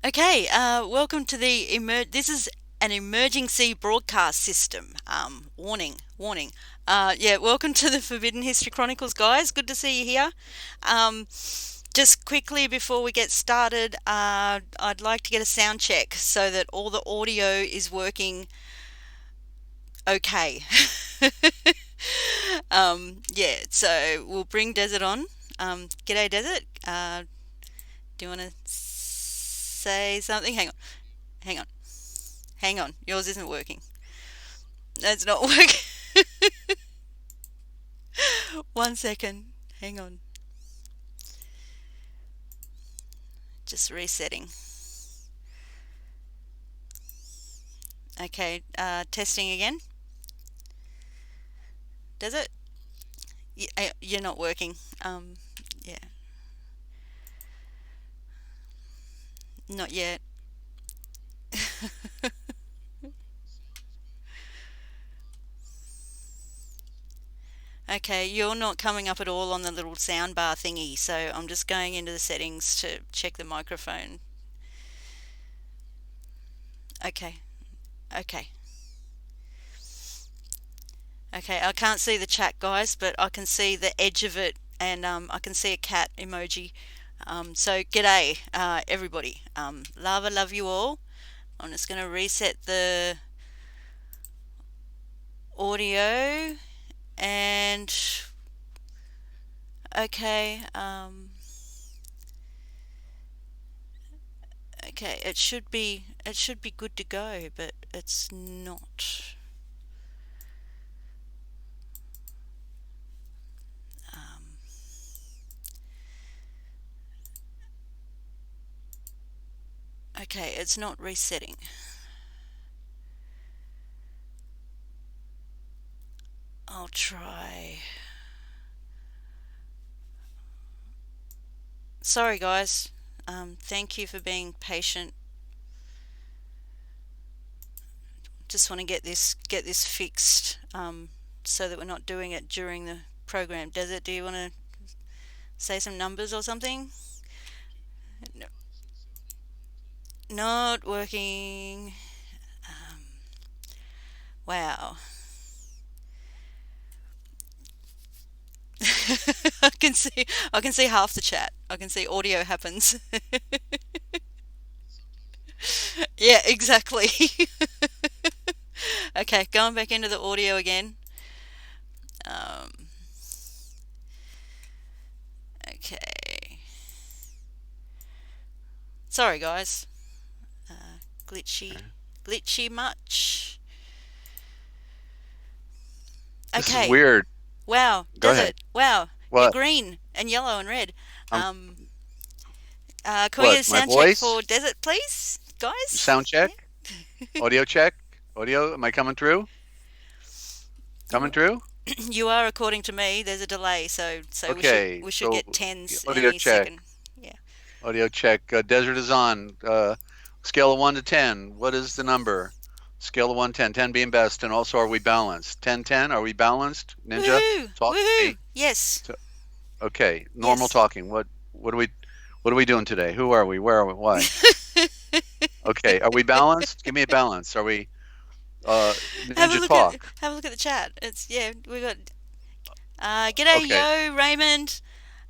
Okay, welcome to the this is an emergency broadcast system. Warning, warning. Yeah, welcome to the Forbidden History Chronicles, guys. Good to see you here. Um, just quickly before we get started, I'd like to get a sound check so that all the audio is working okay. Yeah, so we'll bring Desert on. G'day, Desert. Do you want to say something? Hang on. Hang on, yours isn't working. That's not working. 1 second. Hang on. Just resetting. Okay, testing again. Does it? You're not working. Yeah, not yet. Okay, you're not coming up at all on the little sound bar thingy, so I'm just going into the settings to check the microphone. Okay, okay. Okay, I can't see the chat, guys, but I can see the edge of it, and I can see a cat emoji. So, g'day, everybody. Love you all. I'm just going to reset the audio, and okay, okay, it should be good to go, but it's not. Um, okay, it's not resetting. I'll try. Sorry, guys. Thank you for being patient. Just want to get this fixed, so that we're not doing it during the program. Desert, do you want to say some numbers or something? No, not working. Um, wow. I can see half the chat. I can see audio happens. Yeah, exactly. Okay, going back into the audio again. Um, okay. Sorry, guys. Glitchy, glitchy much. This is Okay. weird. Wow, Go ahead. Desert. Wow, you're What? green and yellow and red. Um, Um, can we get what? a My sound check for voice? Desert, please, guys? Sound check? Audio check? Audio? Am I coming through? Coming through? You are, according to me. There's a delay, so we should Okay. we should So get tens audio any check. second. Yeah. Audio check. Desert is on. Scale of 1 to 10. What is the number? Scale of 1 to 10. 10 being best. And also, are we balanced? 10 10. Are we balanced? Ninja? Woohoo! Talk to Woohoo! me. Yes. So- Okay. Normal Yes. talking. What are we doing today? Who are we? Where are we? Why? Okay. Are we balanced? Give me a balance. Are we Have a Ninja look at talk? have a look at the chat. It's yeah. We got g'day Okay. yo Raymond.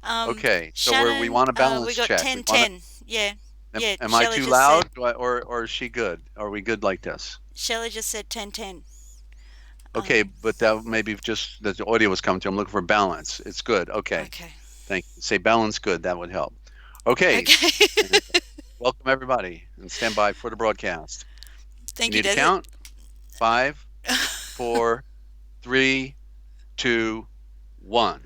Okay, so we Shannon. want a We balance got check. We 10 want to. 10. Yeah. Am, Yeah. am I too loud, or is she good? Are we good like this? Shelley just said 10 10. Okay, Um. but that maybe just that the audio was coming through. I'm looking for balance. It's good. Okay, Okay. thank you. Say balance good. That would help. Okay, Okay. and welcome everybody, and stand by for the broadcast. You Thank you, need to Desert. count? 5, 4, 3, 2, 1.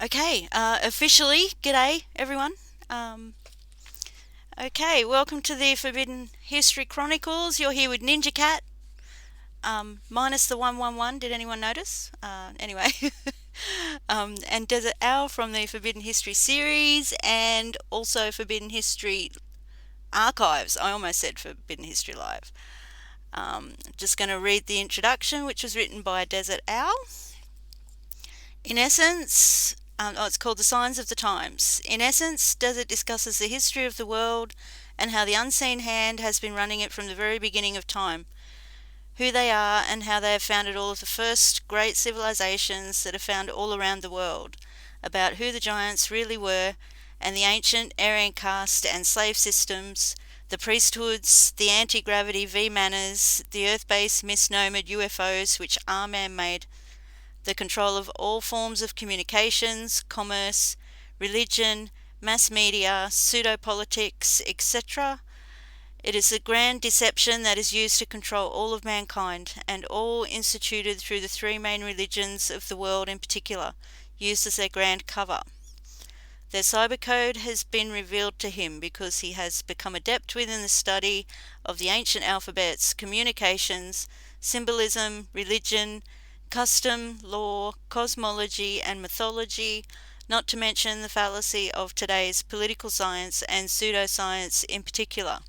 Okay, officially, g'day everyone. Um, okay, welcome to the Forbidden History Chronicles. You're here with NinjaCat, minus the 111. Did anyone notice? Anyway, and Dezert-Owl from the Forbidden History series, and also Forbidden History Archives. I almost said Forbidden History Live. Just going to read the introduction, which was written by Dezert-Owl. In essence, it's called The Signs of the Times. In essence, Desert discusses the history of the world and how the unseen hand has been running it from the very beginning of time, who they are and how they have founded all of the first great civilizations that are found all around the world, about who the giants really were, and the ancient Aryan caste and slave systems, the priesthoods, the anti-gravity V-manners, the Earth-based misnomered UFOs which are man-made, the control of all forms of communications, commerce, religion, mass media, pseudo-politics, etc. It is the grand deception that is used to control all of mankind, and all instituted through the three main religions of the world in particular, used as their grand cover. Their cyber code has been revealed to him because he has become adept within the study of the ancient alphabets, communications, symbolism, religion, custom, law, cosmology, and mythology, not to mention the fallacy of today's political science and pseudoscience in particular.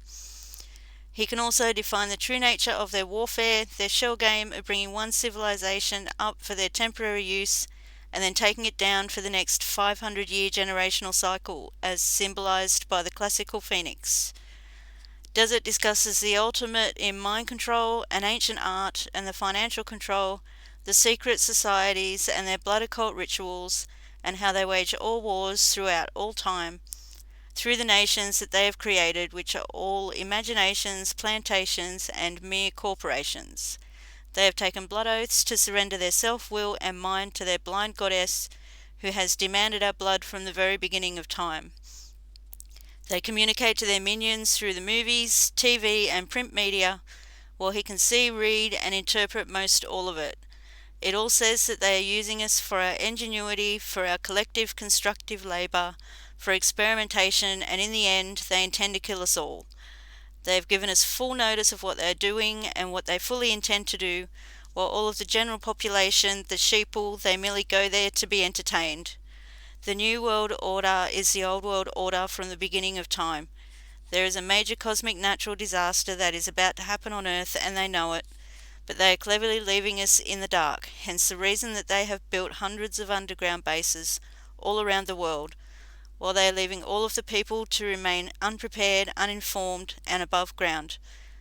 He can also define the true nature of their warfare, their shell game of bringing one civilization up for their temporary use and then taking it down for the next 500-year generational cycle, as symbolized by the classical phoenix. Desert discusses the ultimate in mind control and ancient art and the financial control, the secret societies and their blood occult rituals, and how they wage all wars throughout all time, through the nations that they have created, which are all imaginations, plantations, and mere corporations. They have taken blood oaths to surrender their self-will and mind to their blind goddess, who has demanded our blood from the very beginning of time. They communicate to their minions through the movies, TV, and print media, while he can see, read, and interpret most all of it. It all says that they are using us for our ingenuity, for our collective constructive labour, for experimentation, and in the end they intend to kill us all. They have given us full notice of what they are doing and what they fully intend to do, while all of the general population, the sheeple, they merely go there to be entertained. The New World Order is the Old World Order from the beginning of time. There is a major cosmic natural disaster that is about to happen on Earth, and they know it, but they are cleverly leaving us in the dark, hence the reason that they have built hundreds of underground bases all around the world, while they are leaving all of the people to remain unprepared, uninformed, and above ground,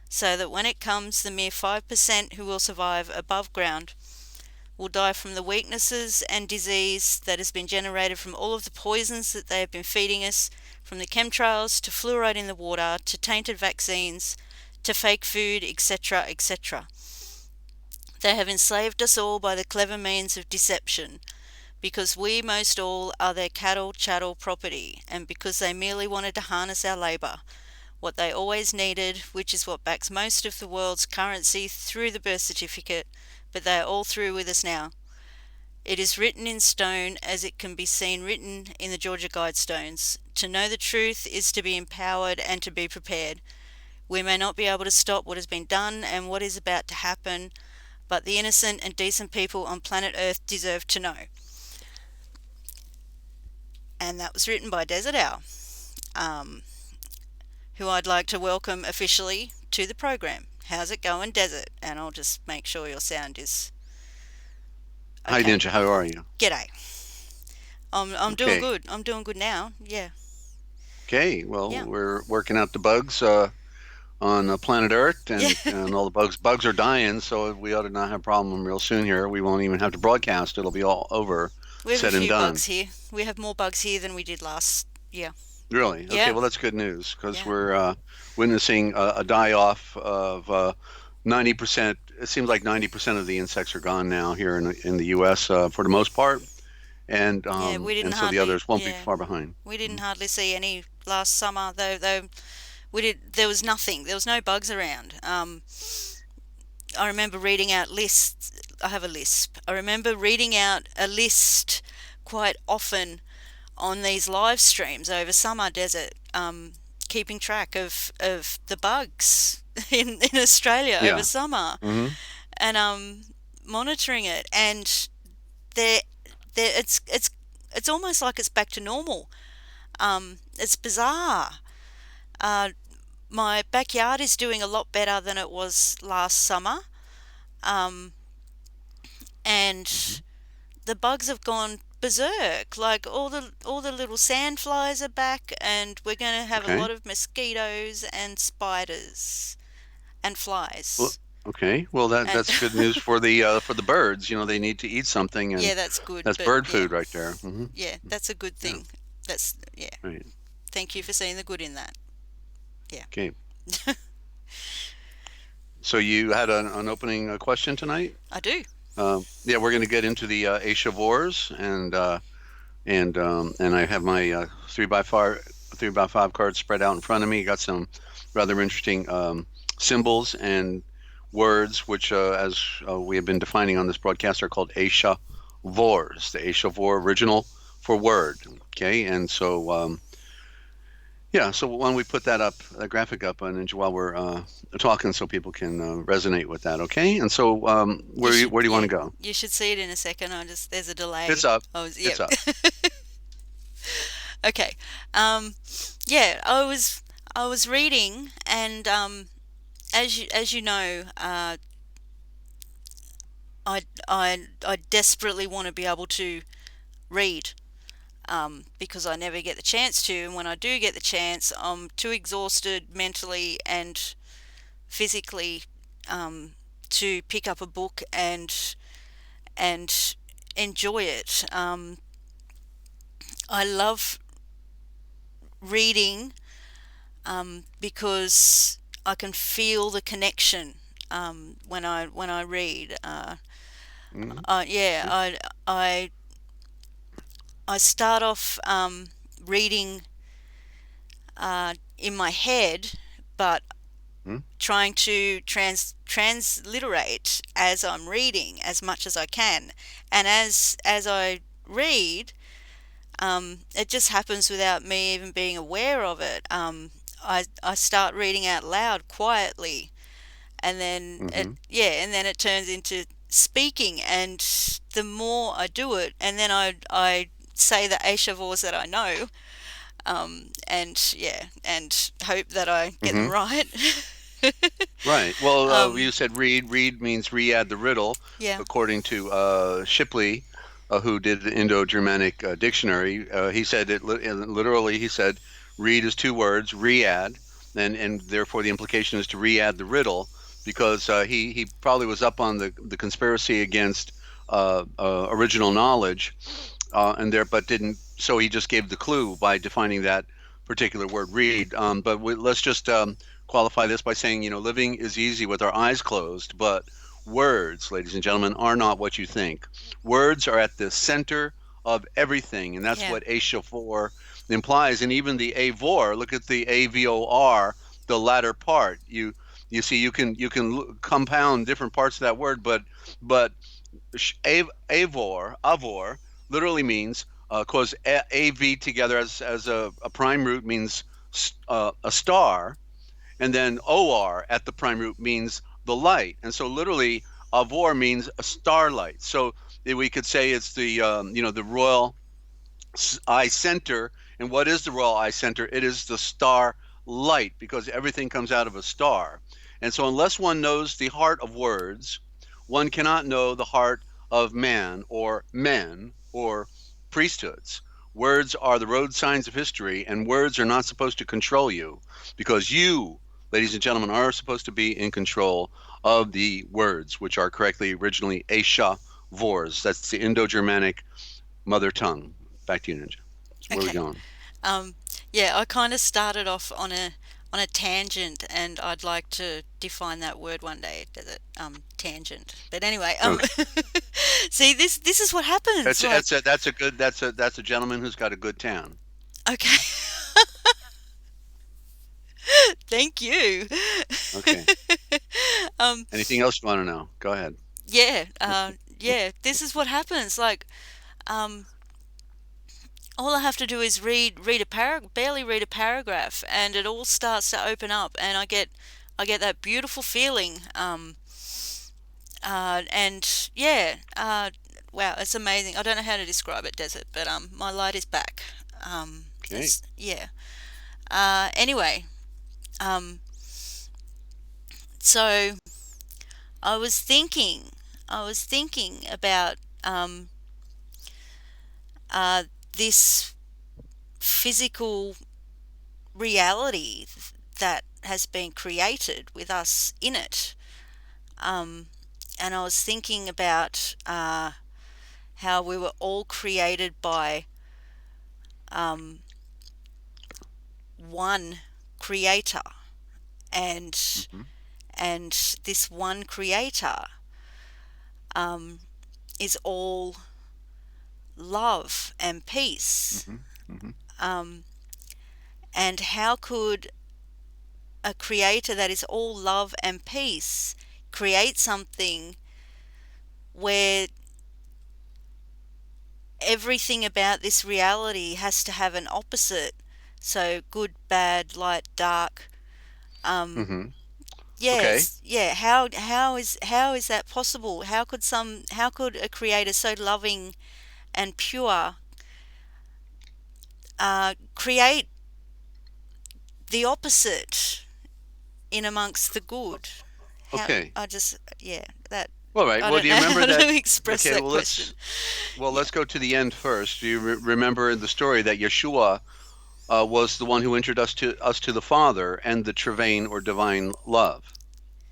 so that when it comes, the mere 5% who will survive above ground will die from the weaknesses and disease that has been generated from all of the poisons that they have been feeding us, from the chemtrails to fluoride in the water to tainted vaccines to fake food, etc., etc. They have enslaved us all by the clever means of deception, because we most all are their cattle, chattel, property, and because they merely wanted to harness our labour, what they always needed, which is what backs most of the world's currency through the birth certificate, but they are all through with us now. It is written in stone as it can be seen written in the Georgia Guidestones. To know the truth is to be empowered and to be prepared. We may not be able to stop what has been done and what is about to happen, but the innocent and decent people on planet Earth deserve to know. And that was written by Dezert-Owl, who I'd like to welcome officially to the program. How's it going, Desert? And I'll just make sure your sound is Hi, Ninja. How are you? G'day. I'm doing good. I'm doing good now. Yeah. Okay. Well, we're working out the bugs on planet Earth, and all the bugs are dying, so we ought to not have a problem real soon here. We won't even have to broadcast. It'll be all over. We have said a and few done. bugs here. We have more bugs here than we did last year. Really? Yeah. Okay, well, that's good news, because we're witnessing a die-off of 90%. It seems like 90% of the insects are gone now here in the U.S. For the most part, and so the others won't be far behind. We didn't hardly see any last summer, though there was nothing. There was no bugs around. I remember reading out lists. I have a lisp. I remember reading out a list quite often on these live streams over summer desert, keeping track of the bugs in Australia over Yeah. summer, Hmm. and monitoring it, and they're, it's almost like it's back to normal. It's bizarre. Uh, my backyard is doing a lot better than it was last summer, um, Hmm. and the bugs have gone berserk. Like all the little sandflies are back, and we're going to have a Okay. lot of mosquitoes and spiders and Well, flies. okay. Well, And that's good news for the birds. You know, they need to eat something, and yeah, that's good. that's But bird yeah, food right there. Hmm. yeah, that's a good Yeah. thing. That's yeah. Right. Thank you for seeing the good in that. Yeah, Okay. So you had an opening question tonight. I do. Yeah, we're going to get into the ASHAVORs, and I have my 3x5 cards spread out in front of me. Got some rather interesting symbols and words, which, as we have been defining on this broadcast, are called ASHAVORs. The ASHAVOR original for word. Okay, and so yeah, so why don't we put that up, that graphic up, Ninja, while we're talking, so people can resonate with that. Okay, and so You should, where do you want yeah, to go? you should see it in a second. There's a It's delay. up. Yep. It's up. Okay. Um, yeah, I was reading, and as you know, I desperately want to be able to read, because I never get the chance to, and when I do get the chance, I'm too exhausted mentally and physically, to pick up a book and enjoy it. I love reading, because I can feel the connection, when I read. Hmm. Yeah, I I start off, reading, in my head, but Hmm. trying to transliterate as I'm reading as much as I can, and as I read, it just happens without me even being aware of it. I start reading out loud quietly, and then Hmm. and then it turns into speaking, and the more I do it, and then I say the Ashavors that I know, and yeah, and hope that I get them Hmm. right. Right. Well, um, you said read. Read means re-add the riddle, yeah, according to Shipley, who did the Indo-Germanic dictionary. He said literally. He said, "Read is two words, re-add, and therefore the implication is to re-add the riddle, because he probably was up on the conspiracy against original knowledge, and there, but didn't. So he just gave the clue by defining that particular word, read. But let's just qualify this by saying, living is easy with our eyes closed, but words, ladies and gentlemen, are not what you think. Words are at the center of everything, and that's yeah, what ASHA4 implies. And even the AVOR, look at the AVOR, the latter part. You see, you can compound different parts of that word, but avor literally means, because AV together as a prime root means a star, and then OR at the prime root means the light. And so literally, Avor means a starlight. So we could say it's the royal eye center. And what is the royal eye center? It is the star light, because everything comes out of a star. And so unless one knows the heart of words, one cannot know the heart of man or men or priesthoods. Words are the road signs of history, and words are not supposed to control you, because you, ladies and gentlemen, are supposed to be in control of the words, which are correctly originally Aisha Vors. That's the Indo-Germanic mother tongue. Back to you, Ninja. Where are we okay. going? Um, yeah, I kind of started off on a tangent, and I'd like to define that word one day. Does it, tangent? But anyway, Okay. see, this is what happens. That's Like, that's a good that's a gentleman who's got a good tan. okay, thank you. Okay. um, Anything else you want to know? Go ahead. yeah, yeah, this is what happens. Like, um, all I have to do is barely read a paragraph, and it all starts to open up, and I get that beautiful feeling. And yeah, wow, it's amazing. I don't know how to describe it, Desert, but my light is back. Okay. Yeah. Anyway, um, so I was thinking about uh, this physical reality that has been created with us in it. Um, and I was thinking about how we were all created by um, one creator, and Mm-hmm. this one creator um, is all love and peace. Mm-hmm. Mm-hmm. Um, and how could a creator that is all love and peace create something where everything about this reality has to have an opposite? So good, bad, light, dark. Um, Mm-hmm. Okay. yes, yeah. How is that possible? How could a creator so loving and pure create the opposite in amongst the good? How Okay. I just yeah that All right. I Well, don't do you know remember how that? to express Okay. that Well, question. Yeah, let's go to the end first. Do you remember the story that Yeshua was the one who introduced us to the Father and the Trivain or divine love,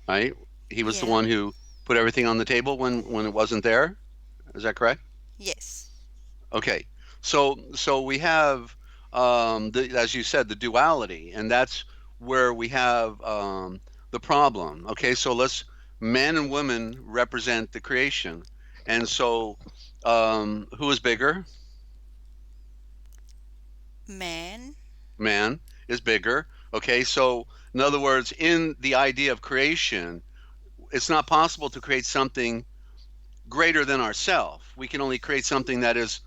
right? He was the yeah, one who put everything on the table when it wasn't there. Is that correct? yes, Okay. So we have as you said, the duality, and that's where we have the problem. Okay, so let's men and women represent the creation, and so who is bigger? man, Man is bigger. Okay, so in other words, in the idea of creation, it's not possible to create something greater than ourself. We can only create something that is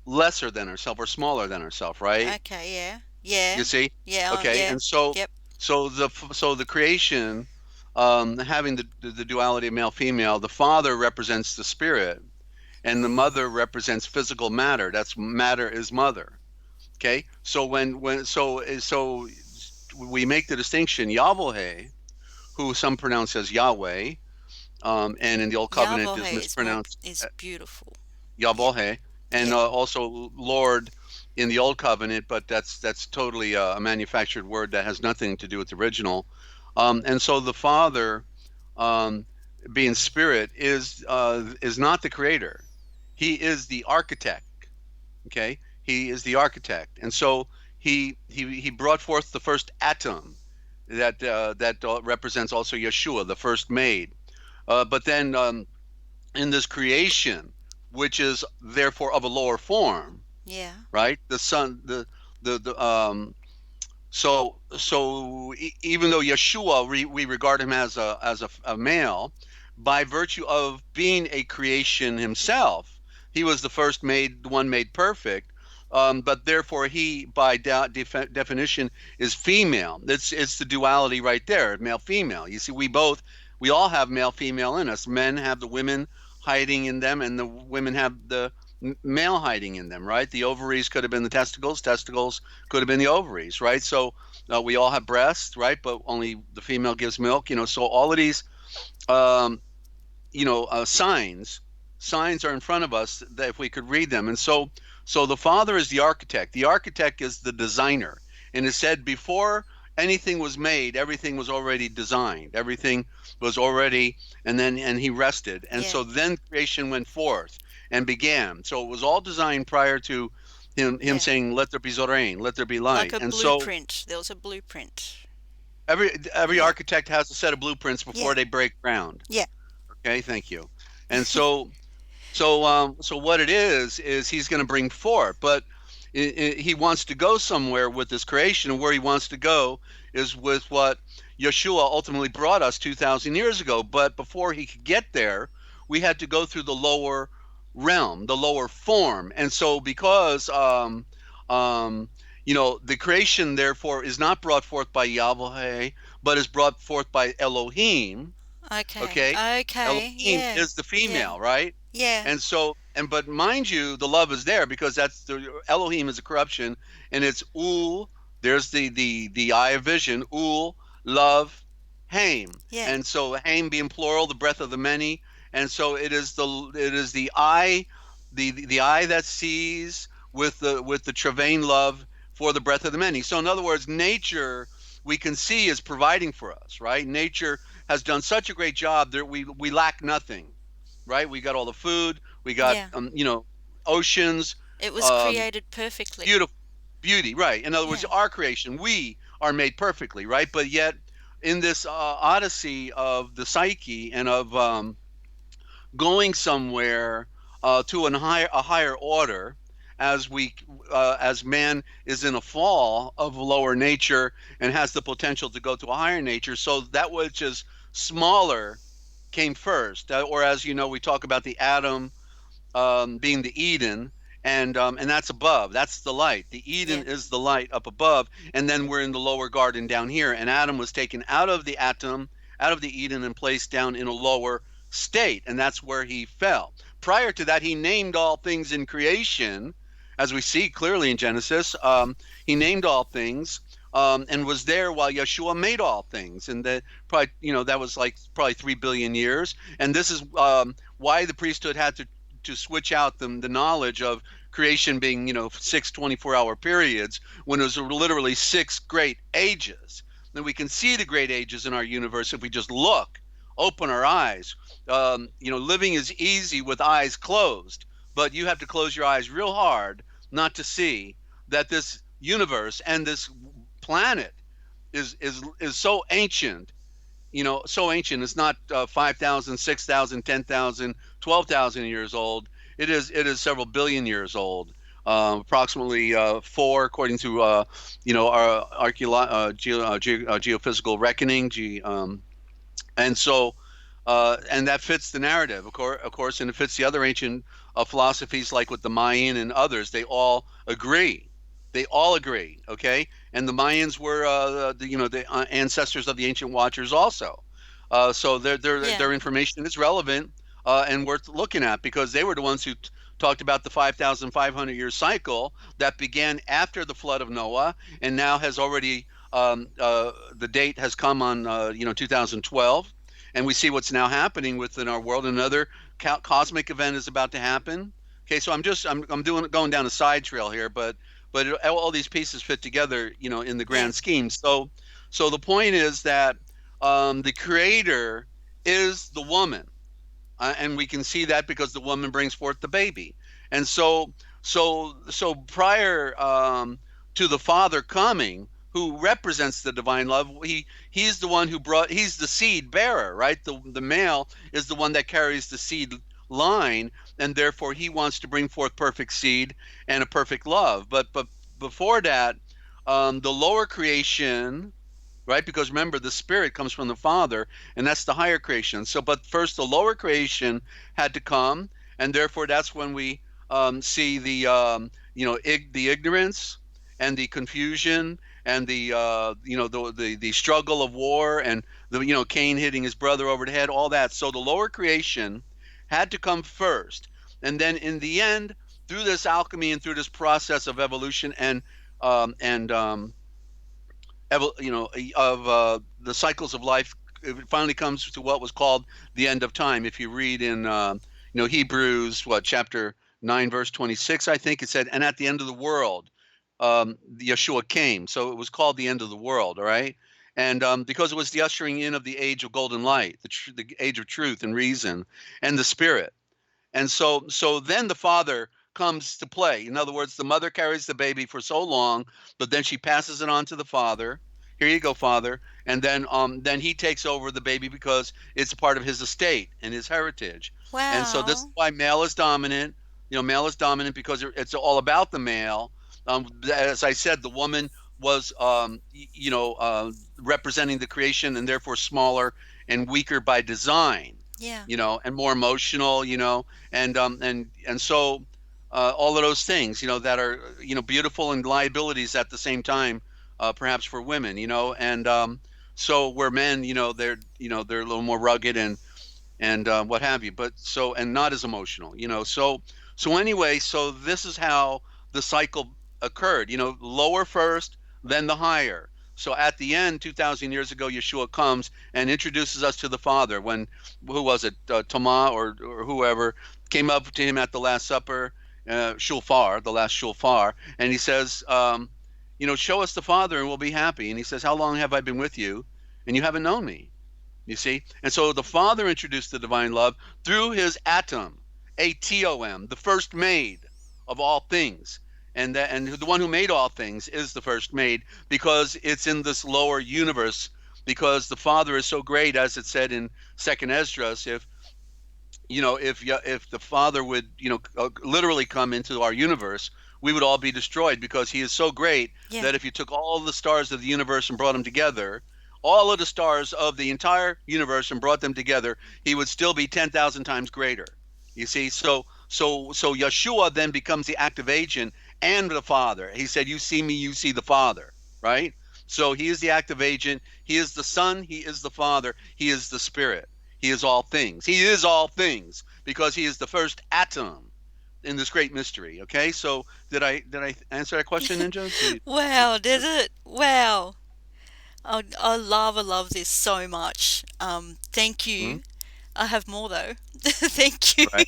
lesser than ourself or smaller than ourself, right? okay, yeah, yeah, You see? yeah, Okay, yeah, and so yep, the creation, having the duality of male female, the father represents the spirit, and the mother represents physical matter. That's matter is mother. Okay, so so we make the distinction Yahweh, who some pronounce as Yahweh, and in the old covenant is Yahweh mispronounced is beautiful. Yeah, Yahweh, and yeah, also Lord in the Old Covenant, but that's totally a manufactured word that has nothing to do with the original. And so the Father, um, being Spirit, is not the Creator. He is the architect. Okay, he is the architect, and so he brought forth the first atom that represents also Yeshua, the first made. But then in this creation, which is therefore of a lower form, yeah, right? The son, the even though Yeshua we regard him as a male, by virtue of being a creation himself, he was the first made, the one made perfect. But therefore, he by definition is female. It's the duality right there, male female. You see, we all have male female in us. Men have the women hiding in them, and the women have the male hiding in them. Right? The ovaries could have been the testicles. Testicles could have been the ovaries, right? So we all have breasts, right? But only the female gives milk, So all of these, um, signs are in front of us that if we could read them. And so the Father is the architect. The architect is the designer. And it said before anything was made, everything was already designed. Everything was already, and he rested. And yeah, so then creation went forth and began. So it was all designed prior to him yeah. saying, "Let there be rain, let there be Like light." a And so blueprint. There was a blueprint. every Yeah, architect has a set of blueprints yeah, before they break ground. yeah, Okay, thank you. And so what it is he's going to bring forth, but he wants to go somewhere with this creation, and where he wants to go is with what Yeshua ultimately brought us 2,000 years ago. But before he could get there, we had to go through the lower realm, the lower form. And so because um, the creation therefore is not brought forth by Yahweh, but is brought forth by Elohim. Okay. Okay, Okay. Elohim Yeah. is the Yeah. female, right? Yeah. And so, but mind you, the love is there because that's the Elohim is a corruption, and it's Ul. There's the eye of vision. Ul, love, Haim, Yeah. and so Haim being plural, the breath of the many, and so it is the eye, the eye that sees with the travain love for the breath of the many. So in other words, nature we can see is providing for us, right? Nature has done such a great job that we lack nothing, right? We got all the food, we got Yeah. oceans, It was um, created perfectly. beautiful beauty, right? In other words, Yeah. our creation, we are made perfectly, right? But yet, in this odyssey of the psyche and of going somewhere to a higher order, as man is in a fall of lower nature and has the potential to go to a higher nature, so that which is smaller came first. Or as you know, we talk about the atom being the Eden, and that's above. That's the light. The Yeah. Eden is the light up above, and then we're in the lower garden down here. And Adam was taken out of the atom, out of the Eden, and placed down in a lower state, and that's where he fell. Prior to that, he named all things in creation, as we see clearly in Genesis. He named all things. And was there while Yeshua made all things, and that probably that was like probably 3 billion years. And this is why the priesthood had to switch out the knowledge of creation being 6 24-hour periods when it was literally 6 great ages. And we can see the great ages in our universe if we just look, open our eyes. Living is easy with eyes closed, but you have to close your eyes real hard not to see that this universe and this planet is so ancient, so ancient. It's not 5,000, 6,000, 10,000, 12,000 years old. It is several billion years old. Approximately four, according to our geophysical reckoning. And so and that fits the narrative, of course, and it fits the other ancient philosophies, like with the Mayan and others. They all agree. They all agree. Okay, and the Mayans were the ancestors of the ancient Watchers also. So Yeah. their information is relevant and worth looking at, because they were the ones who talked about the 5,500 year cycle that began after the flood of Noah, and now has already the date has come on 2012, and we see what's now happening within our world. Another cosmic event is about to happen. Okay, so I'm going down a side trail here, but all these pieces fit together, in the Yeah. grand scheme. So the point is that the creator is the woman, and we can see that because the woman brings forth the baby. And so prior to the Father coming, who represents the divine love, he's the one who brought. He's the seed bearer, right? The male is the one that carries the seed line, and therefore he wants to bring forth perfect seed and a perfect love. But before that, the lower creation, right? Because remember, the spirit comes from the Father, and that's the higher creation. So, but first, the lower creation had to come, and therefore, that's when we see the the ignorance and the confusion and the struggle of war, and the Cain hitting his brother over the head, all that. So the lower creation had to come first, and then in the end, through this alchemy and through this process of evolution and of the cycles of life, it finally comes to what was called the end of time. If you read in Hebrews, chapter 9, verse 26, I think it said, and at the end of the world, Yeshua came. So it was called the end of the world, all right? And because it was the ushering in of the age of golden light, the age of truth and reason and the spirit. And so then the Father comes to play. In other words, the mother carries the baby for so long, but then she passes it on to the Father. Here you go, Father. And then he takes over the baby because it's a part of his estate and his heritage. And so this is Wow. why male is dominant. Male is dominant because it's all about the male. As I said, the woman was representing the creation, and therefore smaller and weaker by design. Yeah. and more emotional, and so all of those things, that are beautiful and liabilities at the same time, perhaps for women, and so where men, they're a little more rugged and what have you, but so and not as emotional, so anyway, so this is how the cycle occurred, lower first, then the higher. So at the end, 2,000 years ago, Yeshua comes and introduces us to the Father. When who was it, Thomas or whoever came up to him at the Last Supper, Shulfar, the last Shulfar, and he says, show us the Father and we'll be happy. And he says, how long have I been with you, and you haven't known me? You see? And so the Father introduced the divine love through his atom, atom, the first made of all things. And the one who made all things is the first made, because it's in this lower universe, because the Father is so great, as it said in Second Esdras. If the Father would literally come into our universe, we would all be destroyed, because he is so great Yeah. that if you took all the stars of the universe and brought them together, all of the stars of the entire universe and brought them together, he would still be 10,000 times greater. You see, so Yeshua then becomes the active agent and the Father. He said, "You see me, you see the Father." Right? So he is the active agent. He is the Son. He is the Father. He is the Spirit. He is all things. He is all things, because he is the first atom in this great mystery. Okay, so did I answer that question, Ninja? Wow, Desert. Wow. I love this so much. Thank Hmm? you. I have more though. Thank you. Right,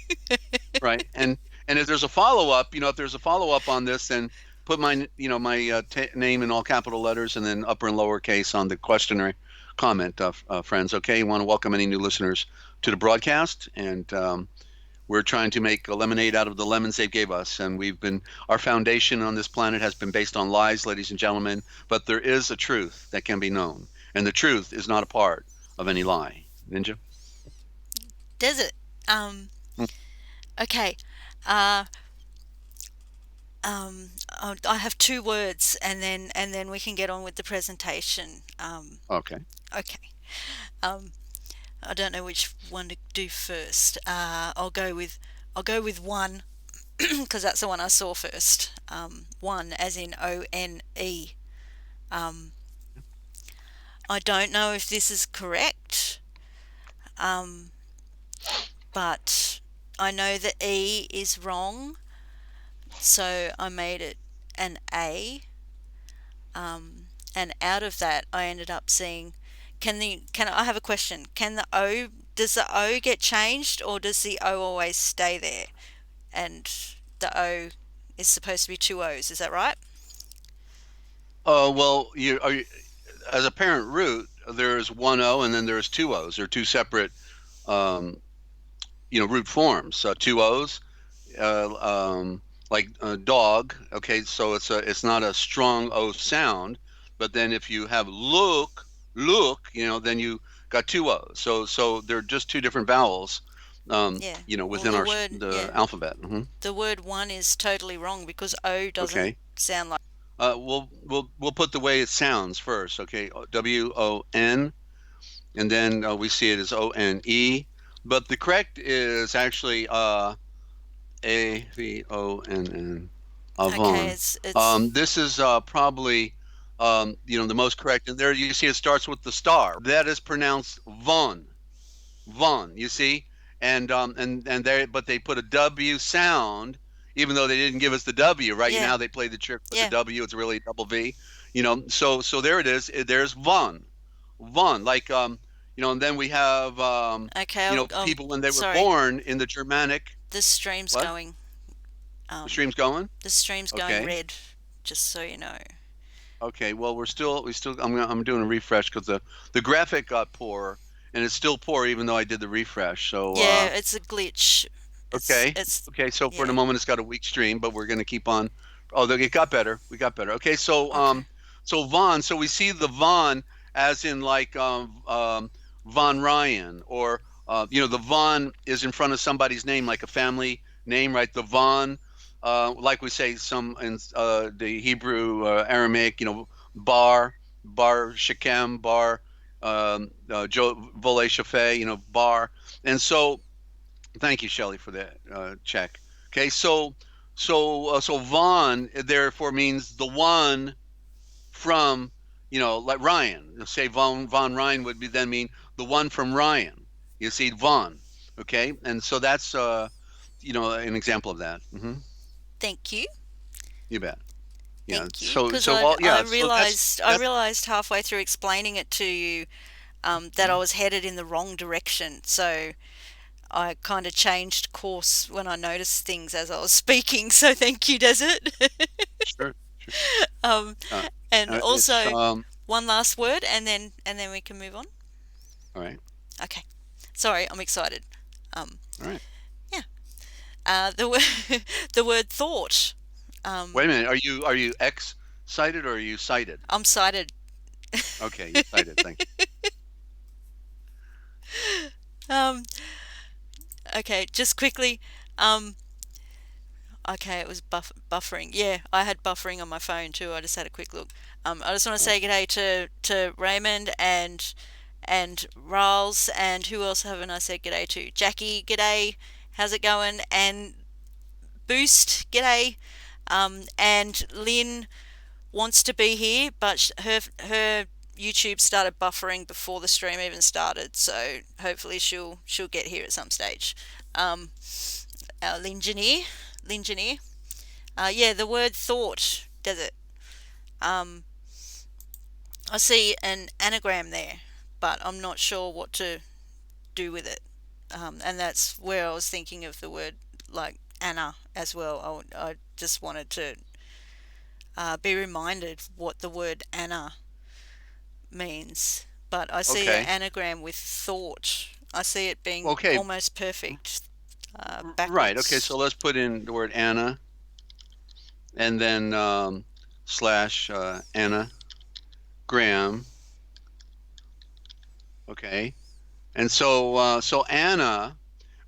right. And if there's a follow up, if there's a follow up on this, then put my name in all capital letters and then upper and lower case on the questionnaire comment, friends. Okay, you want to welcome any new listeners to the broadcast, and we're trying to make a lemonade out of the lemons they gave us. And our foundation on this planet has been based on lies, ladies and gentlemen, but there is a truth that can be known. And the truth is not a part of any lie. Ninja? Desert. Um. Okay. Uh. I have two words, and then we can get on with the presentation. Okay. Okay. Um. I don't know which one to do first. I'll go with one because that's the one I saw first. One, as in ONE. Um, I don't know if this is correct, um, but I know the E is wrong, so I made it an A. And out of that, I ended up seeing. Can I have a question? Does the O get changed, or does the O always stay there? And the O is supposed to be two O's. Is that right? Well, as a parent root, there's one O and then there's two O's. They're two separate, um, root forms. Two O's, like dog. Okay, so it's not a strong O sound. But then if you have look, then you got two O's. So they're just two different vowels, Yeah. Well, within the alphabet. the word one is totally wrong because O doesn't Okay. sound like. We'll put the way it sounds first. Okay, WON, and then we see it as ONE, but the correct is actually AVONN, Okay, Avon. it's This is probably the most correct. And there you see it starts with the star. That is pronounced Von. You see, and they put a W sound, even though they didn't give us the W. Right, yeah, how they play the trick with the yeah. W. It's really a double V. So there it is. There's Von, like and then we have Okay, people when they were sorry. born in the Germanic. The stream's What? going. The Um, stream's going. the stream's going Okay. red. Just so you know. Okay, well, I'm doing a refresh because the graphic got poor, and it's still poor even though I did the refresh. So Yeah, it's a glitch. okay, It's okay. So for the yeah. moment, it's got a weak stream, but we're going to keep on. Oh, it got better. We got better. Okay, Okay. so Von. So we see the Von as in like Von Ryan, or the Von is in front of somebody's name, like a family name, right? The Von, like we say some in the Hebrew, Aramaic, Bar Shechem, Bar. Joe Volet Chaffee, bar. And so, thank you, Shelley, for that check. Okay, so Vaughn therefore means the one from, like Ryan. Say Von Ryan would then mean the one from Ryan. You see, Vaughn. Okay, and so that's an example of that. Thank you. You bet. Yeah. Thank you. So Because so well, I yeah. So that's realized halfway through explaining it to you that I was headed in the wrong direction. So I kind of changed course when I noticed things as I was speaking. So thank you, Desert. sure. Sure. um, Uh, and it's also one last word, and then we can move on. all right. Okay. Sorry, I'm excited. Um, All right. yeah. The word the word thought. Wait a minute. Are you excited or are you cited? I'm cited. Okay, you cited. Thank um, okay, just quickly. Um, okay, it was buffering. Yeah, I had buffering on my phone too. I just had a quick look. I just want to you. say g'day to Raymond and Riles, and who else haven't I said g'day to? Jackie, g'day. How's it going? And Boost, g'day. And Lynn wants to be here, but her YouTube started buffering before the stream even started, so hopefully she'll get here at some stage. Our Lingineer. Yeah, the word thought, Desert. Um, I see an anagram there, but I'm not sure what to do with it. And that's where I was thinking of the word like Anna as well. I just wanted to be reminded what the word Anna means. But I see an Okay. anagram with thought. I see it being Okay. almost perfect Right. Okay. So backwards. let's put in the word Anna and then slash Anna Graham. Okay. And so Anna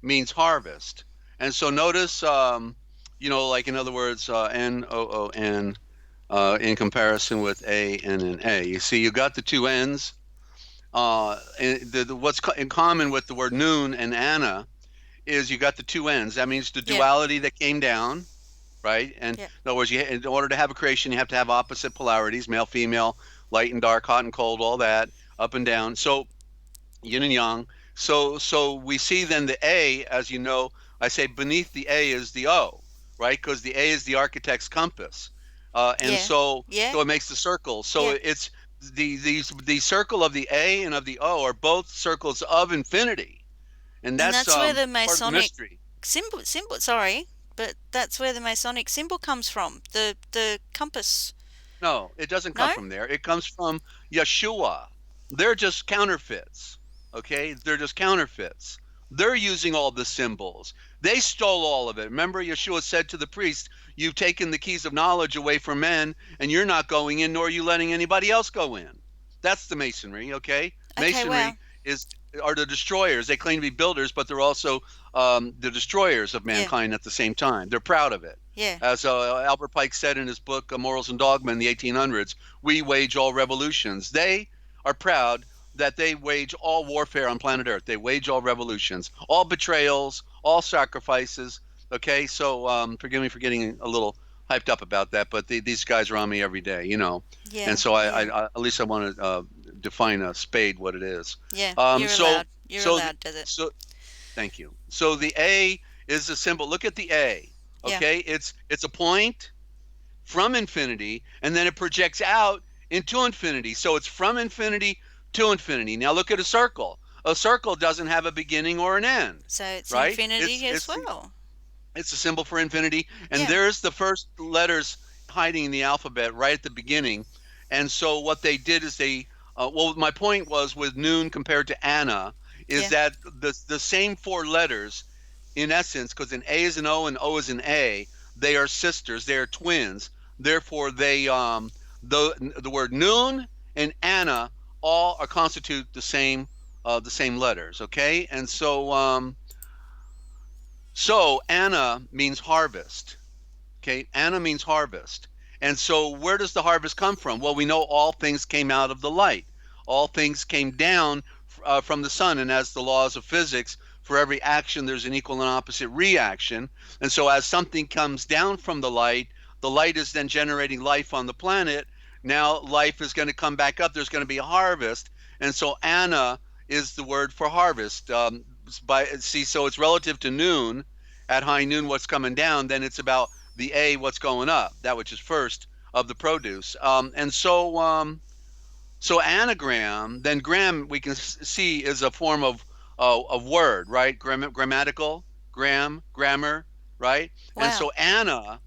means harvest. And so notice, like in other words, Noon, in comparison with A, N, and A. You see, you got the two N's. What's in common with the word noon and Anna is you got the two N's. That means the Yeah, duality that came down, right? And yeah. in other words, in order to have a creation, you have to have opposite polarities, male, female, light and dark, hot and cold, all that, up and down. So yin and yang. So we see then the A, as you know, I say beneath the A is the O, right? Because the A is the architect's compass, and Yeah, so yeah, it makes the circle. So yeah. it's the circle of the A and of the O are both circles of infinity, and And that's that's where the part of the Masonic mystery. symbol. Sorry, but that's where the Masonic symbol comes from. The compass. No, it doesn't come No. from there. It comes from Yeshua. They're just counterfeits. Okay? They're just counterfeits. They're using all the symbols. They stole all of it. Remember, Yeshua said to the priest, "You've taken the keys of knowledge away from men, and you're not going in, nor are you letting anybody else go in." That's the Masonry, okay? Okay. Wow. Masonry is are the destroyers. They claim to be builders, but they're also the destroyers of Yeah. mankind at the same time. They're proud of it. Yeah. As Albert Pike said in his book Morals and Dogma in the 1800s, we wage all revolutions. They are proud that they wage all warfare on planet Earth. They wage all revolutions, all betrayals, all sacrifices. Okay, so forgive me for getting a little hyped up about that, but these guys are on me every day. And Yeah. so Yeah. at least I want to define a spade what it is. Yeah. Um, You're so allowed. You're so allowed, Desert. so Thank you. So the A is a symbol. Look at the A. Yeah. Okay, it's a point from infinity, and then it projects out into infinity. So it's from infinity to infinity. Now look at a circle. A circle doesn't have a beginning or an end, So it's right? It's infinity as it's well. it's a symbol for infinity, and Yeah. there's the first letters hiding in the alphabet right at the beginning. And so what they did is well, my point was with noon compared to Anna is Yeah. that the same four letters, in essence, because an A is an O and O is an A, they are sisters, they are twins. Therefore, the word noon and Anna all are constitute the same letters. Okay, and so Anna means harvest. Okay, Anna means harvest. And so where does the harvest come from? Well, we know all things came out of the light. all things came down from the sun, and as the laws of physics, for every action there's an equal and opposite reaction. And so as something comes down from the light is then generating life on the planet. Now life is going to come back up. There's going to be a harvest. And so Anna is the word for harvest. So it's relative to noon. At high noon, what's coming down, then it's about the A, what's going up, that which is first of the produce. So anagram, then gram, we can see is a form of word, right? Grammatical, grammar, right? Wow. And so Anna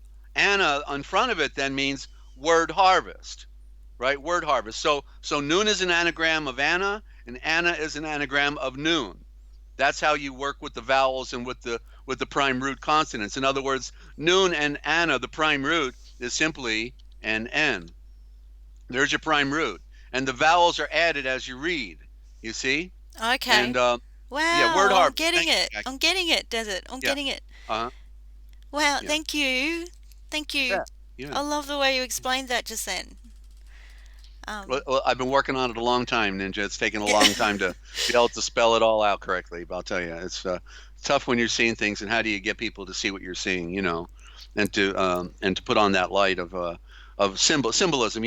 on front of it then means word harvest, right? Word harvest. So noon is an anagram of Anna, and Anna is an anagram of noon. That's how you work with the vowels and with the prime root consonants. In other words, noon and Anna, the prime root is simply an N. There's your prime root. And the vowels are added as you read, you see? Okay. And, wow, yeah, word harvest. I'm getting it, Desert. I'm getting it. Uh-huh. Wow, yeah. Thank you. Yeah. I love the way you explained that just then. Well, I've been working on it a long time, Ninja. It's taken a long time to be able to spell it all out correctly. But I'll tell you, it's tough when you're seeing things, and how do you get people to see what you're seeing, and to put on that light of symbolism.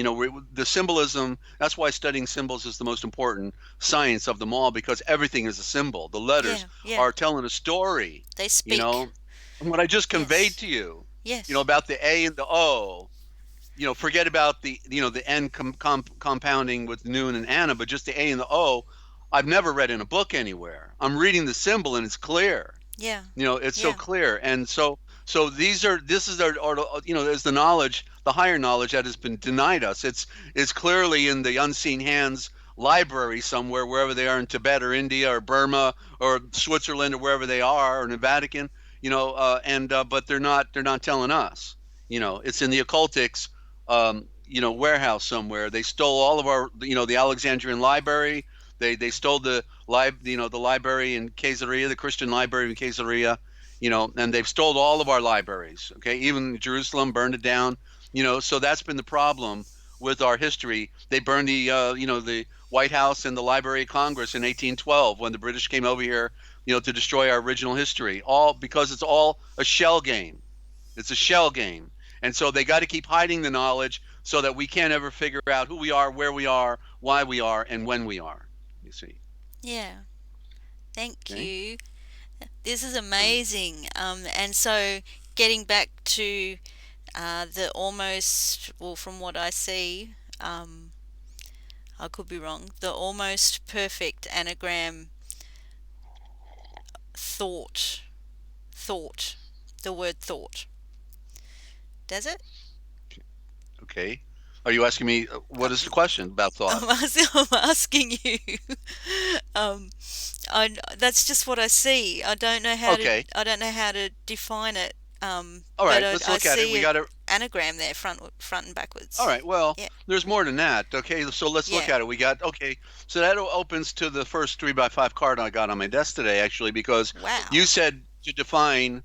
The symbolism. That's why studying symbols is the most important science of them all, because everything is a symbol. The letters are telling a story. They speak. And what I just conveyed to you. Yes. About the A and the O. Forget about the N compounding with noon and Anna, but just the A and the O, I've never read in a book anywhere. I'm reading the symbol and it's clear. Yeah. It's so clear. And so this is the knowledge, the higher knowledge that has been denied us. It's clearly in the unseen hands library somewhere, wherever they are in Tibet or India or Burma or Switzerland or wherever they are, or in the Vatican, but they're not telling us. It's in the occultics warehouse somewhere. They stole all of our, the Alexandrian library. They stole the library in Caesarea, the Christian library in Caesarea, and they've stole all of our libraries. Okay, even Jerusalem, burned it down. So that's been the problem with our history. They burned the White House and the Library of Congress in 1812 when the British came over here, to destroy our original history. All because it's all a shell game. It's a shell game. And so they got to keep hiding the knowledge so that we can't ever figure out who we are, where we are, why we are, and when we are, you see. Yeah. Thank you. This is amazing. And so getting back to the almost, well, from what I see, I could be wrong, the almost perfect anagram thought, the word thought. Does it? Okay. Are you asking me, what is the question about thought? I'm asking you. That's just what I see. I don't know how to define it. All right, let's look at it. We got an anagram there, front and backwards. All right. Well, there's more than that. Okay, so let's look at it. We got so that opens to the first 3x5 card I got on my desk today, actually, because you said to define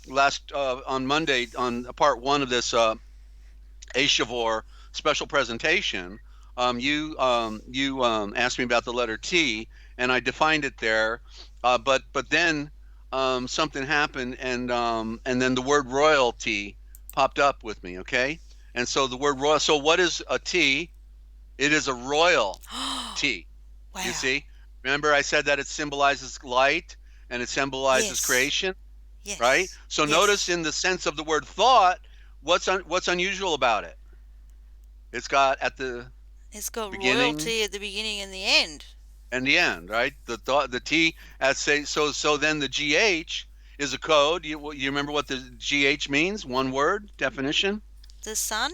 last on Monday on part 1 of this ASHAVOR special presentation. You asked me about the letter T, and I defined it there. But then something happened, and then the word royalty popped up with me. Okay, and so the word royal. So what is a T? It is a royal T. Wow. You see? Remember, I said that it symbolizes light and it symbolizes creation. Yes. Right? So notice in the sense of the word thought, what's unusual about it? It's got beginning, royalty at the beginning and the end. And the end, right? The T so then the GH is a code. You remember what the GH means? One word definition? The sun?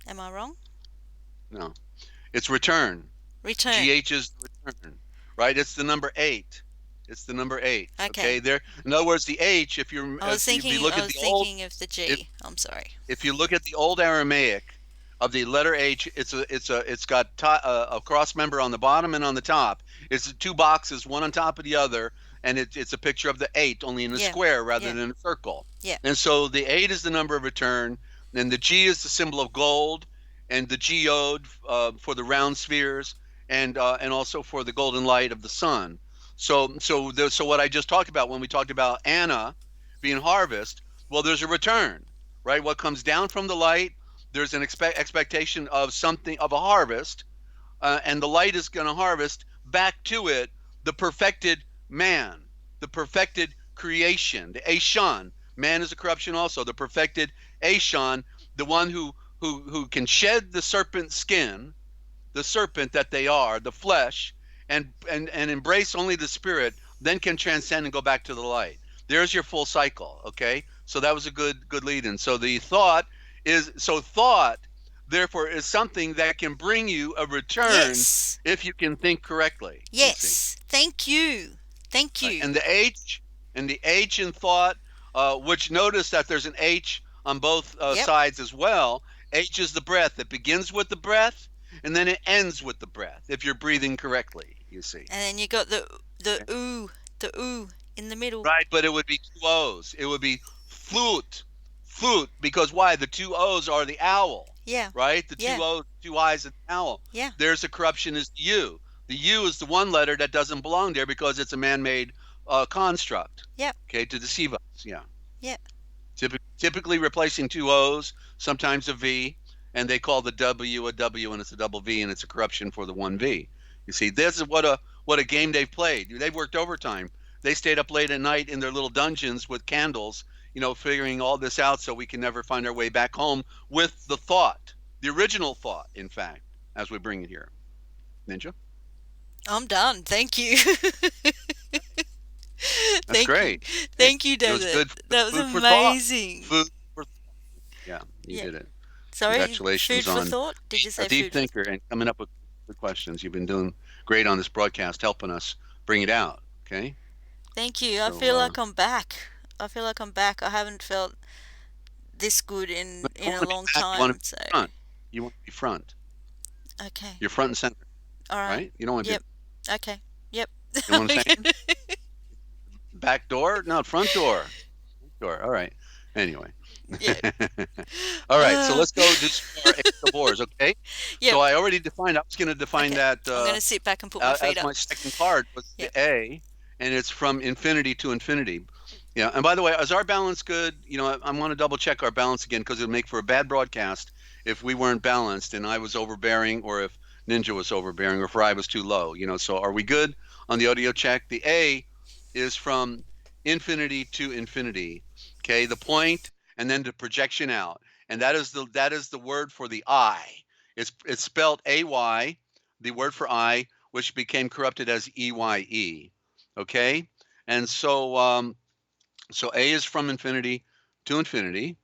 Am I wrong? No. It's return. Return. GH is return. Right? It's the number 8. It's the number 8. Okay. There. In other words, the H. I was thinking of the G. I'm sorry. If you look at the old Aramaic of the letter H, it's got a cross member on the bottom and on the top. It's 2 boxes, one on top of the other, and it's a picture of the 8, only in a square rather than a circle. Yeah. And so the 8 is the number of return, and the G is the symbol of gold, and the geode for the round spheres, and also for the golden light of the sun. So what I just talked about when we talked about Anna being harvest, well, there's a return, right? What comes down from the light, there's an expectation of something, of a harvest, and the light is going to harvest back to it the perfected man, the perfected creation, the Ashan. Man is a corruption also, the perfected Ashan, the one who can shed the serpent skin, the serpent that they are, the flesh, and embrace only the spirit, then can transcend and go back to the light. There's your full cycle. Okay, so that was a good lead in. So the thought is, so thought therefore is something that can bring you a return Yes. if you can think correctly. You see. Yes. Thank you. Thank Right. you. And the H in thought, which notice that there's an H on both Yep. sides as well. H is the breath. It begins with the breath and then it ends with the breath if you're breathing correctly, you see. And then you got the ooh in the middle. Right, but it would be two O's. It would be flute, flute, because why? The two O's are the owl, Yeah. right? The Yeah. two O's, two I's, and the owl. Yeah. There's a corruption is the U. The U is the one letter that doesn't belong there because it's a man-made construct. Yep. Okay, to deceive us. Yeah. Yep. Typically replacing two O's, sometimes a V, and they call the W a W, and it's a double V, and it's a corruption for the one V. You see, this is what a game they've played. They've worked overtime. They stayed up late at night in their little dungeons with candles, figuring all this out so we can never find our way back home with the thought, the original thought, in fact, as we bring it here. Ninja? I'm done. Thank you. That's great. Thank you, It was Desert. good That was food for thought. amazing. Food for Yeah, you Yeah. did it. Sorry, Congratulations food for on thought? Did you a say deep food thinker and coming up with good questions. You've been doing great on this broadcast, helping us bring it out. Okay. Thank you. I So, feel like I'm back. I feel like I'm back. I haven't felt this good but you in a want to be long back, you want to time. be So, front. You want to be front. okay. You're front and center, All right. right? You don't want to Yep. Okay. Yep. be. You know what I'm saying? Back door? No, front door. Door. All right. Anyway. Yeah. All right. So let's go do some more ASHAVORs, okay? Yep. So I already defined. I was going to define Okay. that I'm gonna sit back and put my feet as my up. second card was Yep. the A, and it's from infinity to infinity. Yeah. And by the way, is our balance good? I want to double check our balance again because it'll make for a bad broadcast if we weren't balanced and I was overbearing, or if Ninja was overbearing, or if I was too low. So are we good on the audio check? The A is from infinity to infinity. Okay, the point and then the projection out, and that is the word for the I. It's spelled AY, the word for I, which became corrupted as EYE. Okay, and so A is from infinity to infinity,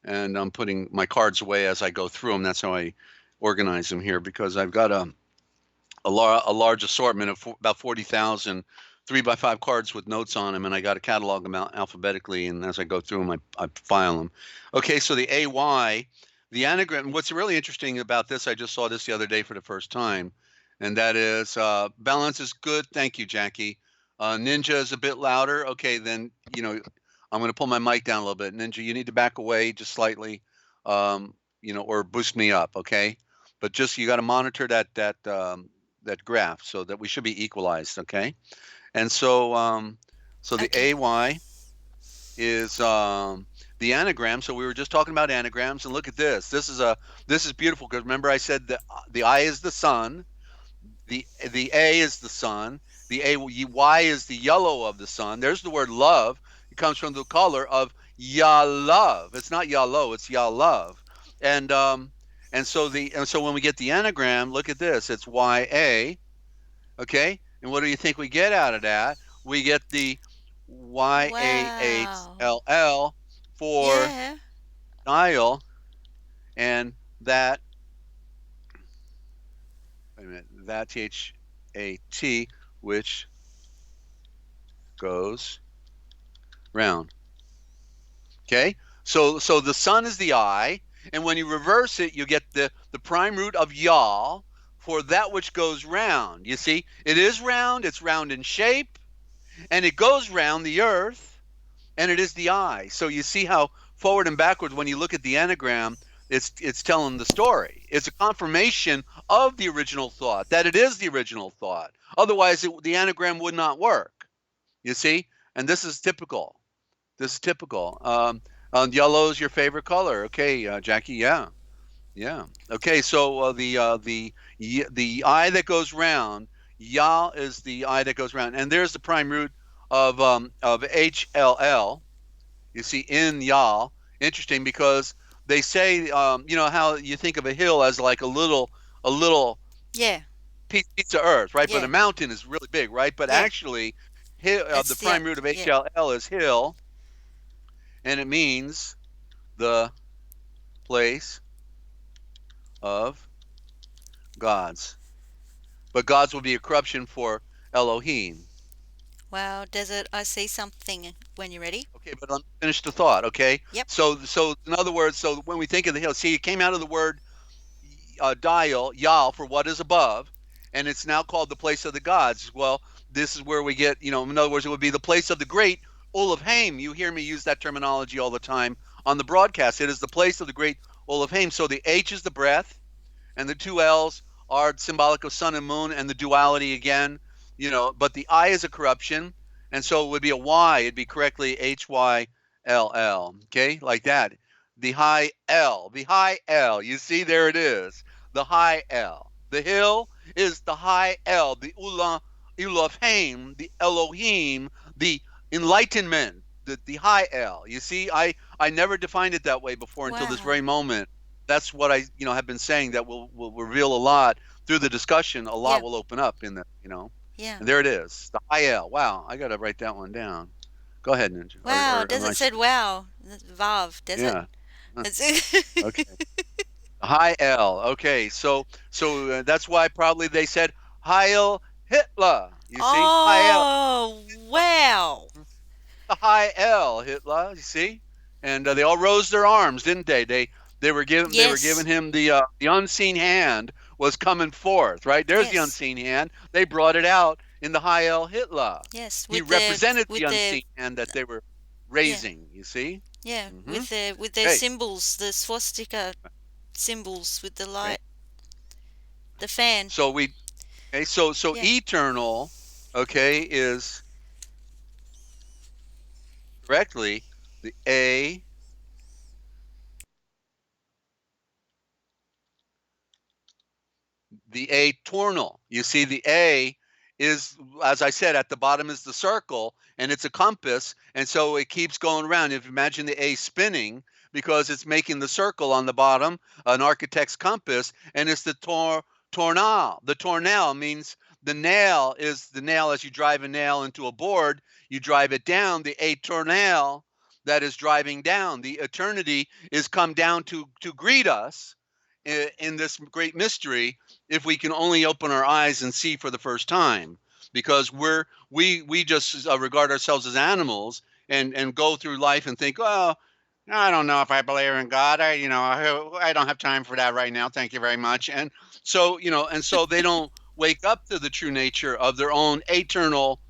and I'm putting my cards away as I go through them. That's how I organize them here, because I've got a large assortment of about 40,000 3x5 cards with notes on them, and I got to catalog them out alphabetically, and as I go through them, I file them. Okay, so the AY, the anagram, what's really interesting about this, I just saw this the other day for the first time, and that is balance is good. Thank you, Jackie. Ninja is a bit louder. Okay, then, I'm going to pull my mic down a little bit. Ninja, you need to back away just slightly, or boost me up, okay? But just, you got to monitor that graph so that we should be equalized, okay? And so the Okay. AY is the anagram. So we were just talking about anagrams, and look at this. This is beautiful, because remember I said that the I is the sun, the A is the sun, the Y is the yellow of the sun. There's the word love. It comes from the color of ya love. It's not yellow, it's ya love. And so when we get the anagram, look at this. It's YA. Okay, and what do you think we get out of that? We get the Wow. YAHLL for Yeah. Nile, and that, wait a minute, that THAT, which goes round. Okay, so the sun is the I, and when you reverse it, you get the prime root of Yal for that which goes round. You see, it is round, it's round in shape, and it goes round the earth, and it is the I. So you see how forward and backwards, when you look at the anagram, It's telling the story. It's a confirmation of the original thought, that it is the original thought. Otherwise, the anagram would not work. You see? And this is typical. This is typical. Yellow is your favorite color. Okay, Jackie. Yeah, yeah. Okay, so the I that goes round, Yal is the I that goes round, and there's the prime root of HLL. You see, in Yal. Interesting because they say, you know how you think of a hill as like a little Yeah. piece of earth, right? But a Yeah. mountain is really big, right? But Yeah. actually, It's the the prime root of yeah. HLL is hill, and it means the place of gods. But gods will be a corruption for Elohim. Wow, Desert, I see something when you're ready. Okay, but let me finish the thought. Okay, Yep. so in other words, so when we think of the hill, see, it came out of the word dial, yal, for what is above, and it's now called the place of the gods. Well, this is where we get, you know, in other words, it would be the place of the great Olaf Haim. You hear me use that terminology all the time on the broadcast. It is the place of the great Olaf Haim. So the H is the breath, and the two L's are symbolic of sun and moon and the duality again, you know, but the I is a corruption, and so it would be a Y. It'd be correctly HYLL, okay, like that. The high L, you see, there it is, the high L. The hill is the high L, the Elohim, the Elohim, the enlightenment, the high L. You see, I never defined it that way before until this Wow. very moment. That's what I, you know, have been saying, that will reveal a lot through the discussion. A lot Yeah. will open up in the, you know, Yeah. and there it is, the IL. Wow, I got to write that one down. Go ahead, Ninja, Wow, or am I? Desert said wow. Vav, Desert. Yeah. Huh, It's okay. High L. Okay, so that's why probably they said Heil Hitler. You see, High L. Oh, wow. The high L, Hitler. You see, and they all rose their arms, didn't they? They were giving Yes. him the unseen hand was coming forth. Right there's the Yes. unseen hand. They brought it out in the high L, Hitler. Yes, He with the represented the with the unseen hand that they were yeah. raising. You see. Yeah, Mm-hmm. with their Okay. symbols, the swastika symbols with the Okay. light, the fan. So we. Okay. So Yeah. eternal. Okay, is correctly the A. The atonal. You see, the A is, as I said, at the bottom is the circle, and it's a compass, and so it keeps going around. If you imagine the A spinning, because it's making the circle on the bottom, an architect's compass, and it's the tornal. The tornal means the nail is the nail. As you drive a nail into a board, you drive it down. The atonal, that is driving down. The eternity is come down to greet us in this great mystery, if we can only open our eyes and see for the first time, because we just regard ourselves as animals, and go through life and think, oh, I don't know if I believe in God. I don't have time for that right now. Thank you very much. And so, and so they don't wake up to the true nature of their own eternal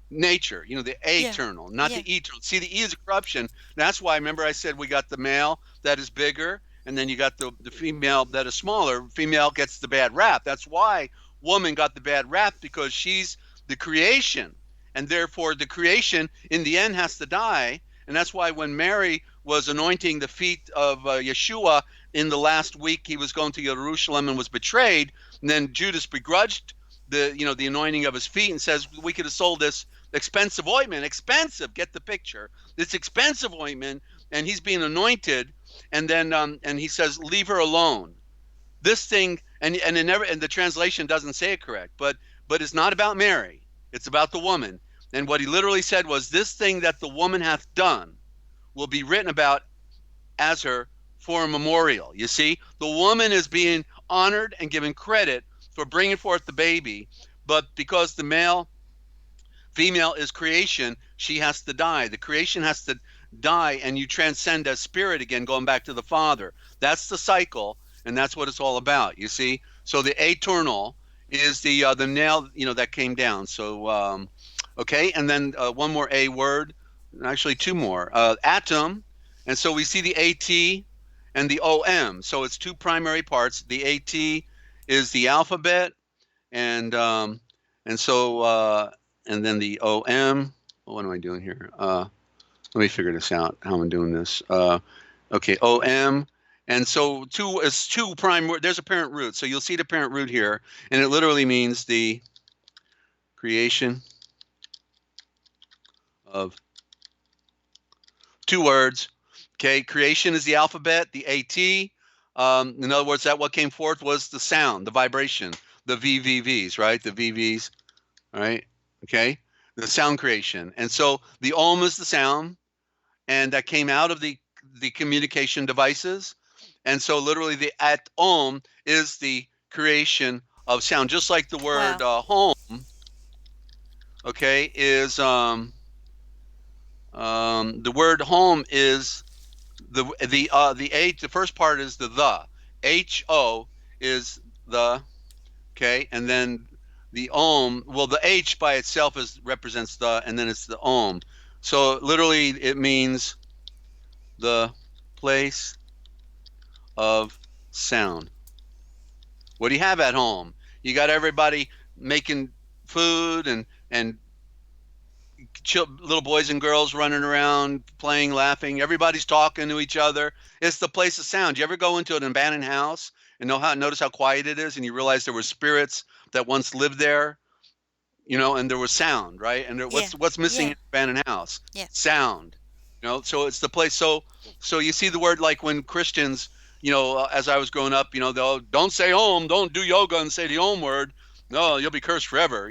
nature, the Yeah. eternal, not Yeah. the eternal. See, the E is a corruption. That's why, remember, I said we got the male that is bigger, and then you got the female that is smaller. Female gets the bad rap. That's why woman got the bad rap, because she's the creation, and therefore the creation in the end has to die. And that's why when Mary was anointing the feet of Yeshua in the last week he was going to Jerusalem and was betrayed, and then Judas begrudged the anointing of his feet and says, we could have sold this expensive ointment, expensive, get the picture, this expensive ointment, and he's being anointed, and then and he says, leave her alone. This thing, and it never, and the translation doesn't say it correct, but it's not about Mary, it's about the woman. And what he literally said was, this thing that the woman hath done will be written about as her for a memorial. You see, the woman is being honored and given credit for bringing forth the baby, but because the female is creation, she has to die. The creation has to die, and you transcend as spirit again, going back to the Father. That's the cycle, and that's what it's all about. You see, so the eternal is the nail, that came down. So okay, and then one more A word, actually two more, atom, and so we see the AT, and the OM. So it's two primary parts. The AT is the alphabet, and so and then the OM. What am I doing here? Let me figure this out. How I'm doing this. Okay, OM. And so two prime. There's a parent root. So you'll see the parent root here, and it literally means the creation of two words. Okay, creation is the alphabet, the AT. In other words, that what came forth was the sound, the vibration, the VVVs, right? The VVs, right? Okay, the sound creation. And so the OM is the sound, and that came out of the communication devices. And so literally the at OM is the creation of sound, just like the word home, okay, is the word home is the H. The first part is the HO is the, okay, and then the OM. Well, the H by itself represents the, and then it's the OM. So literally, it means the place of sound. What do you have at home? You got everybody making food and little boys and girls running around, playing, laughing. Everybody's talking to each other. It's the place of sound. You ever go into an abandoned house and notice how quiet it is, and you realize there were spirits that once lived there, and there was sound, right? And what's missing in an abandoned house? Yeah. Sound. So it's the place. So you see the word, like when Christians, as I was growing up, they'll don't say home, don't do yoga and say the home word. No, you'll be cursed forever.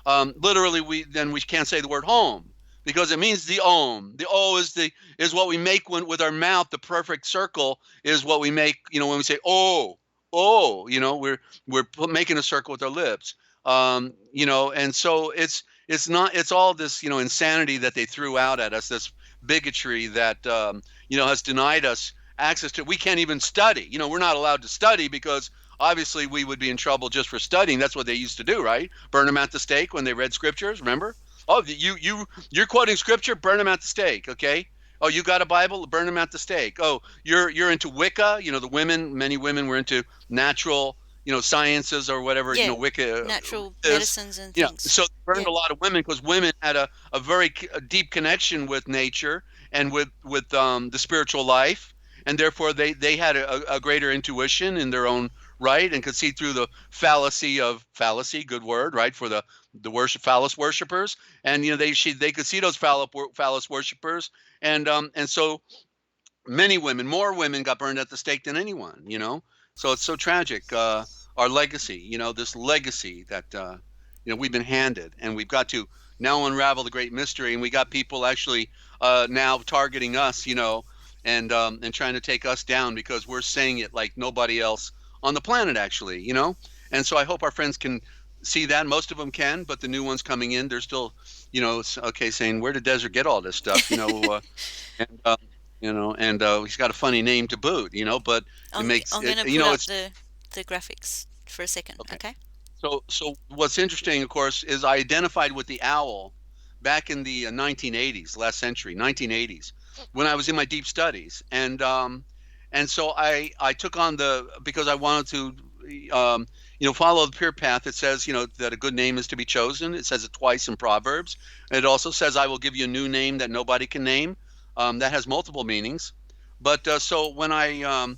Literally, we can't say the word home because it means the om. The o is what we make with our mouth. The perfect circle is what we make. When we say oh, we're making a circle with our lips. And so it's all this insanity that they threw out at us. This bigotry that has denied us access to. We can't even study. We're not allowed to study because obviously we would be in trouble just for studying. That's what they used to do, right? Burn them at the stake when they read scriptures. Remember? Oh, you're quoting scripture. Burn them at the stake. Okay. Oh, you got a Bible? Burn them at the stake. Oh, you're into Wicca. Many women were into natural, sciences or whatever. Wicca, natural medicines and things. So they burned a lot of women because women had a very deep connection with nature and with the spiritual life, and therefore they had a greater intuition in their own right and could see through the fallacy, good word, right, for the phallus worshipers, and they could see those phallus worshipers, and so more women got burned at the stake than anyone, so it's so tragic, our legacy, this legacy that we've been handed, and we've got to now unravel the great mystery, and we got people actually now targeting us, and trying to take us down because we're saying it like nobody else on the planet, actually, and so I hope our friends can see that. Most of them can, but the new ones coming in, they're still, saying, where did Desert get all this stuff, and he's got a funny name to boot, but I'm going to put up the graphics for a second, okay? So what's interesting, of course, is I identified with the owl back in the 1980s, last century, 1980s, when I was in my deep studies, and so I took on because I wanted to follow the pure path. It says that a good name is to be chosen. It says it twice in Proverbs. It also says, I will give you a new name that nobody can name. That has multiple meanings. But so when I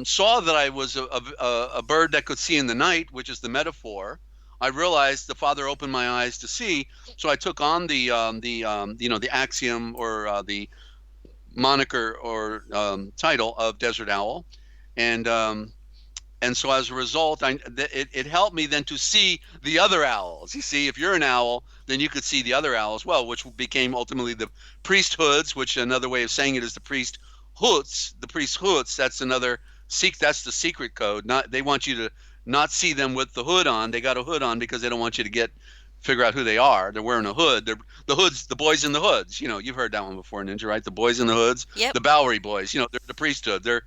saw that I was a bird that could see in the night, which is the metaphor, I realized the Father opened my eyes to see. So I took on the axiom or the moniker or title of Dezert-Owl, and so as a result, it helped me then to see the other owls. You see, if you're an owl, then you could see the other owl as well, which became ultimately the priesthoods, which another way of saying it is the priesthoods. The priesthoods, that's that's the secret code. They want you to not see them with the hood on. They got a hood on because they don't want you to figure out who they are. They're wearing a hood. They're the hoods, the boys in the hoods. You've heard that one before, Ninja, right? The boys in the hoods. Yep. The Bowery boys. They're the priesthood. They're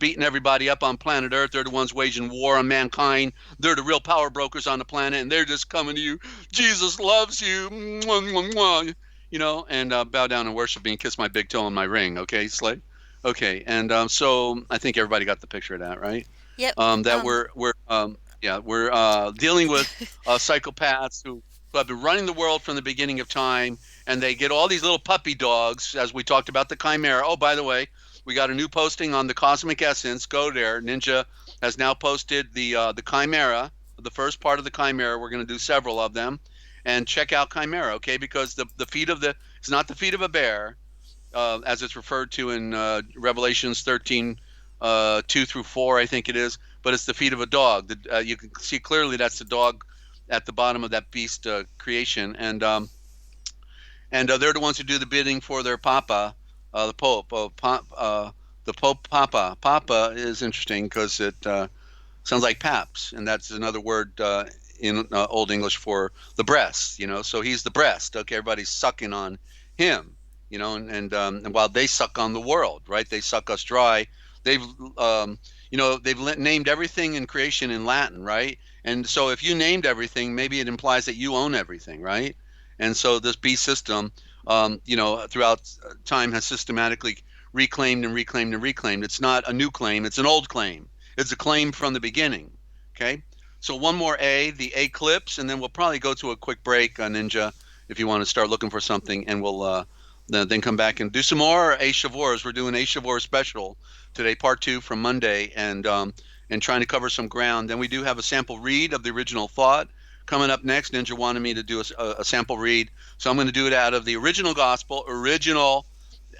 beating everybody up on planet Earth. They're the ones waging war on mankind. They're the real power brokers on the planet, and they're just coming to you. Jesus loves you, mwah, mwah, mwah. And bow down and worship me and kiss my big toe and my ring. Okay, Slade? Okay, and so I think everybody got the picture of that, right? Yep. That we're dealing with psychopaths who have been running the world from the beginning of time, and they get all these little puppy dogs, as we talked about the Chimera. Oh, by the way, we got a new posting on the Cosmic Essence. Go there. Ninja has now posted the Chimera, the first part of the Chimera. We're going to do several of them, and check out Chimera, okay? Because the feet of the it's not the feet of a bear, as it's referred to in Revelations 13, 2 through 4, I think it is, but it's the feet of a dog. You can see clearly that's the dog at the bottom of that beast creation. And they're the ones who do the bidding for their Papa, the Pope. The Pope Papa. Papa is interesting because it sounds like paps, and that's another word in Old English for the breast. So he's the breast. Okay, everybody's sucking on him. And while they suck on the world, right? They suck us dry. They've they've named everything in creation in Latin, right? And so if you named everything, maybe it implies that you own everything, right? And so this beast system, throughout time has systematically reclaimed and reclaimed and reclaimed. It's not a new claim; it's an old claim. It's a claim from the beginning. Okay. So one more A, the eclipse, and then we'll probably go to a quick break, Ninja, if you want to start looking for something, and we'll then come back and do some more ASHAVORs. We're doing ASHAVOR special today, part 2 from Monday, and trying to cover some ground. Then we do have a sample read of the original thought coming up next. Ninja wanted me to do a sample read, so I'm going to do it out of the original gospel,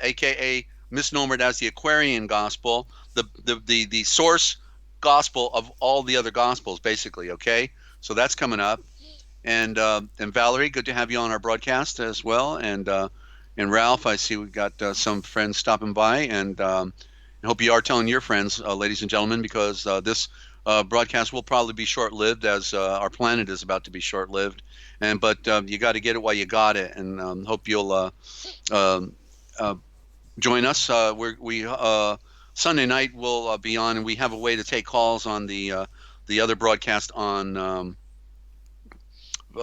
aka misnomered as the Aquarian gospel, the source gospel of all the other gospels, basically. Okay, so that's coming up. And Valerie, good to have you on our broadcast as well. And Ralph, I see we've got some friends stopping by, and I hope you are telling your friends, ladies and gentlemen, because this broadcast will probably be short-lived, as our planet is about to be short-lived. But you got to get it while you got it, and hope you'll join us. We Sunday night we'll be on, and we have a way to take calls on the other broadcast on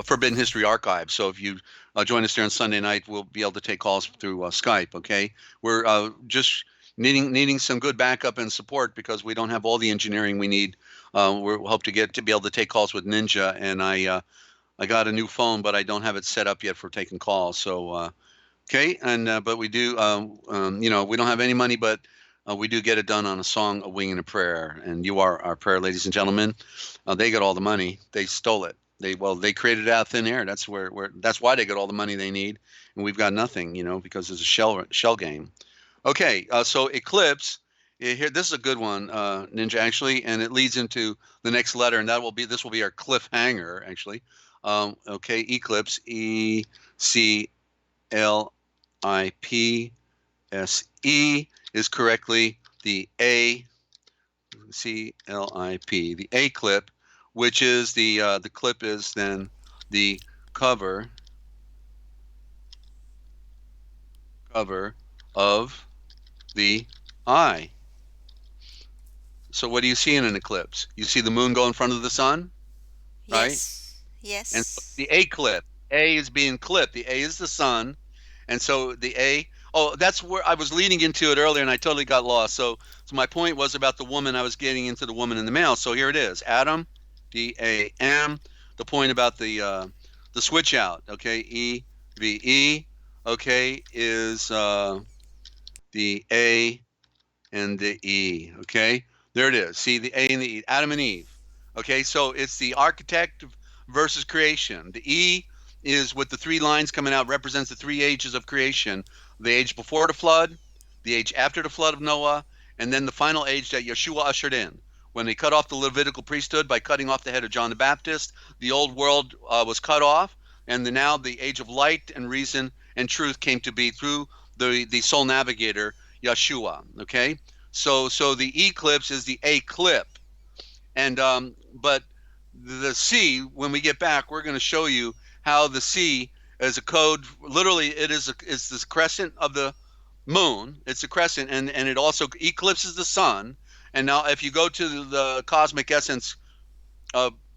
Forbidden History Archive. So if you join us there on Sunday night, we'll be able to take calls through Skype. Okay, we're just needing some good backup and support because we don't have all the engineering we need. We hope to be able to take calls with Ninja, and I got a new phone, but I don't have it set up yet for taking calls. So okay, and but we do. We don't have any money, but we do get it done on a song, a wing, and a prayer. And you are our prayer, ladies and gentlemen. They got all the money. They stole it. They created it out of thin air. That's that's why they got all the money they need, and we've got nothing, because it's a shell game. Okay, so eclipse here. This is a good one, Ninja, actually, and it leads into the next letter, and this will be our cliffhanger, actually. Okay, eclipse, ECLIPSE is correctly the ACLIP, the A clip, which is the clip is then the cover of the eye. So what do you see in an eclipse? You see the moon go in front of the sun, right? Yes. And so the A clip, A is being clipped. The A is the sun, and so the A. Oh, that's where I was leading into it earlier, and I totally got lost. So my point was about the woman. I was getting into the woman and the male. So here it is, Adam. DAM. The point about the switch out, okay, EVE, okay, is the A and the E, okay. There it is. See the A and the E, Adam and Eve. Okay, so it's the architect versus creation. The E is with the 3 lines coming out, represents the 3 ages of creation: the age before the flood, the age after the flood of Noah, and then the final age that Yeshua ushered in. When they cut off the Levitical priesthood by cutting off the head of John the Baptist, the old world was cut off, and now the age of light and reason and truth came to be through the soul navigator, Yeshua. Okay, so the eclipse is the A clip, and but the C, when we get back, we're going to show you how the C is a code. Literally, it's this crescent of the moon. It's a crescent, and it also eclipses the sun. And now if you go to the Cosmic Essence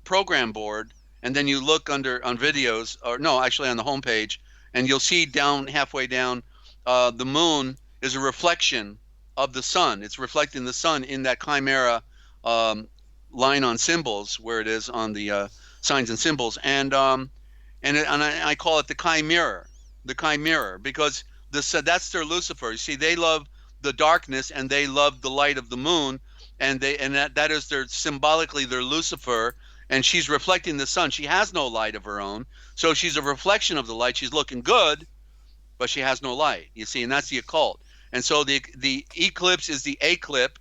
program board, and then you look on videos, or no, actually on the homepage, and you'll see down halfway down, the moon is a reflection of the sun. It's reflecting the sun in that chimera line on symbols, where it is on the signs and symbols, and I call it the chimera, because that's their Lucifer. You see, they love the darkness and they love the light of the moon, and that is their symbolically their Lucifer, and she's reflecting the sun. She has no light of her own, so she's a reflection of the light. She's looking good, but she has no light. You see, and that's the occult. And so the eclipse is the eclipse,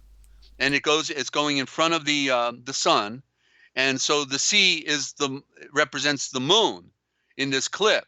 and it's going in front of the sun, and so the C represents the moon in this clip,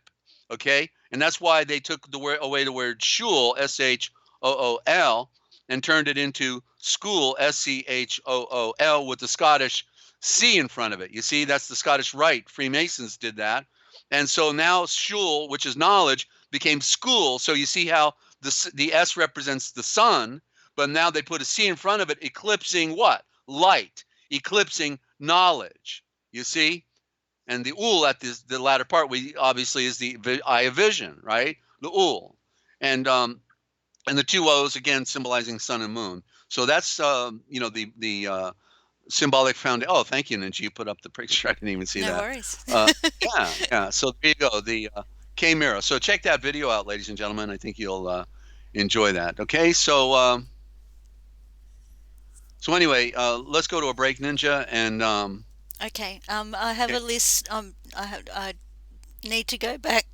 okay? And that's why they took away the word shul, S-H-O-O-L, and turned it into school, S-C-H-O-O-L, with the Scottish C in front of it. You see, that's the Scottish Rite. Freemasons did that. And so now shul, which is knowledge, became school. So you see how the S represents the sun, but now they put a C in front of it, eclipsing what? Light, eclipsing knowledge, you see? And the ul at the latter part, obviously is the eye of vision, right? The ul. And the two O's, again, symbolizing sun and moon. So that's, the symbolic foundation. Oh, thank you, Ninja. You put up the picture. I didn't even see that. No worries. Yeah. So there you go, the chimera. So check that video out, ladies and gentlemen. I think you'll enjoy that. Okay, so anyway, let's go to a break, Ninja, and okay. I have a list. I need to go back.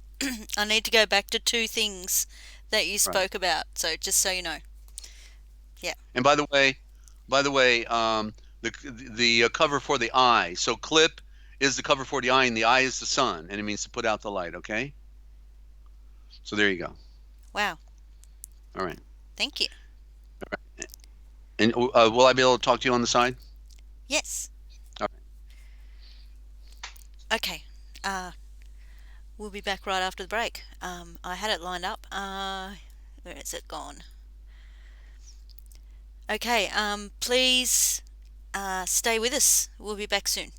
I need to go back to two things that you spoke about. So just so you know. Yeah. And by the way, the cover for the eye. So clip is the cover for the eye, and the eye is the sun, and it means to put out the light. Okay. So there you go. Wow. All right. Thank you. All right. And will I be able to talk to you on the side? Yes. All right. Okay. We'll be back right after the break. I had it lined up. Where is it gone? Okay. Please stay with us. We'll be back soon.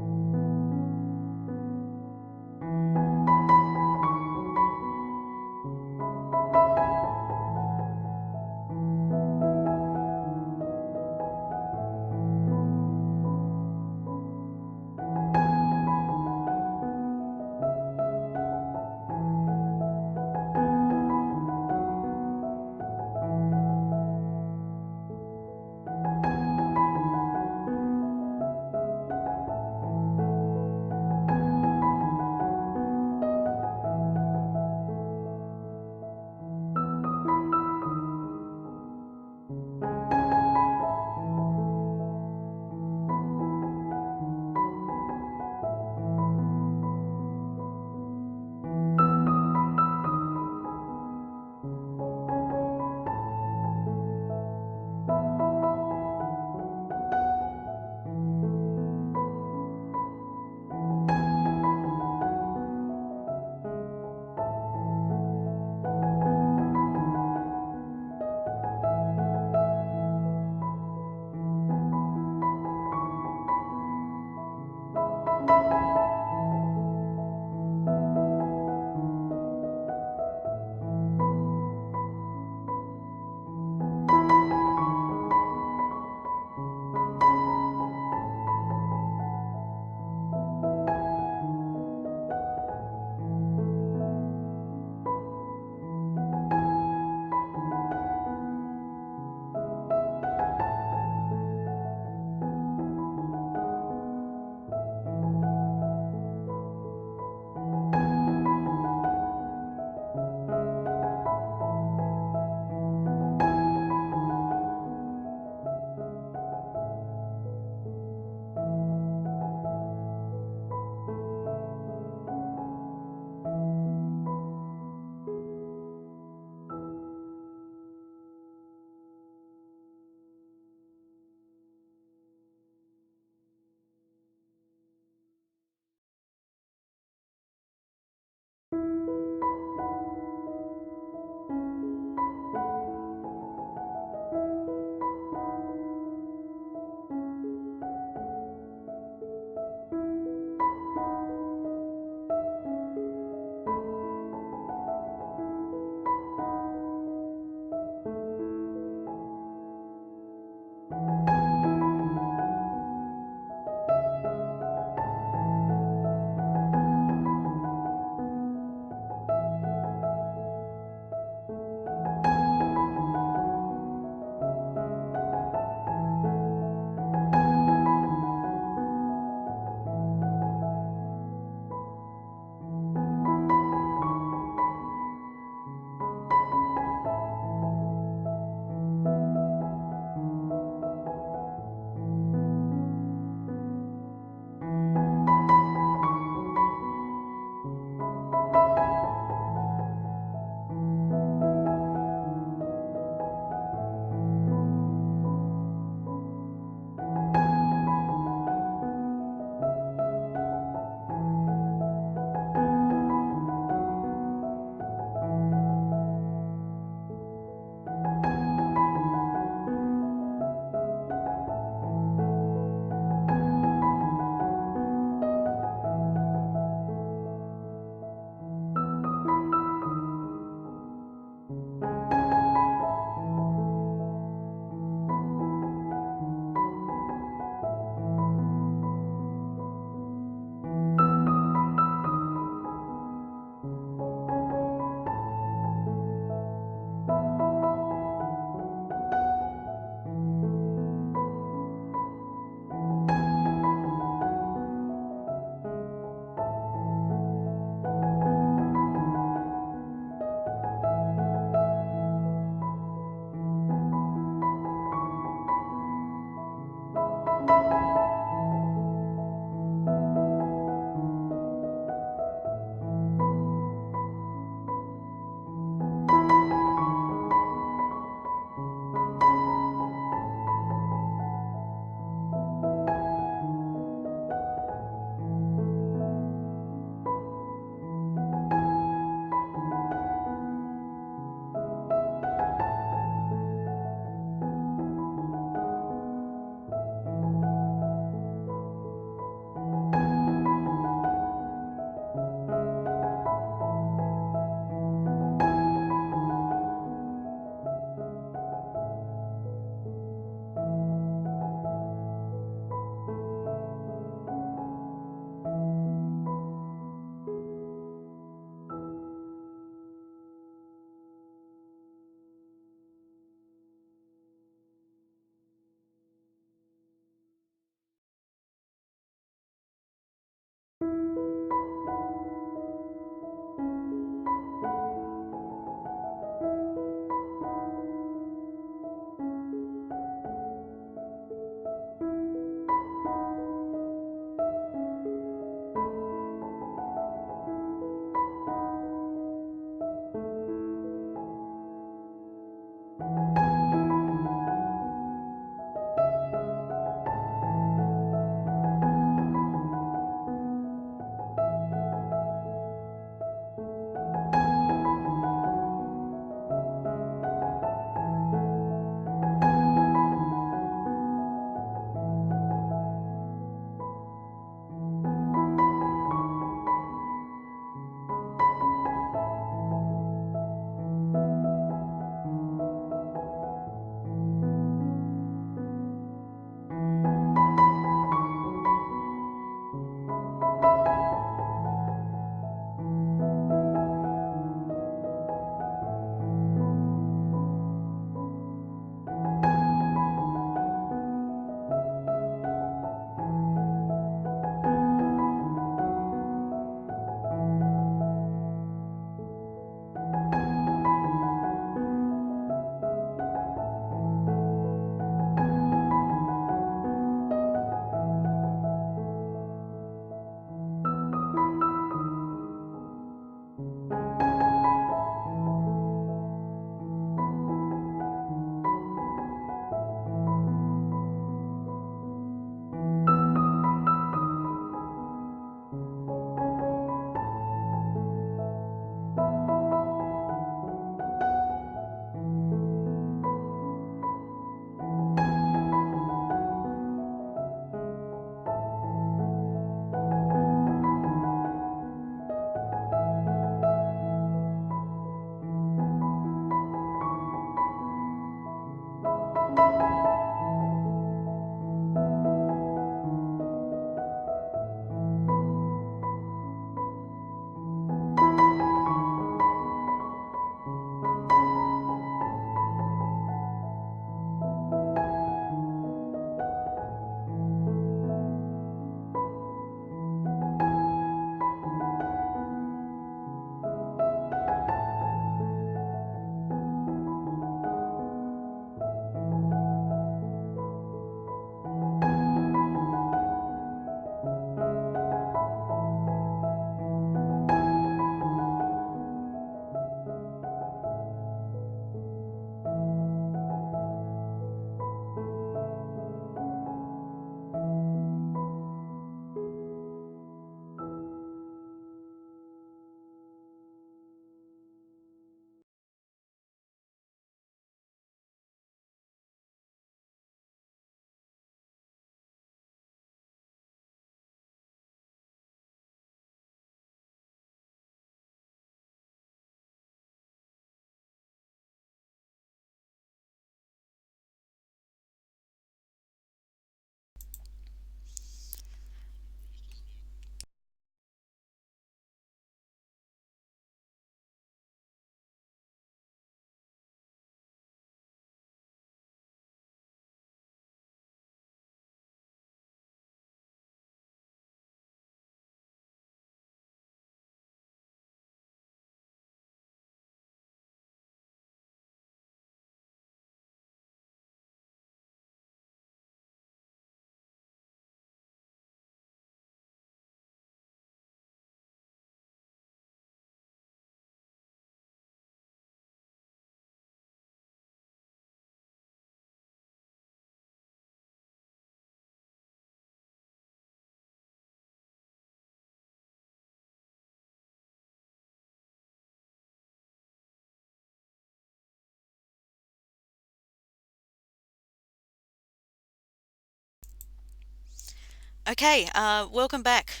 Okay, welcome back.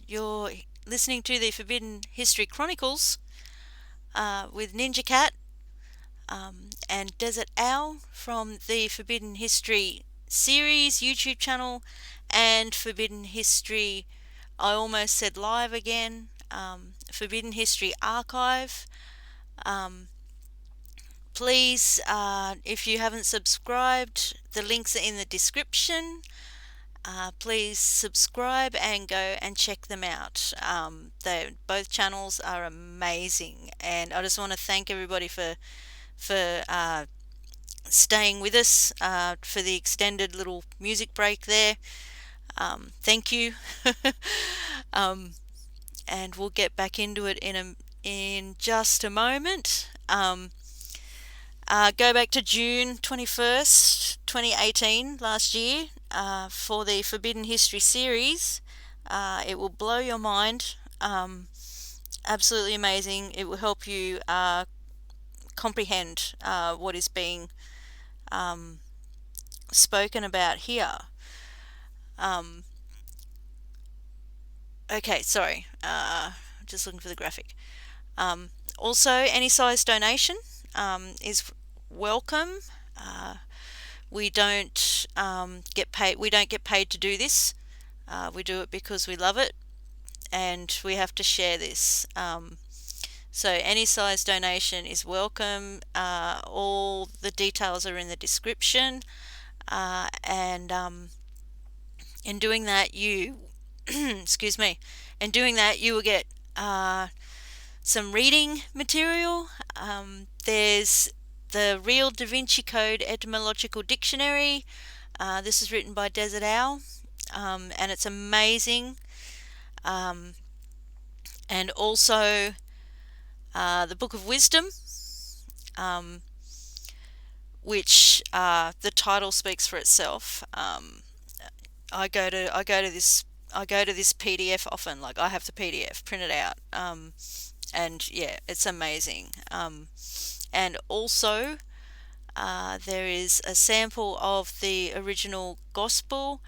You're listening to the Forbidden History Chronicles with NinjaCat and Dezert-Owl from the Forbidden History series YouTube channel and Forbidden History, I almost said live again, Forbidden History Archive. Please, if you haven't subscribed, the links are in the description. Please subscribe and go and check them out. Both channels are amazing, and I just want to thank everybody for staying with us for the extended little music break there. Thank you, and we'll get back into it in just a moment. Go back to June 21st, 2018, last year, for the Forbidden History series. It will blow your mind. Absolutely amazing. It will help you comprehend what is being spoken about here. Okay, sorry. Just looking for the graphic. Also, any size donation is welcome. We don't get paid. We don't get paid to do this. We do it because we love it, and we have to share this. So any size donation is welcome. All the details are in the description, and in doing that, you excuse me. In doing that, you will get some reading material. There's the Real Da Vinci Code Etymological Dictionary. This is written by Dezert-Owl, and it's amazing. And also the Book of Wisdom, which the title speaks for itself. I go to this PDF often. Like, I have the PDF printed out, and yeah, it's amazing. And also, there is a sample of the original Gospel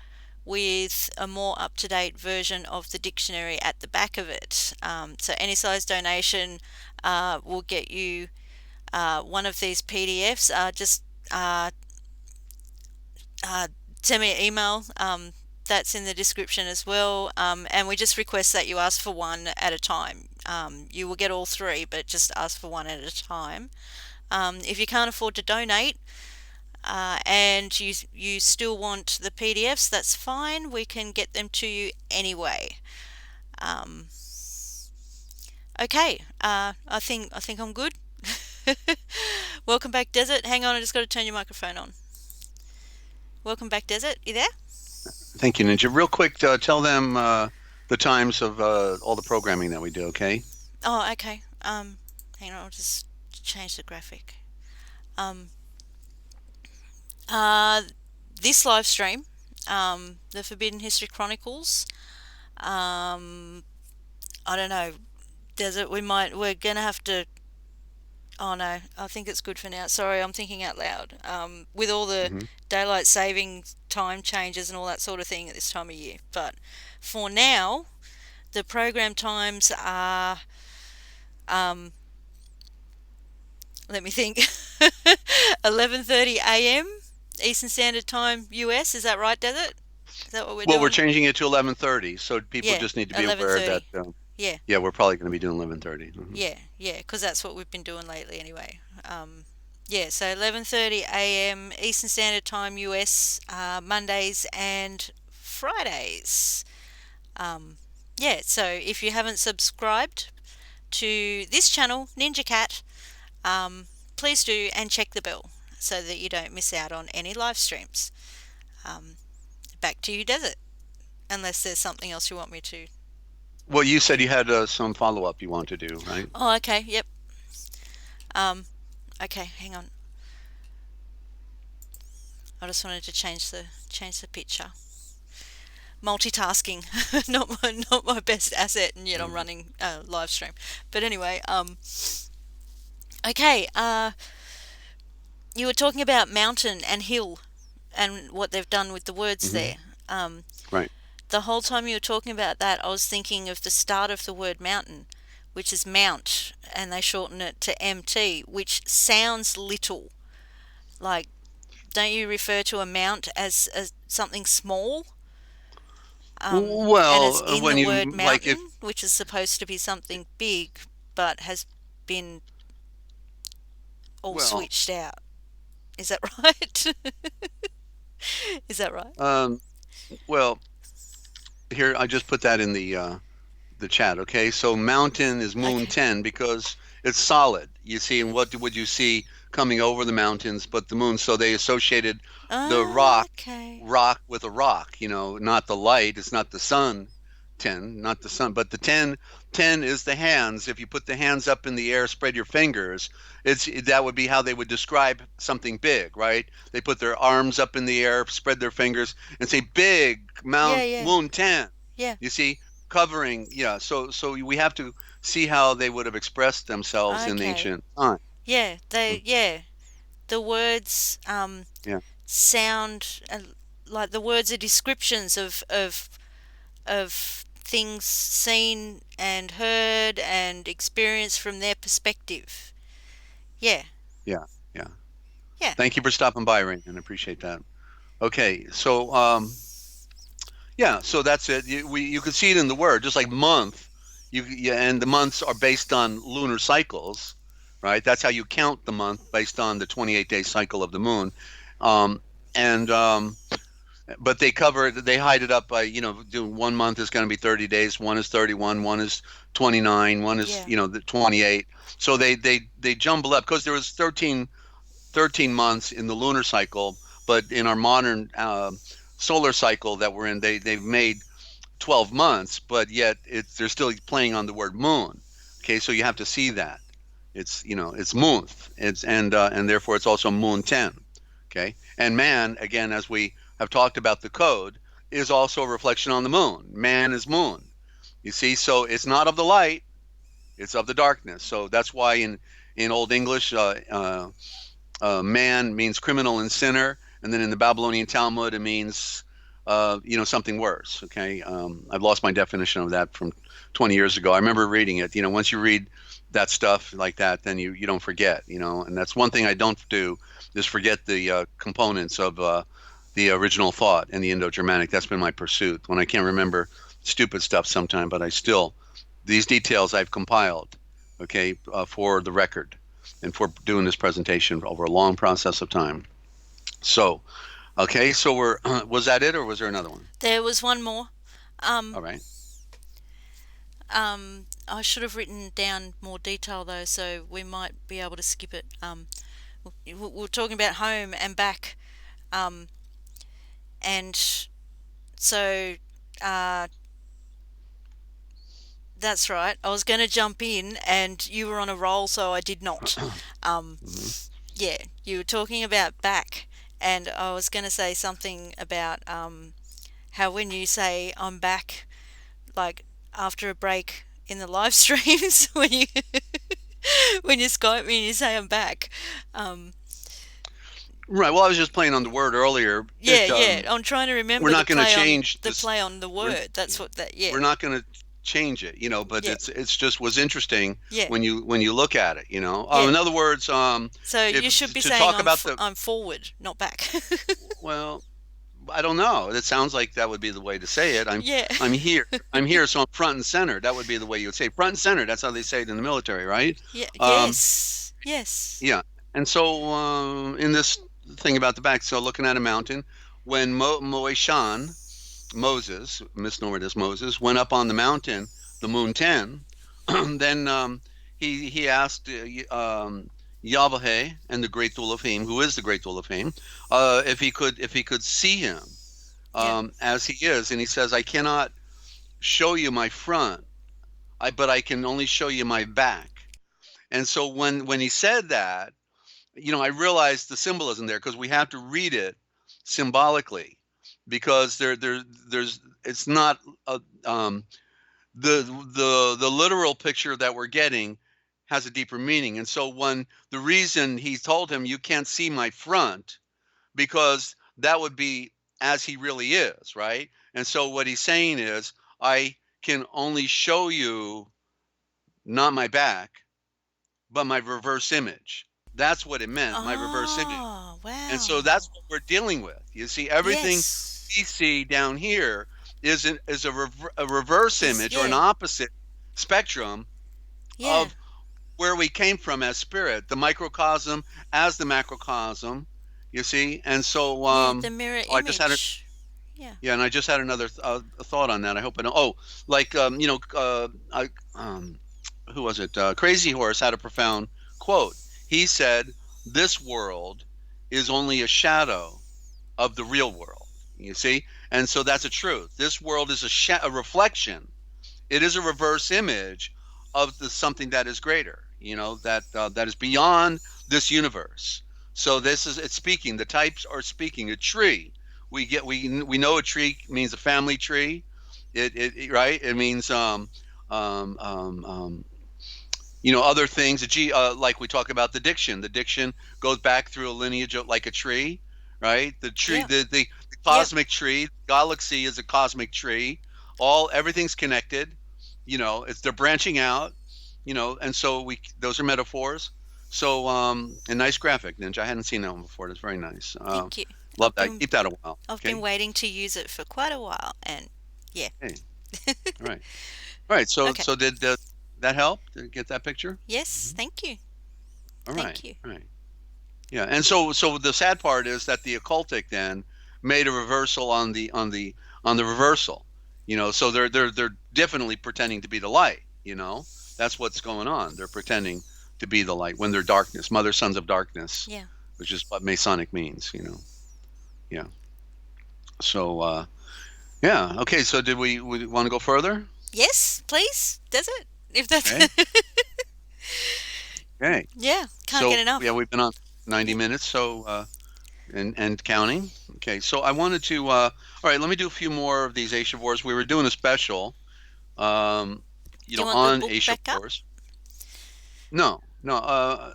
with a more up-to-date version of the dictionary at the back of it. So any size donation will get you one of these PDFs. Just send me an email. That's in the description as well. And we just request that you ask for one at a time. You will get all three, but just ask for one at a time. If you can't afford to donate, and you still want the PDFs, that's fine. We can get them to you anyway. Okay, I think I'm good. Welcome back, Desert. Hang on, I just got to turn your microphone on. Welcome back, Desert. You there? Thank you, Ninja. Real quick, tell them the times of all the programming that we do, okay? Oh, okay. Hang on, I'll just change the graphic. This live stream, the Forbidden History Chronicles, I don't know, Desert, we're gonna have to, oh no, I think it's good for now. Sorry, I'm thinking out loud. With all the daylight saving time changes and all that sort of thing at this time of year. But for now, the program times are, let me think, 11:30 a.m. Eastern Standard Time US. Is that right, Desert? Is that what we're doing? Well, we're changing it to 11:30, so people just need to be aware that. Yeah, we're probably going to be doing 11:30. Yeah, because that's what we've been doing lately anyway. Yeah, so 11:30 a.m. Eastern Standard Time US, Mondays and Fridays. Yeah, so if you haven't subscribed to this channel, NinjaCat, please do, and check the bell so that you don't miss out on any live streams. Back to you, Desert, unless there's something else you want me to. Well, you said you had some follow-up you want to do, right? Oh, okay, yep. Okay, hang on. I just wanted to change the picture. Multitasking, not my best asset, and yet I'm running a live stream. But anyway, okay. You were talking about mountain and hill, and what they've done with the words there. Right. the whole time you were talking about that, I was thinking of the start of the word mountain, which is mount, and they shorten it to MT, which sounds little. Like, don't you refer to a mount as something small? And it's Well, in the when word you like if mountain, which is supposed to be something big, but has been all well, switched out. Is that right? Is that right? um, well, here I just put that in the chat. Okay, so mountain is moon Okay. 10 because it's solid. You see, and what would you see coming over the mountains but the moon? So they associated the Okay. rock with a rock. Not the light. It's not the sun. 10, not the sun, but the 10 is the hands. If you put the hands up in the air, spread your fingers, that would be how they would describe something big, right? They put their arms up in the air, spread their fingers, and say big Yeah, Mount yeah, Moon 10. yeah. You see, covering, yeah. So we have to see how they would have expressed themselves in Okay. ancient time. Yeah, yeah. The words Yeah, sound like the words are descriptions of things seen and heard and experienced from their perspective. Yeah. yeah, yeah. Yeah. Thank you for stopping by, Raymond. Appreciate that. Okay, so yeah, so that's it. You can see it in the word, just like month. And the months are based on lunar cycles, right? That's how you count the month based on the 28-day cycle of the moon. Um, and but they hide it up by doing 1 month is going to be 30 days, one is 31, one is 29, one is Yeah. the 28. So they jumble up because there was 13 months in the lunar cycle, but in our modern solar cycle that we're in, they've made 12 months, but yet they're still playing on the word moon. Okay, so you have to see that it's moon, and therefore it's also moon 10. Okay, and man, again, as we have talked about, the code is also a reflection on the moon. Man is moon. You see, so it's not of the light, it's of the darkness. So that's why in Old English, man means criminal and sinner, and then in the Babylonian Talmud it means something worse. Okay, I've lost my definition of that from 20 years ago. I remember reading it. Once you read that stuff like that, then you don't forget. And that's one thing I don't do is forget the components of the original thought in the Indo-Germanic. That's been my pursuit. When I can't remember stupid stuff sometime, but I still these details I've compiled. Okay, for the record and for doing this presentation over a long process of time. So, okay, so was that it or was there another one? There was one more. All right. I should have written down more detail though, so we might be able to skip it. We're talking about home and back, um, and so uh, that's right. I was going to jump in, and you were on a roll, so I did not. Um, Mhm. yeah, you were talking about back, and I was going to say something about how when you say I'm back, like after a break in the live streams, when you when you Skype me and you say I'm back. Um, Right. Well, I was just playing on the word earlier. yeah, yeah. I'm trying to We're remember not going to change the this. play on the We're word. That's what that. Yeah, we're not going to change it, but yeah, it's just was interesting yeah, when you look at it. yeah. In other words, So if you should be to saying talk about the I'm forward, not back. well, I don't know. It sounds like that would be the way to say it. Yeah, I'm here. I'm here, so I'm front and center. That would be the way you would say front and center. That's how they say it in the military, right? yeah, Um, yes, yes. yeah. And so in this thing about the back, so looking at a mountain, when Moeshan, Moses, misnomered as Moses, went up on the mountain, the moon 10, then he asked Yahweh and the great Elohim, who is the great Elohim, if he could see him Yeah, as he is, and he says, I cannot show you my front, but I can only show you my back. And so when he said that, I realized the symbolism there because we have to read it symbolically because there's it's not a, the literal picture that we're getting has a deeper meaning. And so when the reason he told him you can't see my front because that would be as he really is, right? And so what he's saying is, I can only show you not my back, but my reverse image. That's what it meant, my reverse image. Oh, And wow. so that's what we're dealing with. You see, everything Yes. we see down here is a reverse image or an opposite spectrum Yeah. of where we came from as spirit, the microcosm as the macrocosm, you see. And so Yeah, the mirror I just had a, image. Yeah. yeah, and I just had another thought on that. I hope I don't. Oh, like who was it? Crazy Horse had a profound quote. He said, "This world is only a shadow of the real world." You see, and so that's a truth. This world is a reflection. It is a reverse image of the something that is greater. That is beyond this universe. So it's speaking. The types are speaking. A tree. We know a tree means a family tree. Right. It means um, um, um, other things. Like we talk about the diction. The diction goes back through a lineage of, like a tree, right? The tree, Yeah. the cosmic tree. Galaxy is a cosmic tree. Everything's connected. They're branching out. And so those are metaphors. So a nice graphic, Ninja. I hadn't seen that one before. It's very nice. Thank you. Love that. Keep that a while. I've Okay. been waiting to use it for quite a while, and yeah. Hey. All right. All right. So Okay. so did that help? Did you get that picture? Yes, thank you. All right. Thank you. All right. Yeah. And so the sad part is that the occultic then made a reversal on the reversal. So they're definitely pretending to be the light. That's what's going on. They're pretending to be the light when they're darkness, mother sons of darkness. Yeah. Which is what Masonic means. Yeah. So yeah. Okay. So did we want to go further? Yes, please. Does it? If that's Okay. Okay. yeah, can't So get enough. yeah, we've been on 90 minutes. So and counting. Okay. So I wanted to. All right. Let me do a few more of these ASHAVORs. We were doing a special. Do you want the On book back up? ASHAVORs. No. No.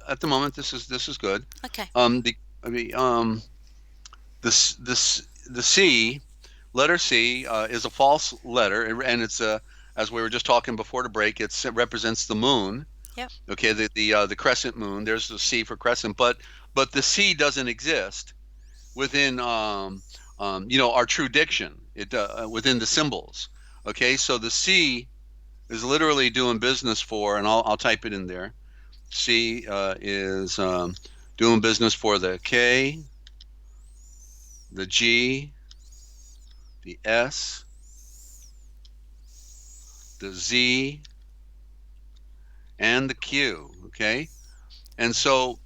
At the moment, this is good. Okay. The C, letter C, is a false letter, and it's as we were just talking before the break. It represents the moon. Yep. Okay, the crescent moon. There's the C for crescent, but the C doesn't exist within our true diction. It within the symbols. Okay, so the C is literally doing business for, and I'll type it in there. C is doing business for the K, the G, the S, the Z, and the Q. Okay, and so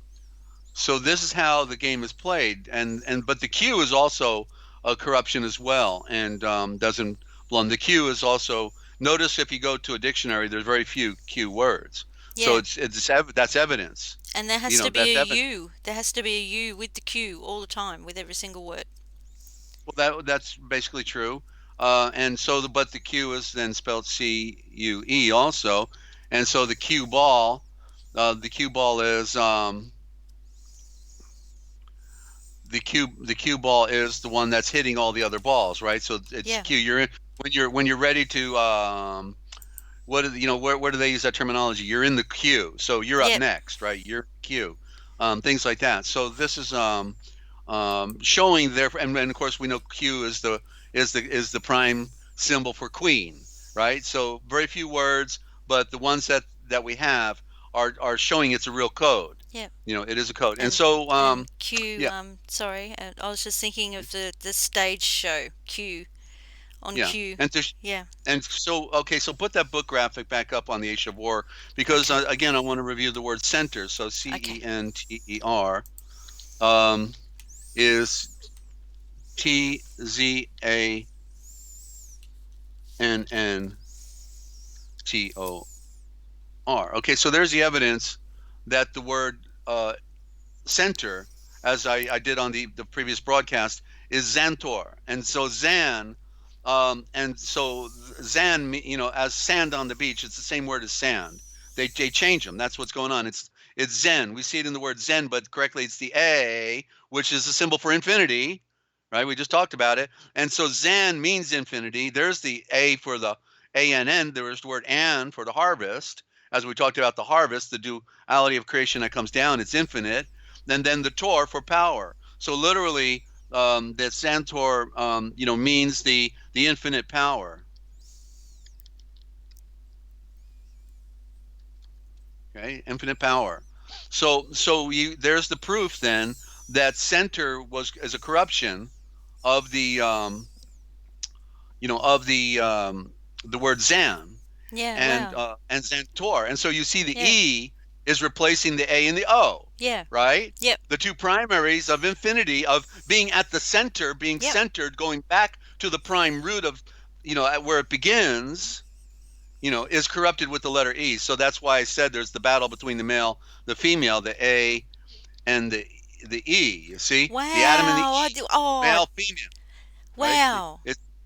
this is how the game is played, but the Q is also a corruption as well, and doesn't belong. The Q is also, notice if you go to a dictionary, there's very few Q words. Yeah. So that's evidence. And there has to be a U. There has to be a U with the Q all the time with every single word. Well, that's basically true. And so but the Q is then spelled CUE also, and so the Q ball is the cue ball is the one that's hitting all the other balls, right? So it's cue. You're in, when you're ready to where do they use that terminology? You're in the queue, so you're up next, right? You're queue, things like that. So this is showing there, and of course we know Q is the prime symbol for queen, right? So very few words, but the ones that we have are showing it's a real code. Yeah. It is a code. And so Q, yeah. Sorry, I was just thinking of the stage show Q on Q. And so okay, so put that book graphic back up on the ASHAVOR, because again I want to review the word center. So CENTER is TZANNTOR. Okay, so there's the evidence that the word center, as I did on the previous broadcast, is Xantor. And so Zan, and so Zan, as sand on the beach, it's the same word as sand. They change them. That's what's going on. It's Zen. We see it in the word Zen, but correctly it's the A, which is the symbol for infinity, right? We just talked about it. And so Zan means infinity. There's the A for the ANN. There's the word an for the harvest. As we talked about the harvest, the duality of creation that comes down, it's infinite. And then the Tor for power. So literally, that Santor, means the infinite power. Okay, infinite power. So there's the proof then that center is a corruption of the the word Zan. Yeah. And Wow. and Xantor. And so you see the Yeah. E is replacing the A and the O. Yeah. Right? Yep. The two primaries of infinity, of being at the center, being Yep. centered, going back to the prime root of, at where it begins, is corrupted with the letter E. So that's why I said there's the battle between the male, the female, the A and the E. You see? Wow. The Adam and the I Eve, do. Oh. male, female. Right? Wow.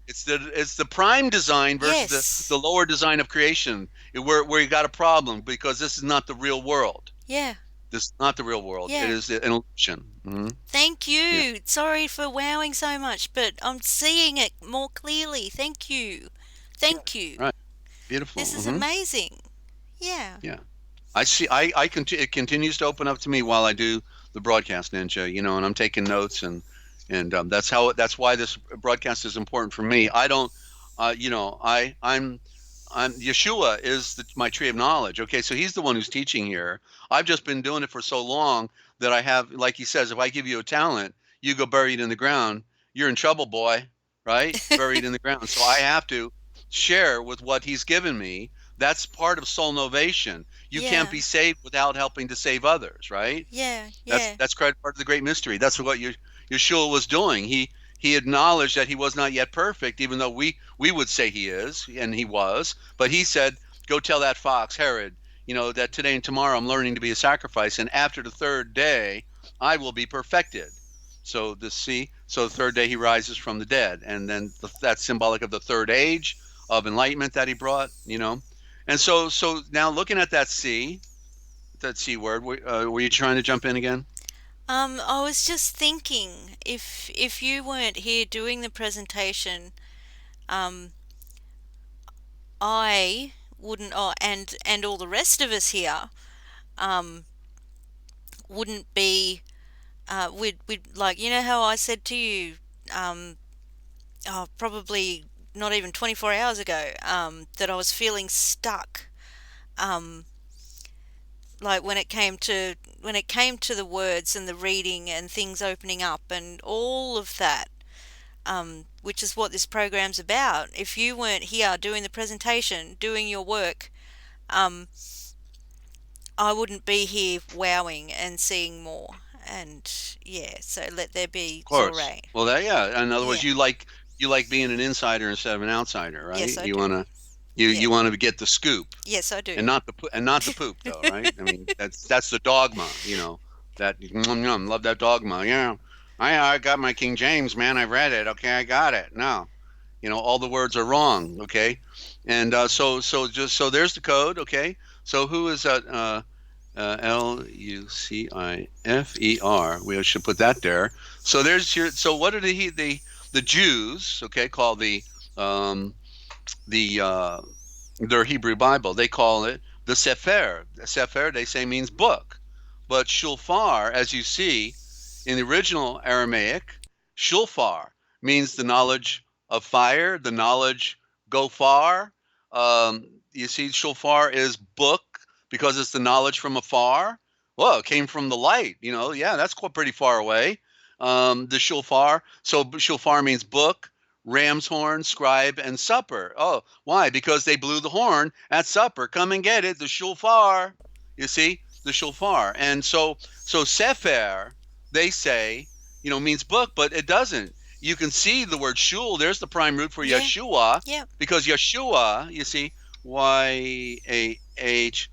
It's the prime design versus Yes. the lower design of creation, where you got a problem, because this is not the real world. Yeah. This is not the real world. Yeah. It is an illusion. Mm-hmm. Thank you. Yeah. Sorry for wowing so much, but I'm seeing it more clearly. Thank you. Thank you. Right. Beautiful. This is Mm-hmm. amazing. Yeah. Yeah. I see. It continues to open up to me while I do the broadcast, Ninja. And I'm taking notes, and that's why this broadcast is important for me. I don't, I'm Yeshua is my tree of knowledge. Okay, so he's the one who's teaching here. I've just been doing it for so long that I have, like he says, if I give you a talent, you go bury it in the ground, you're in trouble, boy. Right? Buried in the ground. So I have to share with what he's given me. That's part of soul novation. You can't be saved without helping to save others, right? Yeah. That's part of the great mystery. That's what Yeshua was doing. He acknowledged that he was not yet perfect, even though we would say he is, and he was. But he said, "Go tell that fox Herod, that today and tomorrow I'm learning to be a sacrifice, and after the third day I will be perfected." So the third day he rises from the dead, and then that's symbolic of the third age of enlightenment that he brought, And so now looking at that C word, were you trying to jump in again? I was just thinking, if you weren't here doing the presentation, I wouldn't, and all the rest of us here, wouldn't be. We'd like, how I said to you, probably not even 24 hours ago, that I was feeling stuck. Like when it came to the words and the reading and things opening up and all of that, which is what this program's about. If you weren't here doing the presentation, doing your work, I wouldn't be here wowing and seeing more. And yeah, so let there be Of course. Zoray. Well, in other words, you like being an insider instead of an outsider, right? Yes, I you do. want to get the scoop. Yes, I do. And not the poop, though, right? I mean, that's the dogma, that love that dogma. Yeah, I got my King James, man. I read it. Okay, I got it. No, all the words are wrong. Okay, and so there's the code. Okay, so who is that? Lucifer. We should put that there. So So what are the Jews? Okay, call their Hebrew Bible. They call it the Sefer. Sefer, they say, means book. But shulfar, as you see in the original Aramaic, shulfar means the knowledge of fire, the knowledge go far. You see, shulfar is book because it's the knowledge from afar. Well, it came from the light, that's pretty far away. The shulfar. So shulfar means book, ram's horn, scribe, and supper. Oh, why? Because they blew the horn at supper. Come and get it, the shulfar. You see, the shulfar. And so sefer, they say, means book, but it doesn't. You can see the word shul. There's the prime root for Yeshua. Yeah. Because Yeshua, you see, YAHSHUAH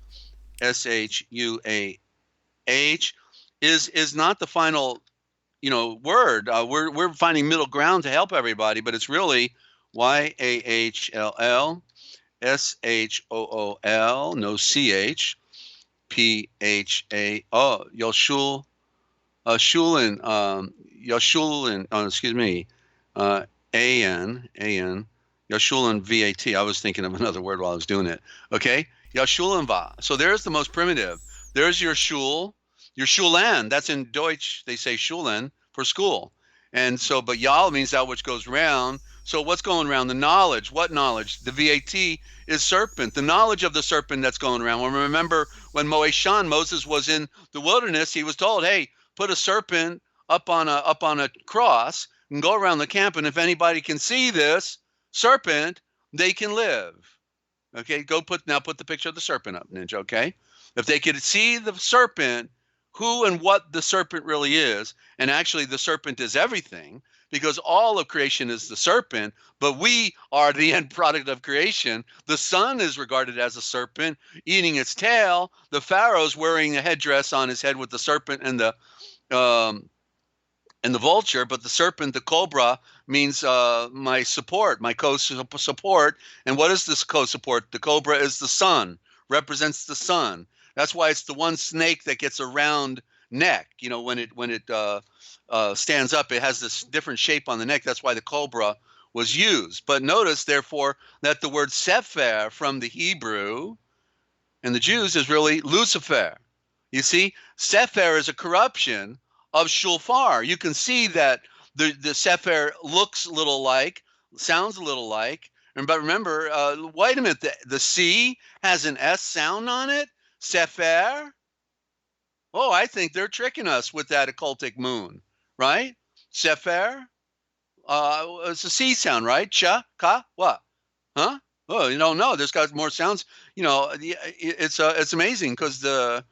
is not the final word. We're finding middle ground to help everybody, but it's really YAHLLSHOOL, no CH, PHA, Yoshul, Shulin, Yashul and excuse me, A-N, Yashul and V-A-T. I was thinking of another word while I was doing it. Okay, Yashul and Va. So there's the most primitive. There's your Schulen. That's in Deutsch. They say Schulen for school. And so, but Yal means that which goes round. So what's going around? The knowledge. What knowledge? The VAT is serpent. The knowledge of the serpent that's going around. Well, remember when Moses was in the wilderness, he was told, hey, put a serpent up on a cross and go around the camp, and if anybody can see this serpent, they can live. Okay, now put the picture of the serpent up, Ninja, okay? If they could see the serpent, who and what the serpent really is, and actually the serpent is everything, because all of creation is the serpent, but we are the end product of creation. The sun is regarded as a serpent, eating its tail. The Pharaoh's wearing a headdress on his head with the serpent and the vulture, but the serpent, the cobra, means my support, my co-support. And what is this co-support? The cobra is the sun, represents the sun. That's why it's the one snake that gets a round neck. You know, when it stands up, it has this different shape on the neck. That's why the cobra was used. But notice, therefore, that the word Sefer from the Hebrew and the Jews is really Lucifer. You see, Sefer is a corruption of Shulfar. You can see that the Sefer looks a little like, sounds a little like. But remember, wait a minute, the C has an S sound on it? Sefer? Oh, I think they're tricking us with that occultic moon, right? Sefer? It's a C sound, right? Cha, ka, what? Huh? Oh, you don't know. There's got more sounds. You know, it's amazing because the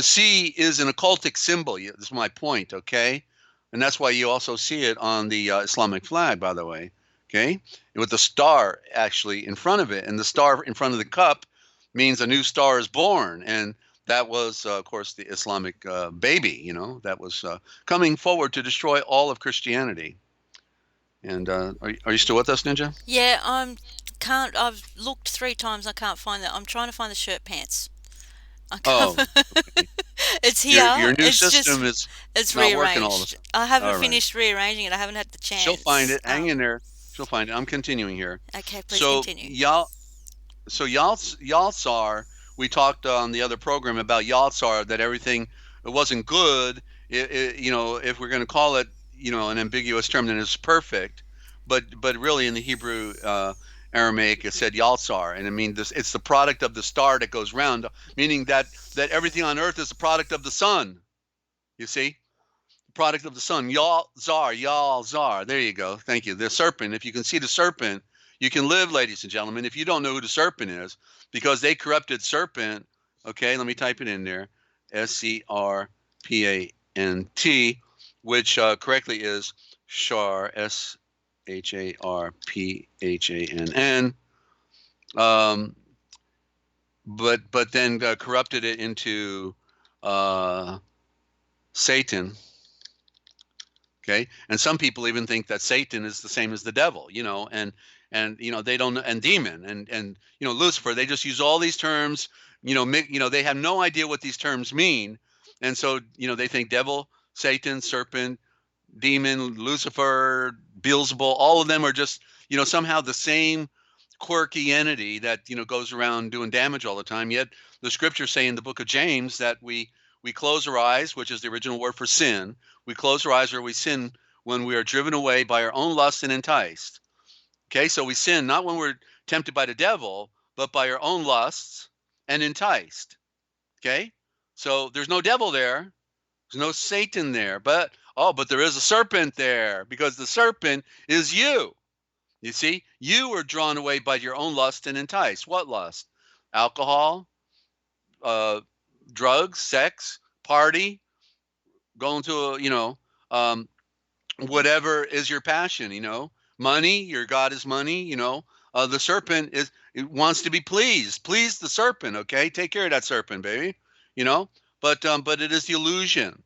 C is an occultic symbol. This is my point, okay? And that's why you also see it on the Islamic flag, by the way, okay? With the star actually in front of it, and the star in front of the cup means a new star is born, and that was, of course, the Islamic baby, you know, that was coming forward to destroy all of Christianity. And are you still with us, Ninja? Yeah, I've looked 3 times. I can't find that. I'm trying to find the shirt pants. I can't. Oh, okay. It's here. Your new It's system just is it's not working all the rearranged. time. I haven't All right. finished rearranging it. I haven't had the chance. She'll find it. Hang in there. She'll find it. I'm continuing here. Okay, please So continue. Yaltsar, we talked on the other program about Yaltsar, that everything, it wasn't good. You know, if we're going to call it, you know, an ambiguous term, then it's perfect. But really in the Hebrew Aramaic, it said Yaltsar, and I mean it's the product of the star that goes round, meaning that everything on earth is the product of the sun. You see? Product of the sun. Yalzar. There you go. Thank you. The serpent. If you can see the serpent, you can live, ladies and gentlemen. If you don't know who the serpent is, because they corrupted serpent. Okay, let me type it in there. S-E-R-P-A-N-T, which correctly is Shar, S-H-A-R-P-H-A-N-N. But then corrupted it into Satan. Okay, and some people even think that Satan is the same as the devil, you know, and you know they don't, and demon and you know Lucifer. They just use all these terms, you know, they have no idea what these terms mean, and so you know they think devil, Satan, serpent, demon, Lucifer, Beelzebub, all of them are just, you know, somehow the same quirky entity that, you know, goes around doing damage all the time. Yet the scriptures say in the book of James that we close our eyes, which is the original word for sin. We close our eyes, or we sin when we are driven away by our own lust and enticed. Okay, so we sin not when we're tempted by the devil, but by our own lusts and enticed. Okay, so there's no devil there. There's no Satan there, but there is a serpent there, because the serpent is you. You see, you are drawn away by your own lust and enticed. What lust? Alcohol, drugs, sex, party, going to a, you know, whatever is your passion, you know, money, your God is money, you know. The serpent it wants to be pleased. Please the serpent, okay? Take care of that serpent, baby, you know. But it is the illusion.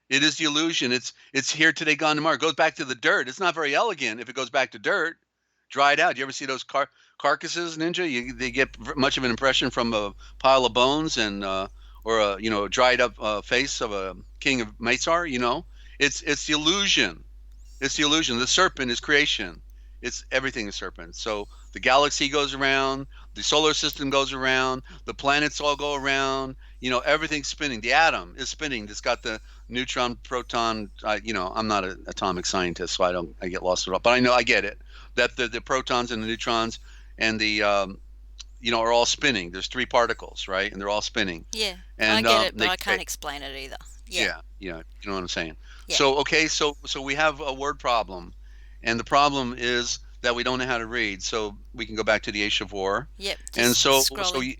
It is the illusion. It's here today, gone tomorrow. It goes back to the dirt. It's not very elegant if it goes back to dirt, dried out. You ever see those carcasses, Ninja? They get much of an impression from a pile of bones and or a, you know, dried up face of a king of Masar, you know. It's the illusion. It's the illusion. The serpent is creation. It's everything is serpent. So the galaxy goes around, the solar system goes around, the planets all go around. Everything's spinning. The atom is spinning. It's got the neutron, proton. I'm not an atomic scientist, so I get lost in it all. But I get it. That the protons and the neutrons and the are all spinning. There's three particles, right? And they're all spinning. Yeah, I And get it, but I can't explain it either. Yeah. yeah, you know what I'm saying. Yeah. So okay, so we have a word problem, and the problem is that we don't know how to read. So we can go back to the ASHAVOR. Yep. And Just so scrolling.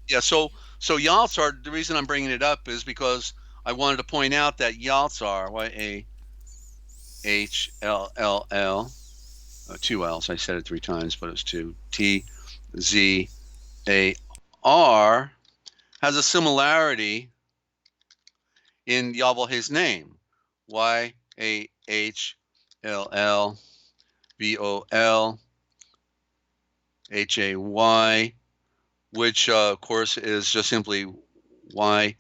yeah, so Yaltsar. The reason I'm bringing it up is because I wanted to point out that Yaltsar, YAHLLL, two L's. I said it three times, but it's two. TZAR has a similarity in Yahweh's name, YAHLLVOLHAY, which of course is just simply YHVH.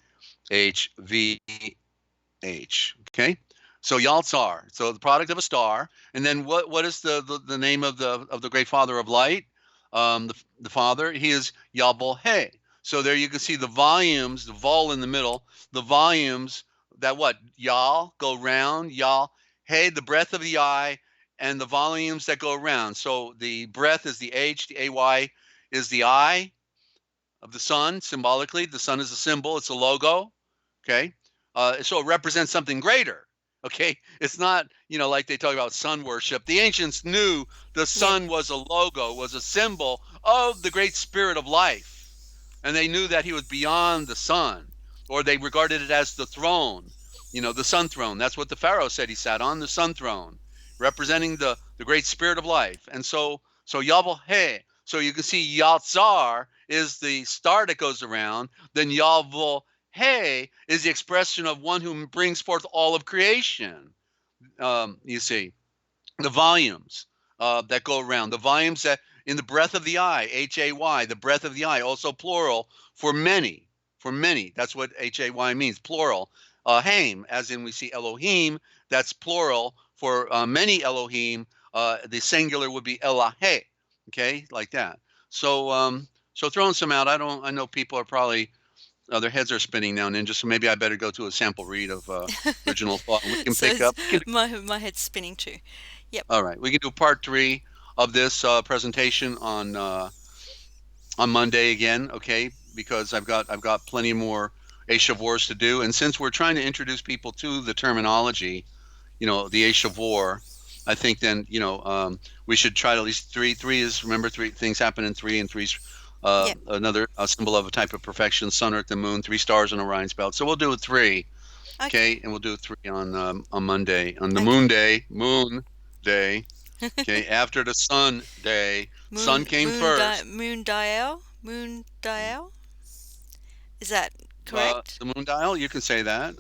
Okay, so Yaltsar, so the product of a star, and then what is the name of the great father of light? The father, he is Yahweh. So there you can see the volumes, the vol in the middle, the volumes that Yal go round, Yal, hey, the breath of the eye, and the volumes that go around. So the breath is the H, the AY is the eye of the sun, symbolically. The sun is a symbol, it's a logo, okay? So it represents something greater, okay? It's not, like they talk about sun worship. The ancients knew the sun was a logo, was a symbol of the great spirit of life. And they knew that he was beyond the sun, or they regarded it as the throne, the sun throne. That's what the Pharaoh said. He sat on the sun throne, representing the great spirit of life. And so Yahweh, so you can see Yaltsar is the star that goes around. Then Yahweh is the expression of one who brings forth all of creation. You see, the volumes that go around, the volumes that in the breath of the eye, HAY, the breath of the eye, also plural for many, That's what HAY means, plural. Haim, as in we see Elohim, that's plural for many Elohim. The singular would be Eloheh, okay, like that. So throwing some out, I know people are probably, their heads are spinning now, Ninja, so maybe I better go to a sample read of original thought. We can pick up. My head's spinning too. Yep. All right, we can do part 3 of this presentation on Monday again, okay? Because I've got plenty more ASHAVORs to do, and since we're trying to introduce people to the terminology, the ASHAVOR, I think then we should try to at least three. Three is, remember, three things happen in three, and three's another symbol of a type of perfection: sun, earth, and moon. 3 stars in Orion's belt. So we'll do 3, okay? And we'll do 3 on Monday, on the moon day. Okay, after the sun day. Sun came first. Moon dial. Is that correct? The moon dial, you can say that.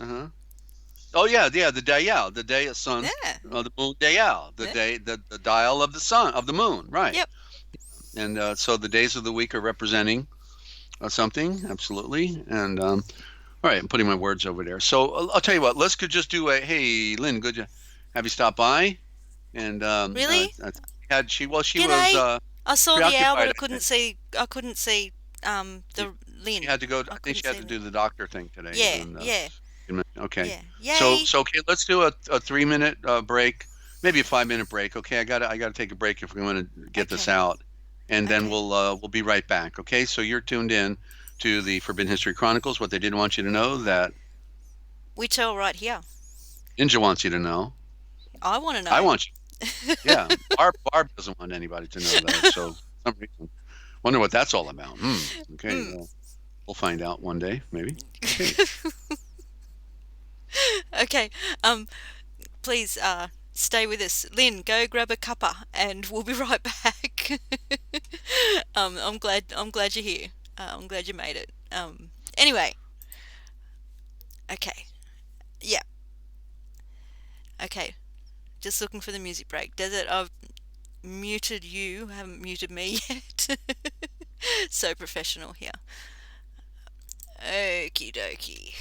Oh yeah, the dial, the day of sun. Yeah. The moon dial, the day, the dial of the sun, of the moon, right? Yep. And so the days of the week are representing something, absolutely. And all right, I'm putting my words over there. So I'll tell you what. Let's just do a hey, Lynn. Good to have you stop by. And really? She G'day. was. I saw the owl, but I couldn't see the Lynn. She had to go. I think she had to do the doctor thing today. Yeah. Okay. Yeah. So okay, let's do a 3-minute break, maybe a 5-minute break. Okay, I gotta take a break if we want to get this out, and then we'll be right back. Okay, so you're tuned in to the Forbidden History Chronicles. What they didn't want you to know, that we tell right here. Ninja wants you to know. I want to know. I want you. Yeah, Barb doesn't want anybody to know that. So for some reason, wonder what that's all about. Okay, we'll find out one day, maybe. Okay. Okay. Please stay with us. Lynn, go grab a cuppa, and we'll be right back. I'm glad you're here. I'm glad you made it. Anyway. Okay. Yeah. Okay. Just looking for the music break. Desert, I've muted you. I haven't muted me yet. So professional here. Okie dokie.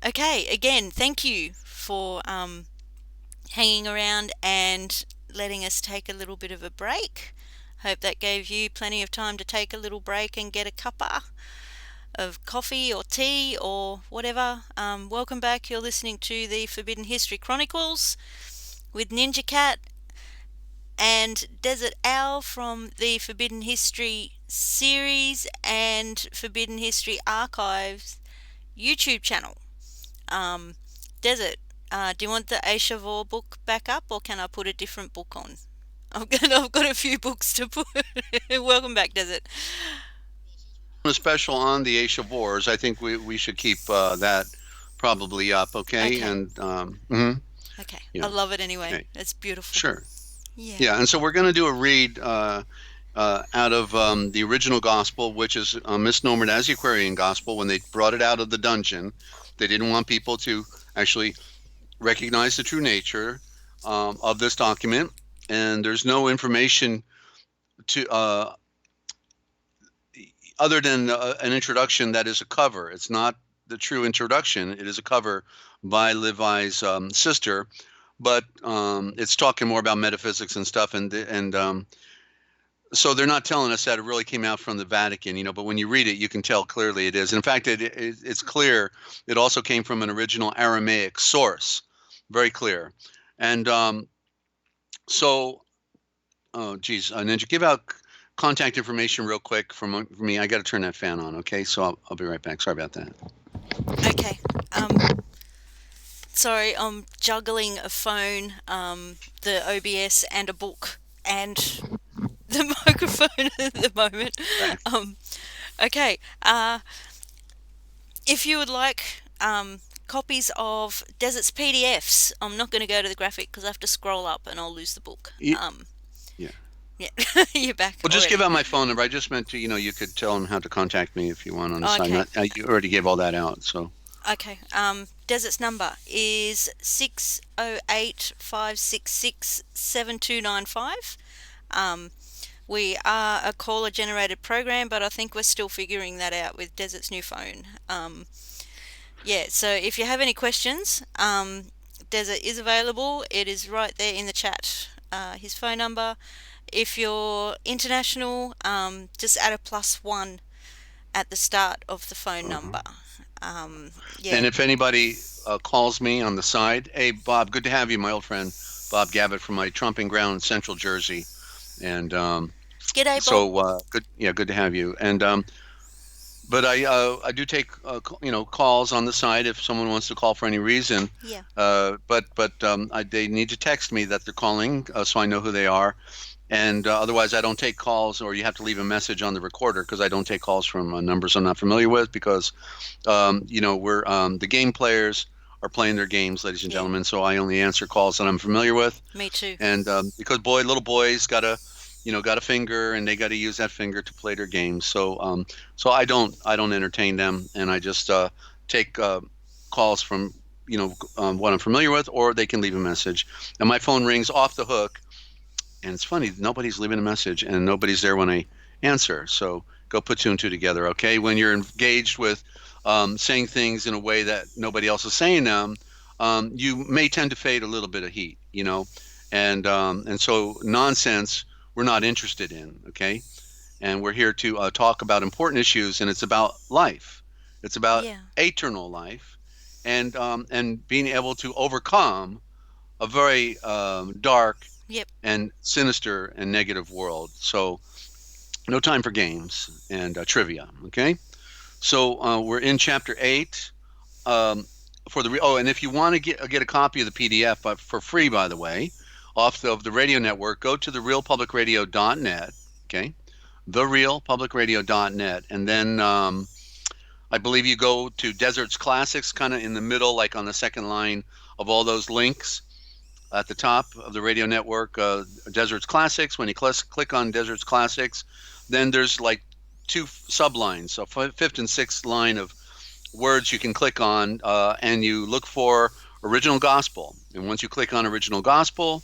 Okay, again, thank you for hanging around and letting us take a little bit of a break. Hope that gave you plenty of time to take a little break and get a cuppa of coffee or tea or whatever. Welcome back. You're listening to the Forbidden History Chronicles with NinjaCat and Dezert-Owl from the Forbidden History series and Forbidden History Archives YouTube channel. Desert, do you want the ASHAVOR book back up, or can I put a different book on? I've got a few books to put. Welcome back, Desert. A special on the ASHAVORs. I think we should keep that probably up, okay? And okay, yeah. I love it anyway. Okay. It's beautiful. Sure. Yeah. And so we're going to do a read out of the original gospel, which is misnomered as the Aquarian gospel. When they brought it out of the dungeon, they didn't want people to actually recognize the true nature of this document, and there's no information to other than an introduction that is a cover. It's not the true introduction. It is a cover by Levi's sister, but it's talking more about metaphysics and stuff, and so they're not telling us that it really came out from the Vatican, but when you read it, you can tell clearly it is. In fact, it's clear it also came from an original Aramaic source, very clear. And Ninja, give out contact information real quick for me. I got to turn that fan on, okay? So I'll be right back. Sorry about that. Okay. Sorry, I'm juggling a phone, the OBS, and a book, and the microphone at the moment. Okay. If you would like copies of Desert's PDFs, I'm not going to go to the graphic because I have to scroll up and I'll lose the book. Yeah. You're back. Well, just give out my phone number. I just meant to, you could tell them how to contact me if you want on the side. You already gave all that out, so. Okay. Desert's number is 608-566-7295. We are a caller-generated program, but I think we're still figuring that out with Desert's new phone. So if you have any questions, Desert is available. It is right there in the chat, his phone number. If you're international, just add a +1 at the start of the phone number. And if anybody calls me on the side, hey, Bob, good to have you, my old friend, Bob Gabbett from my trumping ground in Central Jersey. And G'day, Bob. So good to have you. And but I do take calls on the side if someone wants to call for any reason. Yeah. But they need to text me that they're calling so I know who they are. And otherwise, I don't take calls, or you have to leave a message on the recorder, because I don't take calls from numbers I'm not familiar with, because we're the game players are playing their games, ladies and gentlemen. So I only answer calls that I'm familiar with. Me too. And because little boys got a finger, and they got to use that finger to play their games. So so I don't entertain them, and I just take calls from what I'm familiar with, or they can leave a message, and my phone rings off the hook. And it's funny, nobody's leaving a message, and nobody's there when I answer. So go put two and two together, okay? When you're engaged with saying things in a way that nobody else is saying them, you may tend to fade a little bit of heat, and so nonsense we're not interested in, okay? And we're here to talk about important issues, and it's about life. It's about eternal life, and being able to overcome a very dark and sinister and negative world. So no time for games and trivia, okay? So we're in chapter 8 and if you want to get a copy of the PDF, but for free, by the way, off of the radio network, go to therealpublicradio.net, okay? Therealpublicradio.net, and then I believe you go to Desert's Classics, kind of in the middle, like on the second line of all those links. At the top of the radio network, Desert's Classics. When you click on Desert's Classics, then there's like two sublines, so fifth and sixth line of words you can click on, and you look for Original Gospel. And once you click on Original Gospel,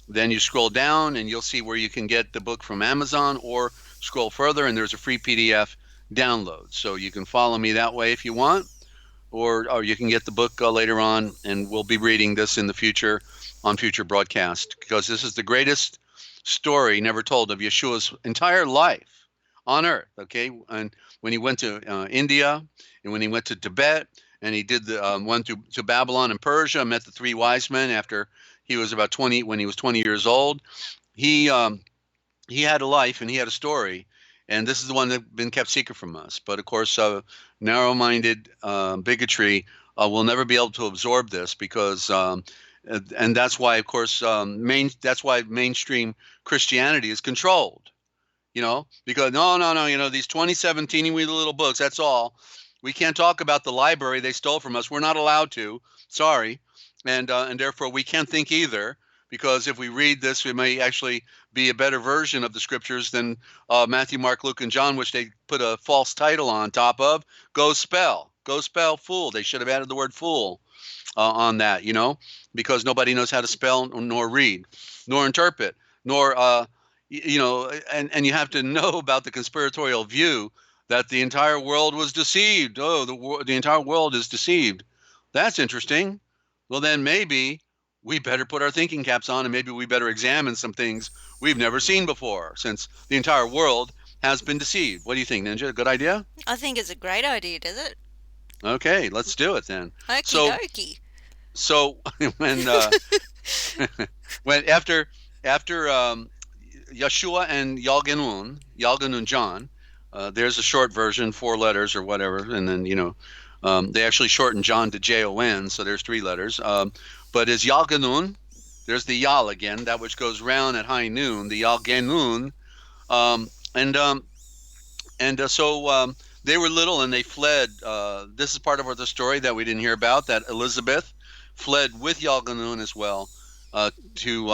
then you scroll down and you'll see where you can get the book from Amazon, or scroll further and there's a free PDF download. So you can follow me that way if you want. or you can get the book later on, and we'll be reading this in the future on future broadcast, because this is the greatest story never told of Yeshua's entire life on earth. Okay, and when he went to India, and when he went to Tibet, and he did went to Babylon and Persia, met the three wise men after he was about 20, when he was 20 years old. He had a life and he had a story, and this is the one that's been kept secret from us. But of course, narrow-minded bigotry will never be able to absorb this, because and that's why, of course, that's why mainstream Christianity is controlled. Because no, these 27 teeny-weeny little books, that's all. We can't talk about the library they stole from us. We're not allowed to. Sorry. And therefore we can't think either, because if we read this, it may actually be a better version of the scriptures than Matthew, Mark, Luke, and John, which they put a false title on top of. Go spell fool. They should have added the word fool on that, because nobody knows how to spell nor read, nor interpret, nor, and you have to know about the conspiratorial view that the entire world was deceived. Oh, the entire world is deceived. That's interesting. Well, then maybe we better put our thinking caps on, and maybe we better examine some things we've never seen before, since the entire world has been deceived. What do you think, Ninja? A good idea? I think it's a great idea, Desert. Okay, let's do it then. Okie dokie. So when when after Yeshua and Yalganun John, there's a short version, 4 letters or whatever, and then they actually shortened John to Jon, so there's 3 letters. But is Yalganun, there's the Yal again, that which goes round at high noon, the Yalganun, so they were little and they fled. This is part of the story that we didn't hear about, that Elizabeth fled with Yalganun as well to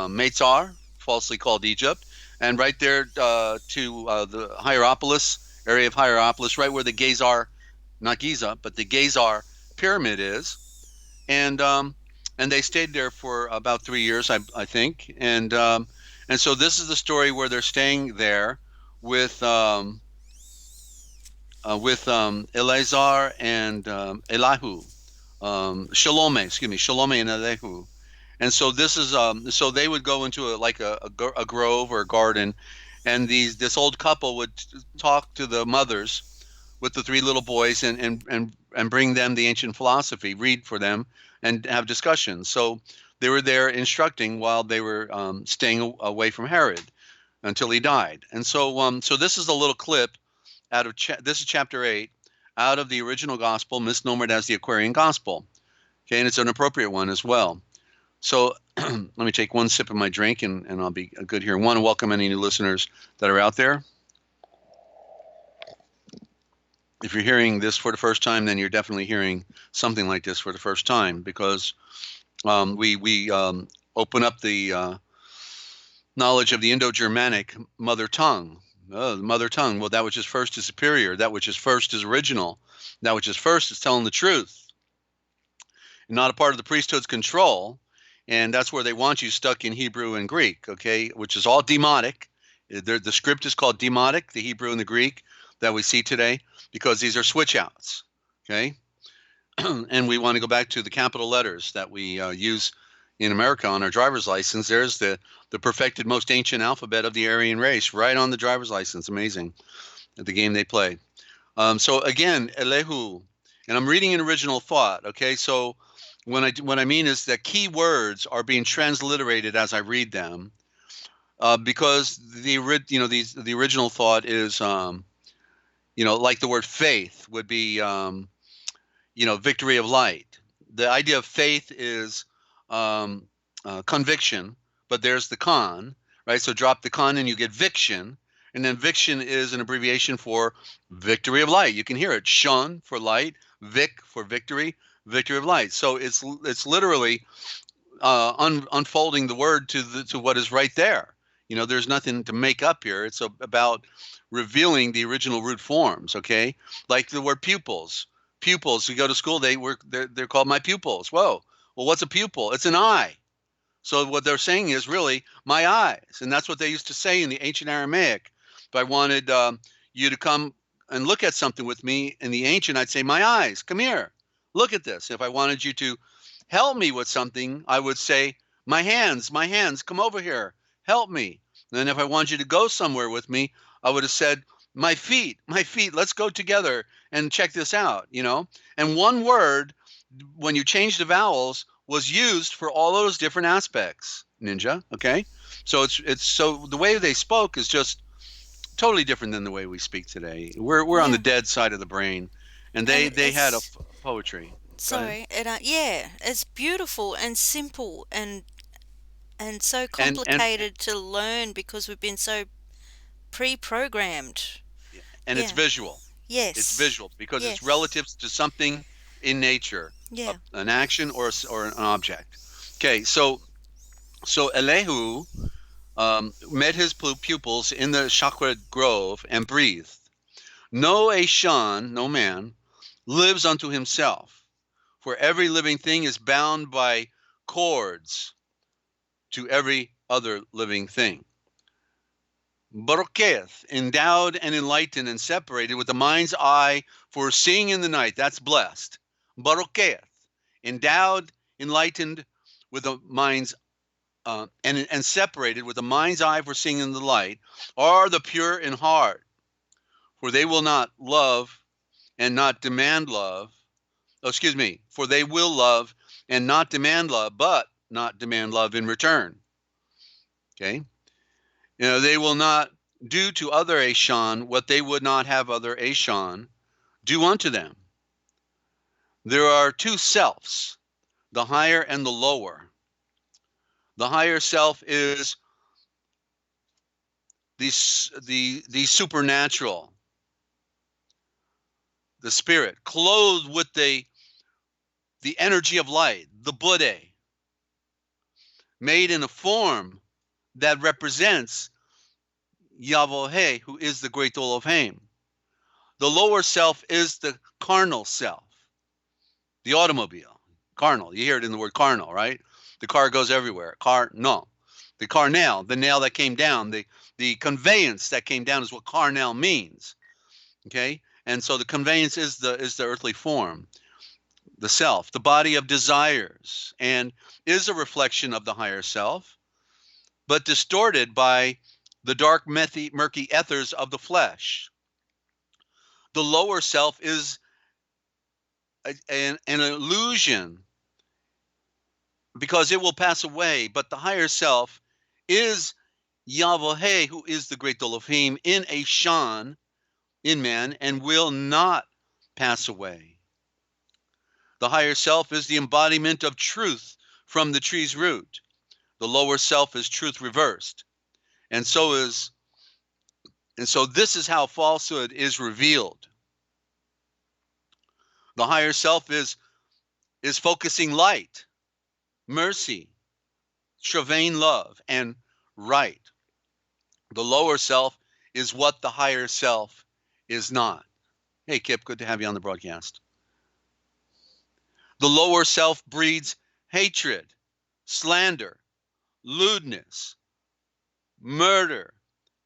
Meitzar, falsely called Egypt, and right there to the Hierapolis, area of Hierapolis, right where the Gizar, not Giza, but the Gizar pyramid is. And they stayed there for about 3 years, I think. And so this is the story where they're staying there with Eleazar and Elihu, Shalome and Elihu. And so this is so they would go into a grove or a garden, and this old couple would talk to the mothers with the 3 little boys and bring them the ancient philosophy, read for them, and have discussions. So they were there instructing while they were staying away from Herod until he died. And so so this is a little clip out of this is chapter 8 out of the original gospel, misnomered as the Aquarian Gospel. Okay, and it's an appropriate one as well. So let me take one sip of my drink, and I'll be good here. I want to welcome any new listeners that are out there. If you're hearing this for the first time, then you're definitely hearing something like this for the first time, because we open up the knowledge of the Indo-Germanic mother tongue. The mother tongue. Well, that which is first is superior. That which is first is original. That which is first is telling the truth. Not a part of the priesthood's control. And that's where they want you stuck in Hebrew and Greek, okay, which is all demotic. The script is called demotic, the Hebrew and the Greek that we see today, because these are switch outs, okay? And we want to go back to the capital letters that we use in America on our driver's license. There's the perfected most ancient alphabet of the Aryan race right on the driver's license. Amazing, the game they play. So again, Elihu, and I'm reading an original thought, okay? So what I mean is that key words are being transliterated as I read them, because the original thought is like the word faith would be victory of light. The idea of faith is conviction, but there's the con, right? So drop the con and you get viction, and then viction is an abbreviation for victory of light. You can hear it: shun for light, vic for victory. Victory of light. So it's literally unfolding the word to what is right there. There's nothing to make up here. It's about revealing the original root forms. Okay, like the word pupils. Pupils. You go to school, they're called my pupils. Whoa. Well, what's a pupil? It's an eye. So what they're saying is really my eyes, and that's what they used to say in the ancient Aramaic. If I wanted you to come and look at something with me in the ancient, I'd say, my eyes, come here, look at this. If I wanted you to help me with something, I would say, my hands, come over here, help me. And then if I wanted you to go somewhere with me, I would have said, my feet, let's go together and check this out, you know? And one word, when you change the vowels, was used for all those different aspects, Ninja, okay? So it's so the way they spoke is just totally different than the way we speak today. We're on the dead side of the brain, and they had a poetry. Sorry, it's beautiful and simple and so complicated to learn because we've been so pre-programmed. And it's visual. Yes. It's visual because it's relative to something in nature, an action or an object. Okay, so Elihu met his pupils in the chakra grove and breathed. No Ashan, no man, lives unto himself, for every living thing is bound by cords to every other living thing. Baroketh, endowed and enlightened and separated with the mind's eye for seeing in the night, that's blessed. Baroketh, endowed, enlightened with the mind's and separated with the mind's eye for seeing in the light, are the pure in heart, for they will not love and not demand love. For they will love and not demand love, but not demand love in return. Okay? You know, they will not do to other Ashan what they would not have other Ashan do unto them. There are two selves, the higher and the lower. The higher self is the supernatural, the spirit, clothed with the energy of light, the Buddha, made in a form that represents Yahweh, who is the great Elohim. The lower self is the carnal self, the automobile, carnal. You hear it in the word carnal, right? The car goes everywhere. Carnal. The carnal, the nail that came down, the conveyance that came down is what carnal means. Okay? And so the conveyance is the earthly form, the self, the body of desires, and is a reflection of the higher self, but distorted by the dark, murky ethers of the flesh. The lower self is an illusion because it will pass away, but the higher self is Yahweh, who is the great Elohim in Ashan, in man, and will not pass away. The higher self is the embodiment of truth from the tree's root. The lower self is truth reversed. And so this is how falsehood is revealed. The higher self is focusing light, mercy, Shavain love, and right. The lower self is what the higher self is not. Hey, Kip, good to have you on the broadcast. The lower self breeds hatred, slander, lewdness, murder,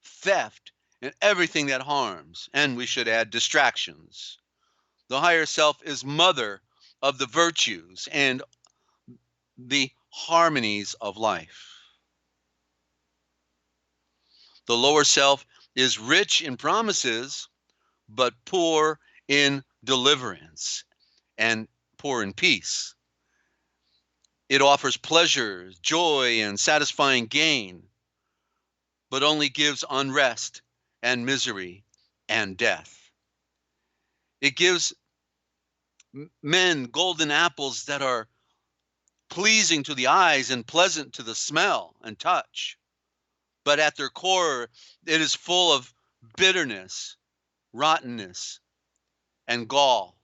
theft, and everything that harms. And we should add distractions. The higher self is mother of the virtues and the harmonies of life. The lower self is rich in promises, but poor in deliverance and poor in peace. It offers pleasure, joy, and satisfying gain, but only gives unrest and misery and death. It gives men golden apples that are pleasing to the eyes and pleasant to the smell and touch. But at their core, it is full of bitterness, rottenness, and gall,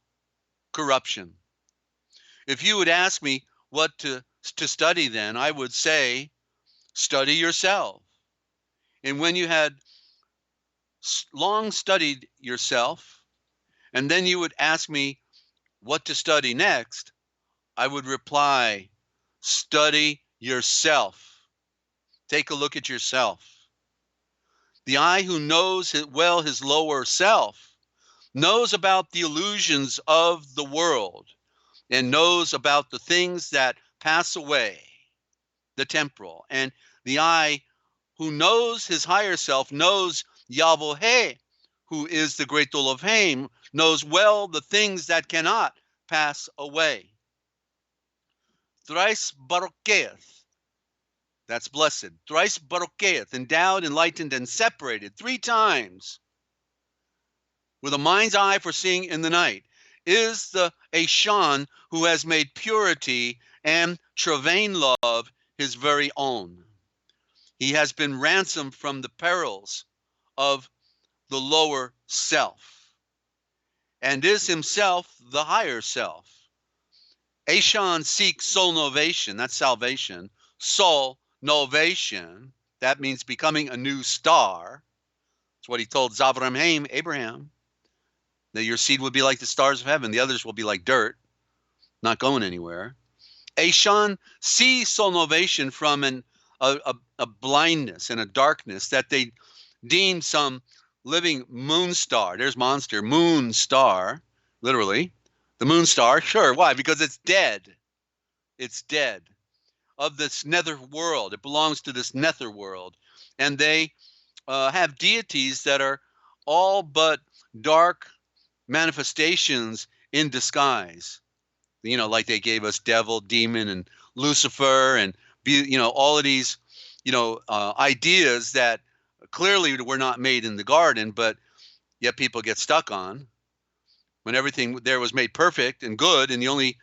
corruption. If you would ask me what to study then, I would say, study yourself. And when you had long studied yourself, and then you would ask me what to study next, I would reply, study yourself. Take a look at yourself. The eye who knows well his lower self knows about the illusions of the world, and knows about the things that pass away, the temporal. And the I, who knows his higher self, knows Yahweh, who is the great Elohim, knows well the things that cannot pass away. Thrice Barokeeth, that's blessed. Thrice Barokeeth, endowed, enlightened, and separated 3 times with a mind's eye for seeing in the night, is the Ashan who has made purity and travain love his very own. He has been ransomed from the perils of the lower self and is himself the higher self. Ashan seeks soul novation, that's salvation. Soul novation, that means becoming a new star. That's what he told Avraham, Abraham, that your seed would be like the stars of heaven. The others will be like dirt, not going anywhere. Ashan sees soul novation from a blindness and a darkness that they deem some living moon star. There's monster, moon star, literally. The moon star, sure. Why? Because it's dead. It's dead. Of this nether world. It belongs to this nether world. And they have deities that are all but dark manifestations in disguise. You know, like they gave us devil, demon, and Lucifer, and all of these, ideas that clearly were not made in the garden, but yet people get stuck on. When everything there was made perfect and good, and the only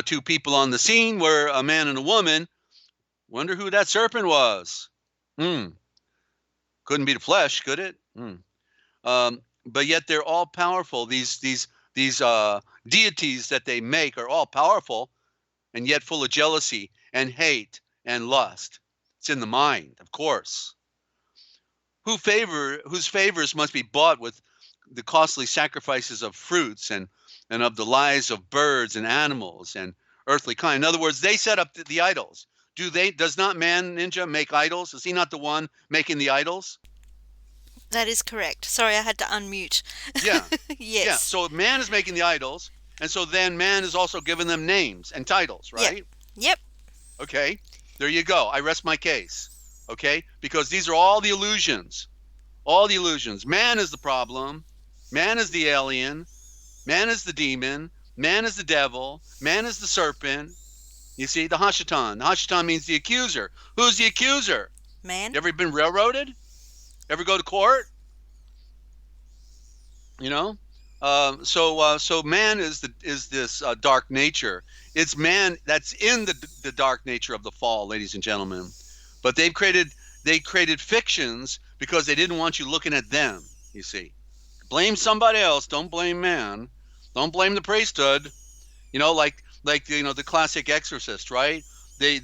2 people on the scene were a man and a woman. Wonder who that serpent was. Couldn't be the flesh, could it? But yet they're all powerful. These deities that they make are all powerful, and yet full of jealousy and hate and lust. It's in the mind, of course. Whose favors must be bought with the costly sacrifices of fruits and of the lives of birds and animals and earthly kind. In other words, they set up the idols. Does not man, Ninja, make idols? Is he not the one making the idols? That is correct. Sorry, I had to unmute. Yeah. Yes. Yeah. So man is making the idols, and so then man is also giving them names and titles, right? Yep. Okay. There you go. I rest my case. Okay? Because these are all the illusions. All the illusions. Man is the problem. Man is the alien. Man is the demon. Man is the devil. Man is the serpent. You see, the Hashatan. The Hashatan means the accuser. Who's the accuser? Man. You ever been railroaded? Ever go to court? So man is this dark nature. It's man that's in the dark nature of the fall, ladies and gentlemen. But they created fictions because they didn't want you looking at them. You see, blame somebody else. Don't blame man. Don't blame the priesthood. Like the classic Exorcist, right? They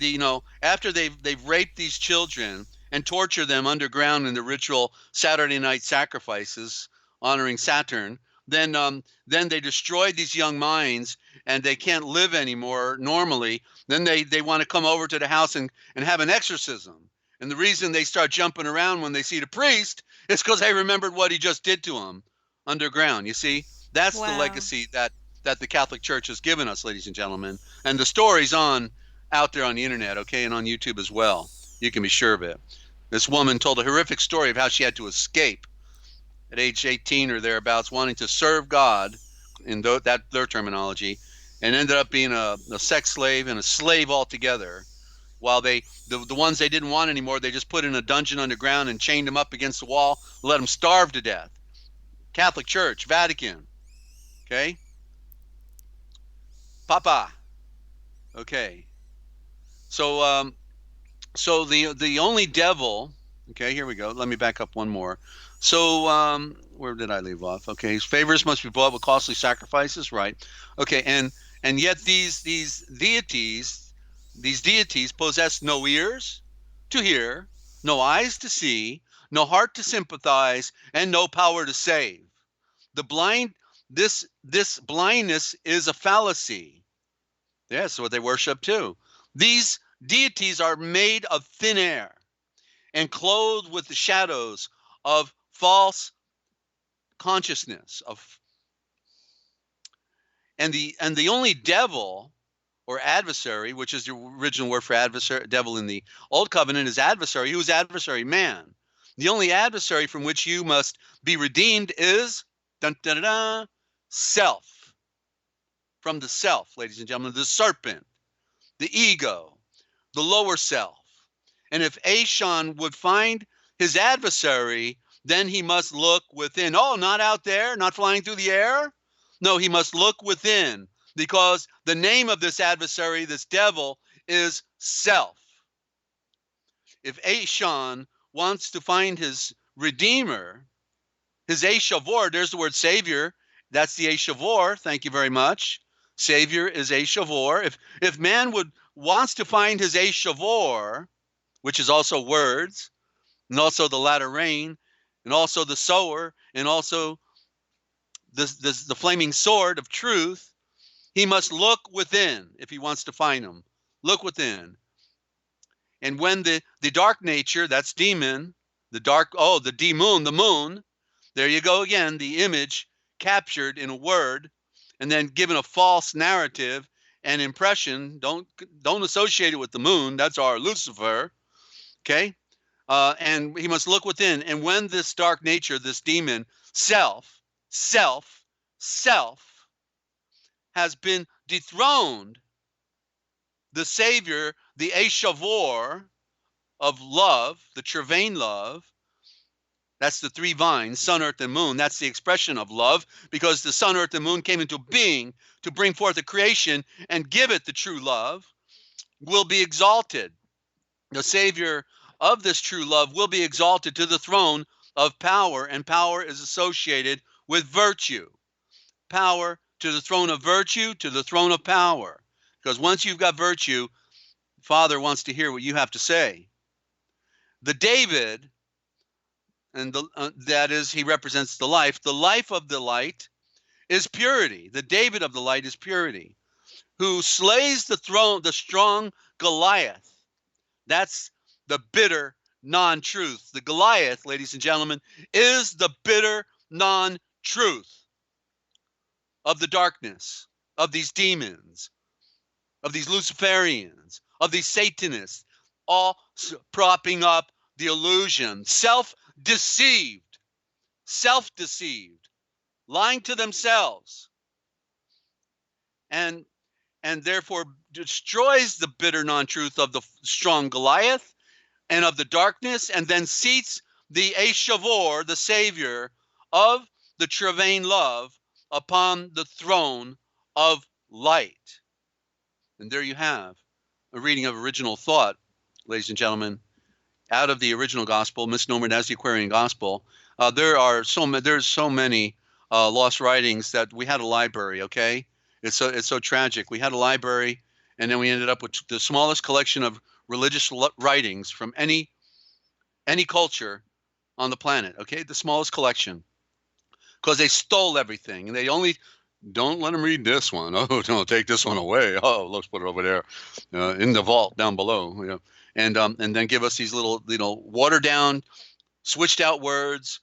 after they've raped these children and torture them underground in the ritual Saturday night sacrifices honoring Saturn, then they destroyed these young minds and they can't live anymore normally. Then they want to come over to the house and have an exorcism. And the reason they start jumping around when they see the priest is because they remembered what he just did to them underground. You see, that's the legacy that the Catholic Church has given us, ladies and gentlemen. And the story's out there on the internet, okay, and on YouTube as well. You can be sure of it. This woman told a horrific story of how she had to escape at age 18 or thereabouts, wanting to serve God, in their terminology, and ended up being a sex slave and a slave altogether. While the ones they didn't want anymore, they just put in a dungeon underground and chained them up against the wall, let them starve to death. Catholic Church, Vatican, okay? Papa. Okay. So the only devil, okay, here we go. Let me back up one more. So where did I leave off? Okay, his favors must be bought with costly sacrifices, right? Okay, and yet these deities possess no ears to hear, no eyes to see, no heart to sympathize, and no power to save. The blind, this blindness is a fallacy. That's what they worship too. These deities are made of thin air and clothed with the shadows of false consciousness, of And the only devil or adversary, which is the original word for adversary, devil in the Old Covenant, is adversary. Who's adversary? Man. The only adversary from which you must be redeemed is dun, dun, dun, dun, self. From the self, ladies and gentlemen, the serpent, the ego, the lower self. And if Ashan would find his adversary, then he must look within. Oh, not out there, not flying through the air. No, he must look within, because the name of this adversary, this devil, is self. If Ashan wants to find his redeemer, his ASHAVOR, there's the word savior. That's the ASHAVOR. Thank you very much. Savior is ASHAVOR. If man wants to find his ASHAVOR, which is also words, and also the latter rain, and also the sower, and also the flaming sword of truth, he must look within if he wants to find him. Look within. And when the dark nature, that's demon, the demon, the moon, there you go again, the image captured in a word and then given a false narrative and impression. Don't associate it with the moon. That's our Lucifer. Okay? And he must look within. And when this dark nature, this demon, self, has been dethroned, the Savior, the ASHAVOR of love, the Trevane love, that's the three vines, sun, earth, and moon. That's the expression of love, because the sun, earth, and moon came into being to bring forth a creation and give it the true love, will be exalted. The Savior of this true love will be exalted to the throne of power, and power is associated with virtue. Power to the throne of virtue, to the throne of power. Because once you've got virtue, Father wants to hear what you have to say. The David, and that is, he represents the life. The life of the light is purity. The David of the light is purity, who slays the strong Goliath. That's the bitter non-truth. The Goliath, ladies and gentlemen, is the bitter non-truth of the darkness, of these demons, of these Luciferians, of these Satanists, all propping up the illusion, self-deceived, lying to themselves, and therefore destroys the bitter non-truth of the strong Goliath and of the darkness, and then seats the ASHAVOR, the Savior of the Trevane love, upon the throne of light. And there you have a reading of original thought, ladies and gentlemen, out of the original gospel, misnomered as the Aquarian gospel. There's so many lost writings that we had a library. Okay, it's so tragic. We had a library, and then we ended up with the smallest collection of religious writings from any culture on the planet. Okay, the smallest collection, because they stole everything, and they only don't let them read this one. Oh, no, take this one away. Oh, let's put it over there in the vault down below. You know, and then give us these little watered down, switched out words,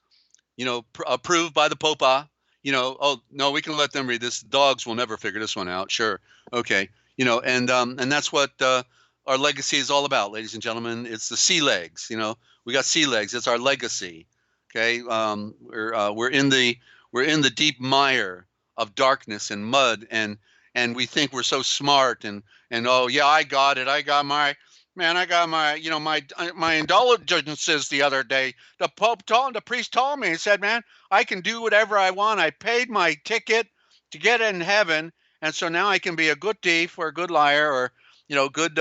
approved by the Popa. Oh no, we can let them read this. Dogs will never figure this one out. Sure, okay. And that's what our legacy is all about, ladies and gentlemen. It's the sea legs. We got sea legs. It's our legacy. Okay, we're in the deep mire of darkness and mud, and we think we're so smart, and oh yeah, I got my my indulgences the other day. The priest told me, he said, man, I can do whatever I want. I paid my ticket to get in heaven, and so now I can be a good thief or a good liar or good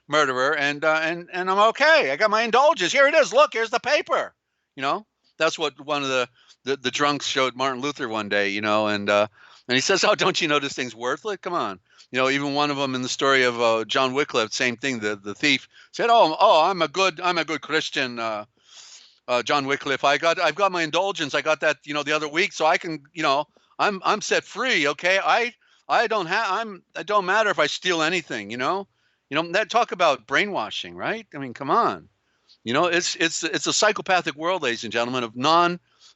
murderer, and I'm okay. I got my indulgence. Here it is. Look, here's the paper. That's what one of the drunks showed Martin Luther one day, and he says, oh, don't you know this thing's worthless? Come on. Even one of them in the story of John Wycliffe, same thing. The thief said, oh, I'm a good Christian, John Wycliffe. I've got my indulgence. I got that, the other week, so I can, I'm set free. Okay. It don't matter if I steal anything, that talk about brainwashing, right? I mean, come on. It's a psychopathic world, ladies and gentlemen, of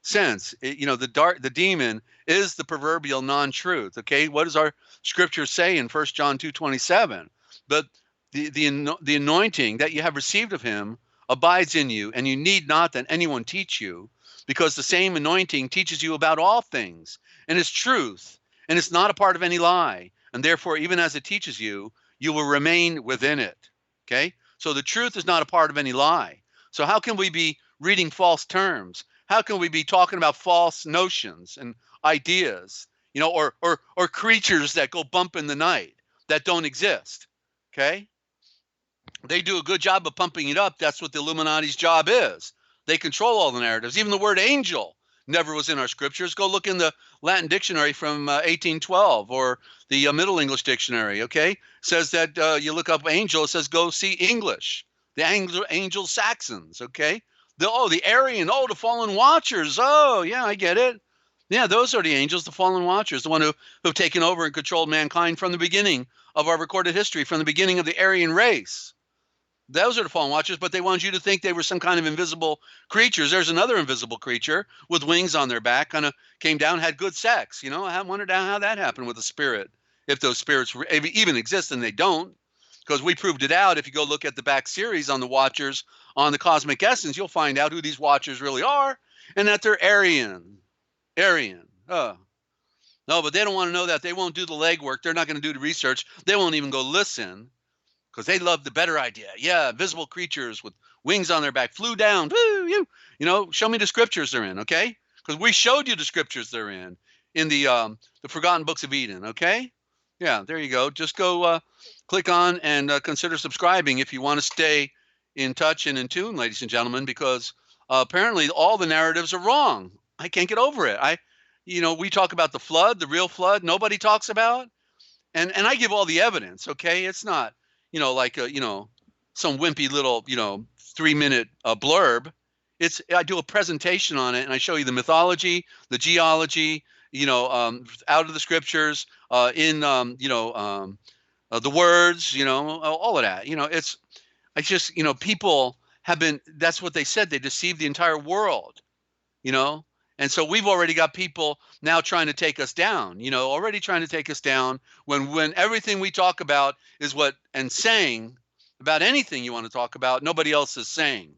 sense. The demon is the proverbial non-truth. Okay, what does our scripture say in 1 John 2:27? But the anointing that you have received of him abides in you, and you need not that anyone teach you, because the same anointing teaches you about all things, and is truth, and it's not a part of any lie. And therefore, even as it teaches you, you will remain within it. Okay? So the truth is not a part of any lie. So how can we be reading false terms? How can we be talking about false notions and ideas, or creatures that go bump in the night that don't exist? Okay? They do a good job of pumping it up. That's what the Illuminati's job is. They control all the narratives. Even the word angel never was in our scriptures. Go look in the Latin dictionary from 1812 or the Middle English dictionary, okay? Says that you look up angel, it says go see English. The angel Saxons, okay? The Aryan, the fallen watchers. Oh, yeah, I get it. Yeah, those are the angels, the fallen watchers, the one who've taken over and controlled mankind from the beginning of our recorded history, from the beginning of the Aryan race. Those are the fallen watchers, but they wanted you to think they were some kind of invisible creatures. There's another invisible creature with wings on their back, kind of came down, had good sex. I wondered how that happened with a spirit, if those spirits even exist, and they don't, because we proved it out. If you go look at the back series on the Watchers on the Cosmic Essence, you'll find out who these Watchers really are, and that they're Aryan. No, but they don't want to know that. They won't do the legwork. They're not going to do the research. They won't even go listen. Because they love the better idea. Yeah, visible creatures with wings on their back flew down. Woo, show me the scriptures they're in, okay? Because we showed you the scriptures they're in the Forgotten Books of Eden, okay? Yeah, there you go. Just go click on and consider subscribing if you want to stay in touch and in tune, ladies and gentlemen, because apparently all the narratives are wrong. I can't get over it. We talk about the flood, the real flood, nobody talks about. And I give all the evidence, okay? It's not like some wimpy little 3-minute blurb. I do a presentation on it, and I show you the mythology, the geology, out of the scriptures, in the words, all of that. People have been. That's what they said. They deceived the entire world, And so we've already got people now trying to take us down, already trying to take us down when everything we talk about is saying about anything you want to talk about, nobody else is saying,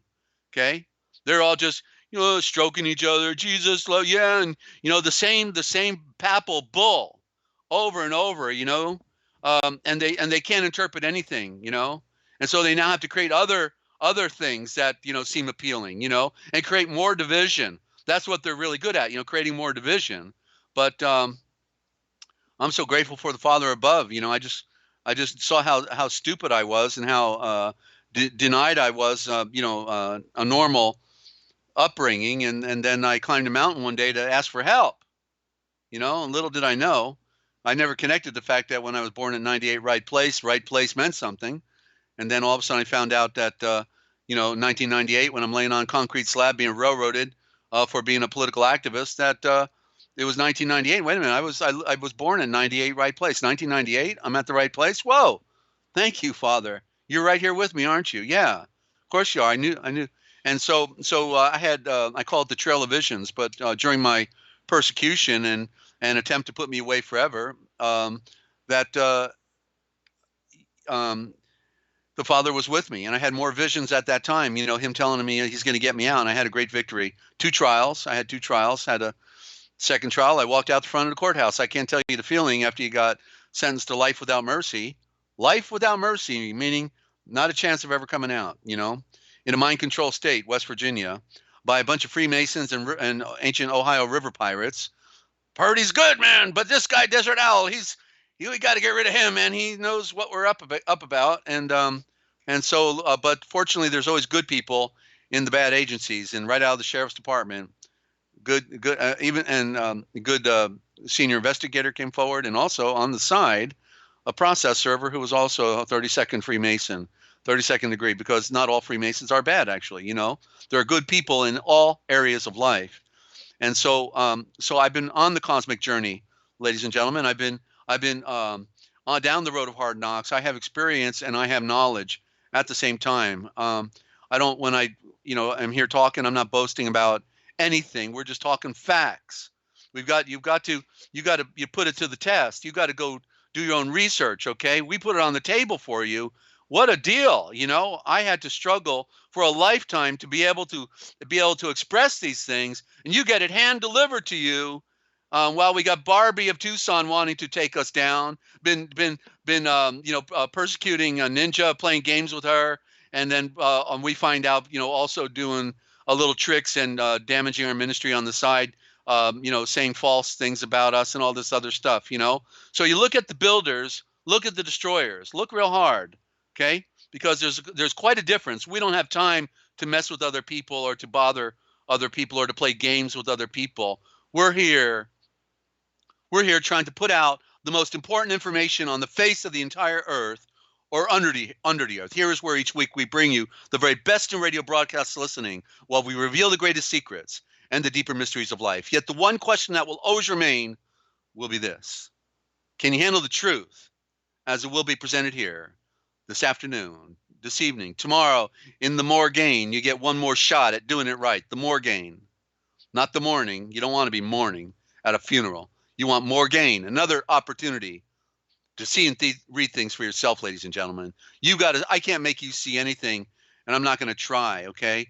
okay? They're all just, stroking each other, Jesus, love, yeah, and, the same papal bull over and over, and they can't interpret anything, and so they now have to create other things that, seem appealing, and create more division. That's what they're really good at, creating more division. But I'm so grateful for the Father above. I just saw how stupid I was and how denied I was, a normal upbringing. And then I climbed a mountain one day to ask for help. And little did I know, I never connected the fact that when I was born in 98, right place meant something. And then all of a sudden I found out that, 1998, when I'm laying on a concrete slab being railroaded, for being a political activist, that it was 1998. Wait a minute, I was born in 98, right place. 1998, I'm at the right place. Whoa, thank you, Father. You're right here with me, aren't you? Yeah, of course you are. I knew. And so I had I call it the Trail of Visions. But during my persecution and attempt to put me away forever, the Father was with me, and I had more visions at that time, him telling me he's going to get me out, and I had a great victory. I had two trials, had a second trial. I walked out the front of the courthouse. I can't tell you the feeling after you got sentenced to life without mercy. Life without mercy, meaning not a chance of ever coming out, in a mind control state, West Virginia, by a bunch of Freemasons and ancient Ohio River pirates. Party's good, man, but this guy, Dezert-Owl, we got to get rid of him, man. He knows what we're up about, and so, but fortunately, there's always good people in the bad agencies, and right out of the sheriff's department, good senior investigator came forward, and also on the side, a process server who was also a 32nd Freemason, 32nd degree, because not all Freemasons are bad, actually. There are good people in all areas of life, and so I've been on the cosmic journey, ladies and gentlemen. I've been down the road of hard knocks. I have experience and I have knowledge at the same time. When I am here talking, I'm not boasting about anything. We're just talking facts. You put it to the test. You got to go do your own research, okay? We put it on the table for you. What a deal, I had to struggle for a lifetime to be able to express these things, and you get it hand delivered to you. While we got Barbie of Tucson wanting to take us down, been persecuting a Ninja, playing games with her, and then we find out, also doing a little tricks and damaging our ministry on the side, saying false things about us and all this other stuff, So you look at the builders, look at the destroyers, look real hard, okay? Because there's quite a difference. We don't have time to mess with other people or to bother other people or to play games with other people. We're here trying to put out the most important information on the face of the entire earth, or under the earth. Here is where each week we bring you the very best in radio broadcast listening, while we reveal the greatest secrets and the deeper mysteries of life. Yet the one question that will always remain will be this: can you handle the truth as it will be presented here this afternoon, this evening, tomorrow in the Morgaine? You get one more shot at doing it right. The Morgaine, not the morning. You don't want to be mourning at a funeral. You want Morgaine, another opportunity to see and read things for yourself, ladies and gentlemen. I can't make you see anything, and I'm not going to try, okay?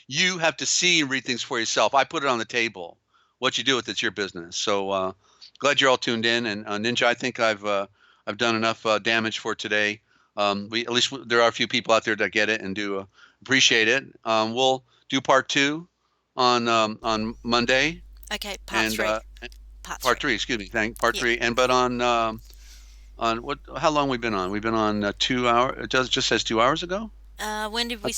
You have to see and read things for yourself. I put it on the table. What you do with it's your business. So glad you're all tuned in. And Ninja, I think I've done enough damage for today. At least there are a few people out there that get it and do appreciate it. We'll do part 2 on Monday. Okay, part 3. Part 3, excuse me. Part 3. And but on what? How long we been on? We've been on 2 hours. It just says 2 hours ago. When did we?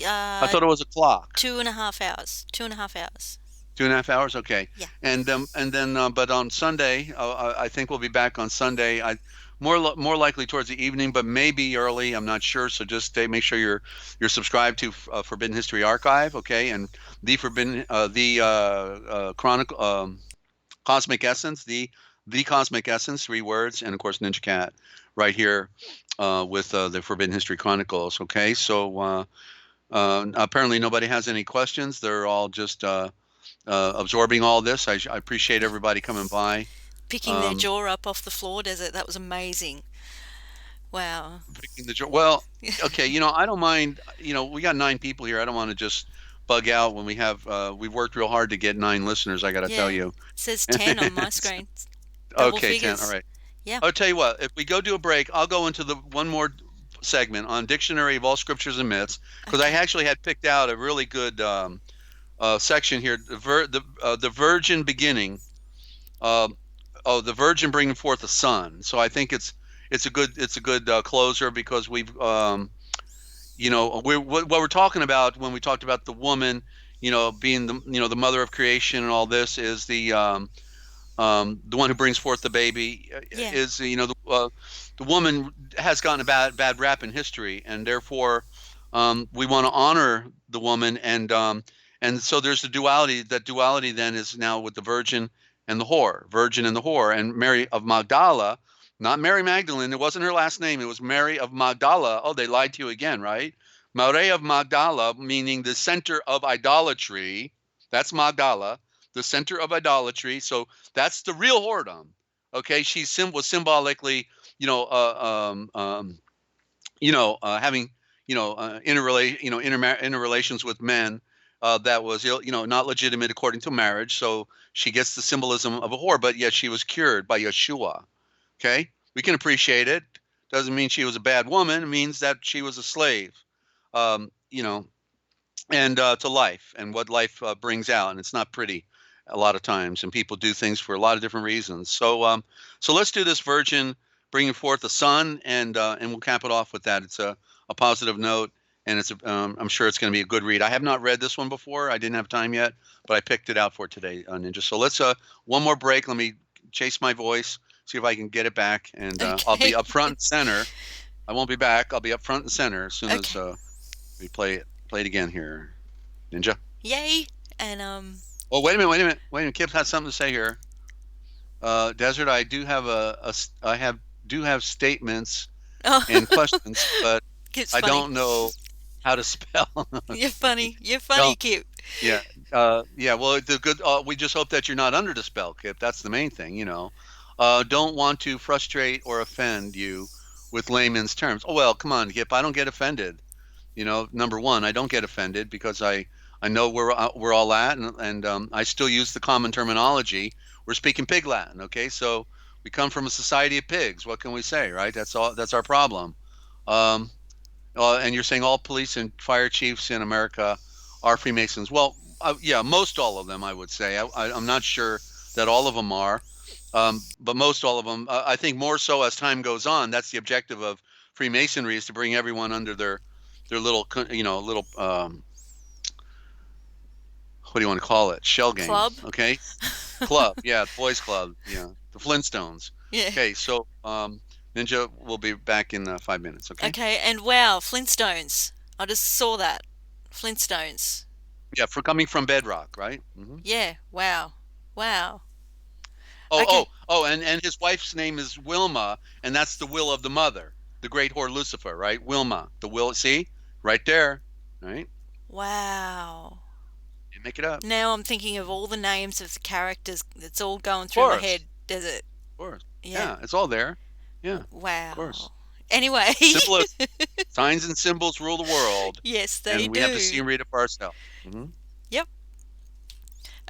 I thought it was a clock. 2.5 hours. 2.5 hours. 2.5 hours. Okay. Yeah. And then but on Sunday, I think we'll be back on Sunday. More likely towards the evening, but maybe early. I'm not sure. So just make sure you're subscribed to Forbidden History Archive. Okay, and the Chronicle. Cosmic Essence, the Cosmic Essence, 3 words, and of course NinjaCat right here with the Forbidden History Chronicles. Okay, so apparently nobody has any questions. They're all just absorbing all this. I appreciate everybody coming by. Picking their jaw up off the floor, Desert. That was amazing. Wow. Picking the jaw. Well, okay, I don't mind. We got 9 people here. I don't want to just bug out when we have we've worked real hard to get 9 listeners. I got to tell you. It says 10 on my screen. Okay, figures. 10. All right. Yeah. I'll tell you what. If we go do a break, I'll go into the one more segment on Dictionary of All Scriptures and Myths, because I actually had picked out a really good section here. The Virgin beginning. The Virgin bringing forth the Son. So I think it's a good closer, because we've what we're talking about when we talked about the woman, being the mother of creation and all this, is the one who brings forth the baby. Is the woman has gotten a bad rap in history, and therefore we want to honor the woman, and so there's the duality. That duality then is now with the virgin and the whore, and Mary of Magdala. Not Mary Magdalene. It wasn't her last name. It was Mary of Magdala. Oh, they lied to you again, right? Mary of Magdala, meaning the center of idolatry. That's Magdala, the center of idolatry. So that's the real whoredom. Okay, she was symbolically, having, interrelations with men. That was, not legitimate according to marriage. So she gets the symbolism of a whore, but yet she was cured by Yeshua. Okay, we can appreciate it. Doesn't mean she was a bad woman. It means that she was a slave, and to life and what life brings out. And it's not pretty a lot of times, and people do things for a lot of different reasons. So, so let's do this Virgin bringing forth the Son, and we'll cap it off with that. It's a positive note, and it's I'm sure it's going to be a good read. I have not read this one before. I didn't have time yet, but I picked it out for today, Ninja. So let's one more break. Let me chase my voice. See if I can get it back, and okay. I'll be up front and center. I won't be back. I'll be up front and center as soon as we play it again here, Ninja. Yay! And Oh, wait a minute. Kip has something to say here. Desert, I do have statements and questions, but I don't know how to spell. You're funny, no. Kip. Yeah, Yeah, well, the good. We just hope that you're not under the spell, Kip. That's the main thing, Don't want to frustrate or offend you with layman's terms. Oh well, come on, Kip. I don't get offended. Number one, I don't get offended because I know where we're all at, and I still use the common terminology. We're speaking Pig Latin, okay? So we come from a society of pigs. What can we say, right? That's all. That's our problem. Um, and you're saying all police and fire chiefs in America are Freemasons. Well, yeah, most all of them, I would say. I'm not sure that all of them are, but most all of them. I think more so as time goes on. That's the objective of Freemasonry, is to bring everyone under their little, little what do you want to call it? Shell game. Club. Okay, club. Yeah, boys club. Yeah, the Flintstones. Yeah. Okay, so Ninja will be back in 5 minutes. Okay. Okay, and wow, Flintstones. I just saw that. Flintstones. Yeah, for coming from Bedrock, right? Mm-hmm. Yeah, wow. Wow. Oh, Okay. and his wife's name is Wilma, and that's the will of the mother, the great whore Lucifer, right? Wilma, the will. See, right there, right? Wow. You make it up. Now I'm thinking of all the names of the characters. It's all going Of through my course, head. Desert. of course. Yeah. Yeah, it's all there. Yeah, of course. Wow. Anyway. Simple as signs and symbols rule the world, Yes, they and we have to see do. and read it for ourselves. Mm-hmm. Yep.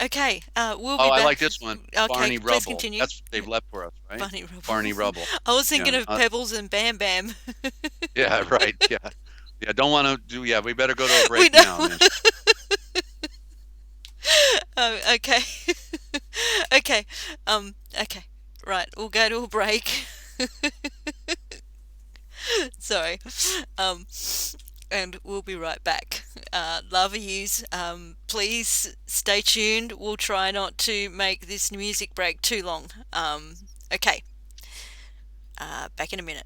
Okay. We'll be Oh, I back. like this one. Okay, Barney please Rubble. continue. That's what they've left for us, right? Bunny Rubble. Barney Rubble. I was thinking Yeah. of Pebbles and Bam Bam. Yeah. Right. Yeah. Yeah. Don't want to do. Yeah. We better go to a We break now. know. Oh, okay. Okay. Okay. Right. We'll go to a break. Sorry. Um, and we'll be right back. Love yous. Please stay tuned. We'll try not to make this music break too long. Okay. Back in a minute.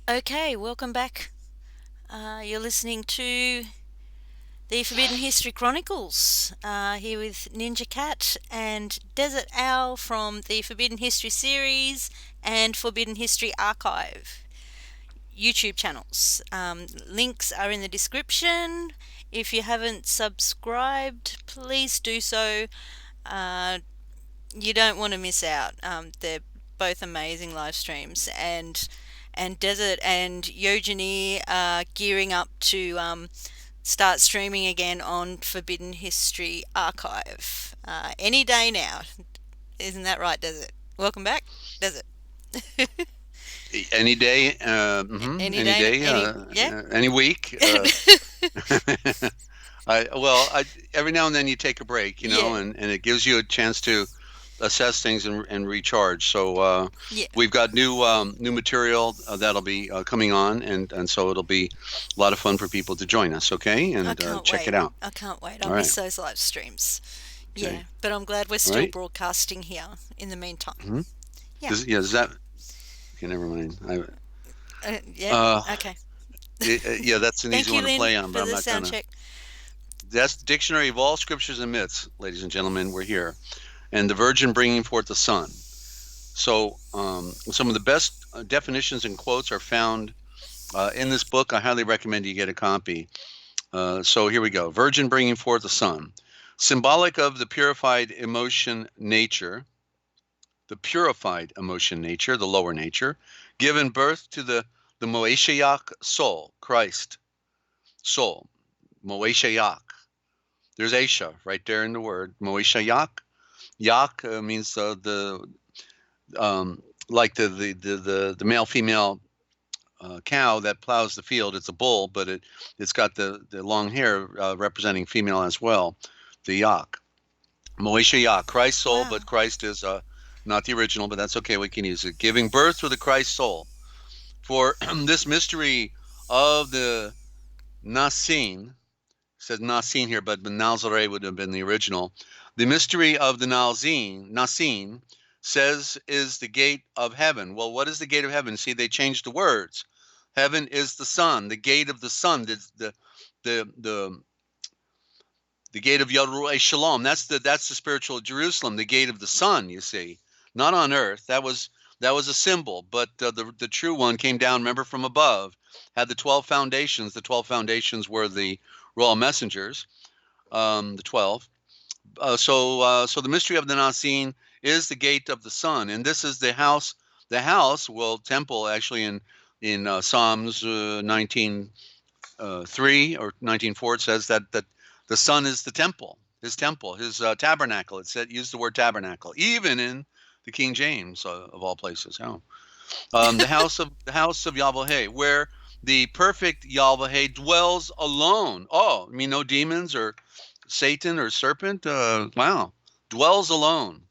Okay, welcome back. You're listening to the Forbidden History Chronicles, here with NinjaCat and Dezert-Owl from the Forbidden History series and Forbidden History Archive YouTube channels. Links are in the description. If you haven't subscribed, please do so. You don't want to miss out. They're both amazing live streams, and Desert and Yogini are gearing up to start streaming again on Forbidden History Archive any day now. Isn't that right, Desert? Welcome back, Desert. Any day, Any any day, day, any week. Every now and then you take a break, Yeah. and it gives you a chance to assess things and recharge. So we've got new material that'll be coming on, and so it'll be a lot of fun for people to join us. Okay, and check it out. I can't wait. All I right. miss those live streams. Yeah, Okay. but I'm glad we're All still right. broadcasting here in the meantime. Mm-hmm. Yeah. Does that? Okay, never mind. Yeah. Okay. Yeah, that's an Thank easy you, one to Lynn, play on, for but I'm the not sound gonna. check. That's the dictionary of all scriptures and myths, ladies and gentlemen. We're here, and the Virgin bringing forth the Son. So some of the best definitions and quotes are found in this book. I highly recommend you get a copy. So here we go. Virgin bringing forth the Son, symbolic of the purified emotion nature. The purified emotion nature, the lower nature, given birth to the Moeshiach soul, Christ soul, Moeshiach. There's Asha right there in the word, Moeshiach. Yak means the male female cow that plows the field. It's a bull, but it's got the long hair representing female as well. The yak, Moeshiach, Christ's soul, Wow. but Christ is not the original, but that's okay. We can use it. Giving birth to the Christ soul. For this mystery of the Nasin, says Nasin here, but Nalzare would have been the original. The mystery of the Nasin says is the gate of heaven. Well, what is the gate of heaven? See, they changed the words. Heaven is the sun, the gate of the sun, the gate of Yaru'e Shalom. That's the spiritual Jerusalem, the gate of the sun, you see. Not on earth. That was a symbol, but the true one came down, remember, from above. Had the 12 foundations. The 12 foundations were the royal messengers, the 12. So the mystery of the Nasin is the gate of the sun, and this is the house. The house, well, temple actually in Psalms 19:3 or 19:4, it says that the sun is the temple, his tabernacle. It said use the word tabernacle, even in the King James of all places. The house of Yahweh, where the perfect Yahweh dwells alone. Oh, I mean, no demons or Satan or serpent. Wow, dwells alone.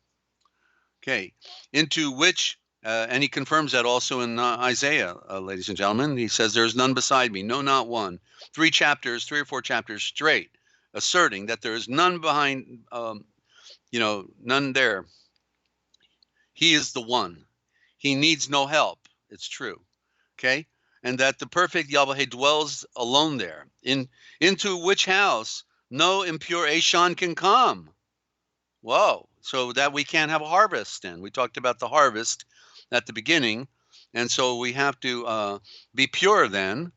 Okay, into which, and he confirms that also in Isaiah, ladies and gentlemen. He says, "There is none beside me, no, not one." 3 or 4 chapters straight, asserting that there is none behind, none there. He is the one. He needs no help. It's true. Okay? And that the perfect Yahweh dwells alone there. Into which house no impure Ashan can come. Whoa. So that we can't have a harvest then. We talked about the harvest at the beginning. And so we have to be pure then.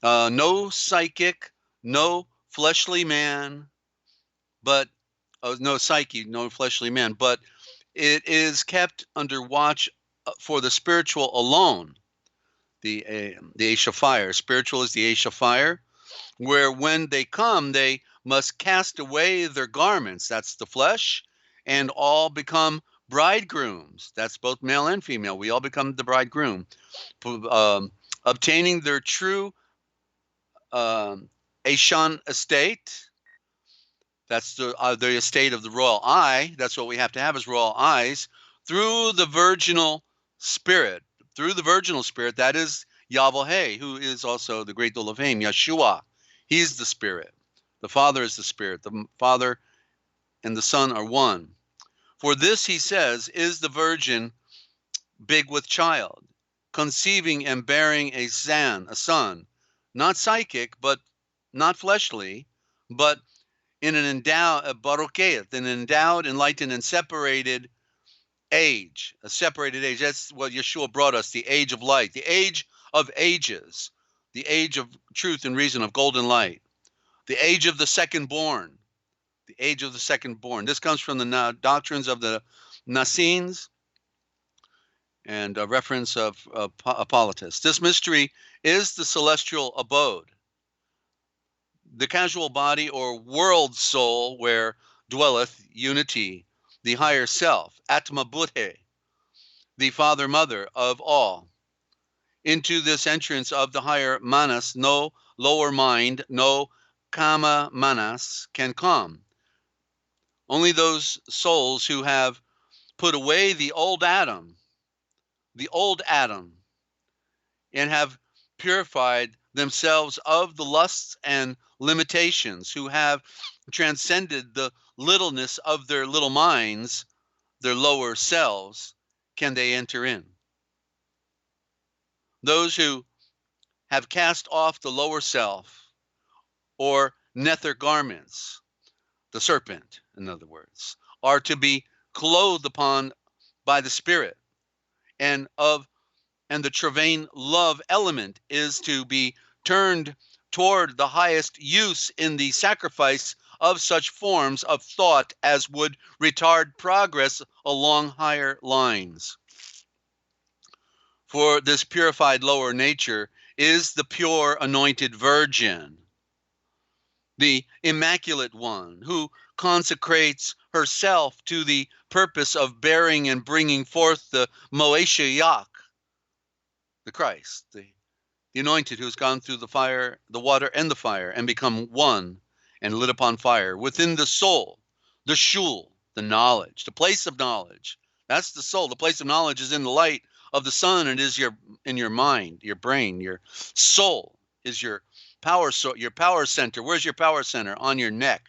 No psychic, no fleshly man, but no psyche, no fleshly man, but it is kept under watch for the spiritual alone. The Asha fire. Spiritual is the Asha fire, where when they come, they must cast away their garments. That's the flesh, and all become bridegrooms. That's both male and female. We all become the bridegroom, obtaining their true Ashan estate. That's the estate of the royal eye. That's what we have to have as royal eyes through the virginal spirit. Through the virginal spirit, that is Yahweh, who is also the great Elohim, Yeshua. He's the spirit. The Father is the spirit. The Father and the Son are one. For this, he says, is the virgin big with child. conceiving and bearing a son, not psychic, but not fleshly, but in an endowed, enlightened, and separated age, a separated age. That's what Yeshua brought us, the age of light, the age of ages, the age of truth and reason, of golden light, the age of the second born, the age of the second born. This comes from the doctrines of the Nassenes and a reference of Hippolytus. This mystery is the celestial abode, the casual body or world soul where dwelleth unity, the higher self, Atma Buddhe, the father mother of all. Into this entrance of the higher manas, no lower mind, no kama manas can come. Only those souls who have put away the old Adam, and have purified themselves of the lusts and limitations, who have transcended the littleness of their little minds, their lower selves, can they enter in. Those who have cast off the lower self, or nether garments, the serpent, in other words, are to be clothed upon by the Spirit, and the Travain love element is to be turned toward the highest use in the sacrifice of such forms of thought as would retard progress along higher lines. For this purified lower nature is the pure anointed virgin, the immaculate one, who consecrates herself to the purpose of bearing and bringing forth the Moeshiach, the Christ, the anointed, who has gone through the fire, the water, and the fire, and become one and lit upon fire within the soul, the shul, the knowledge, the place of knowledge. That's the soul. The place of knowledge is in the light of the sun, and is in your mind, your brain. Your soul is your power center. Where's your power center? On your neck.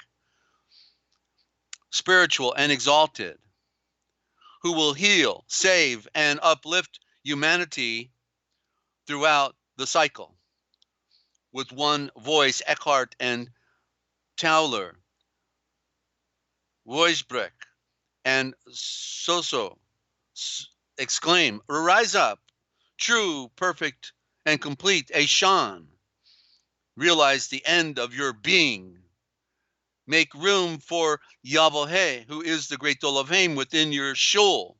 Spiritual and exalted, who will heal, save, and uplift humanity throughout the cycle. With one voice, Eckhart and Tauler, Weisbrich, and Soso exclaim, "Rise up, true, perfect, and complete Eshan. Realize the end of your being. Make room for Yahweh, who is the great Olavim, within your shul,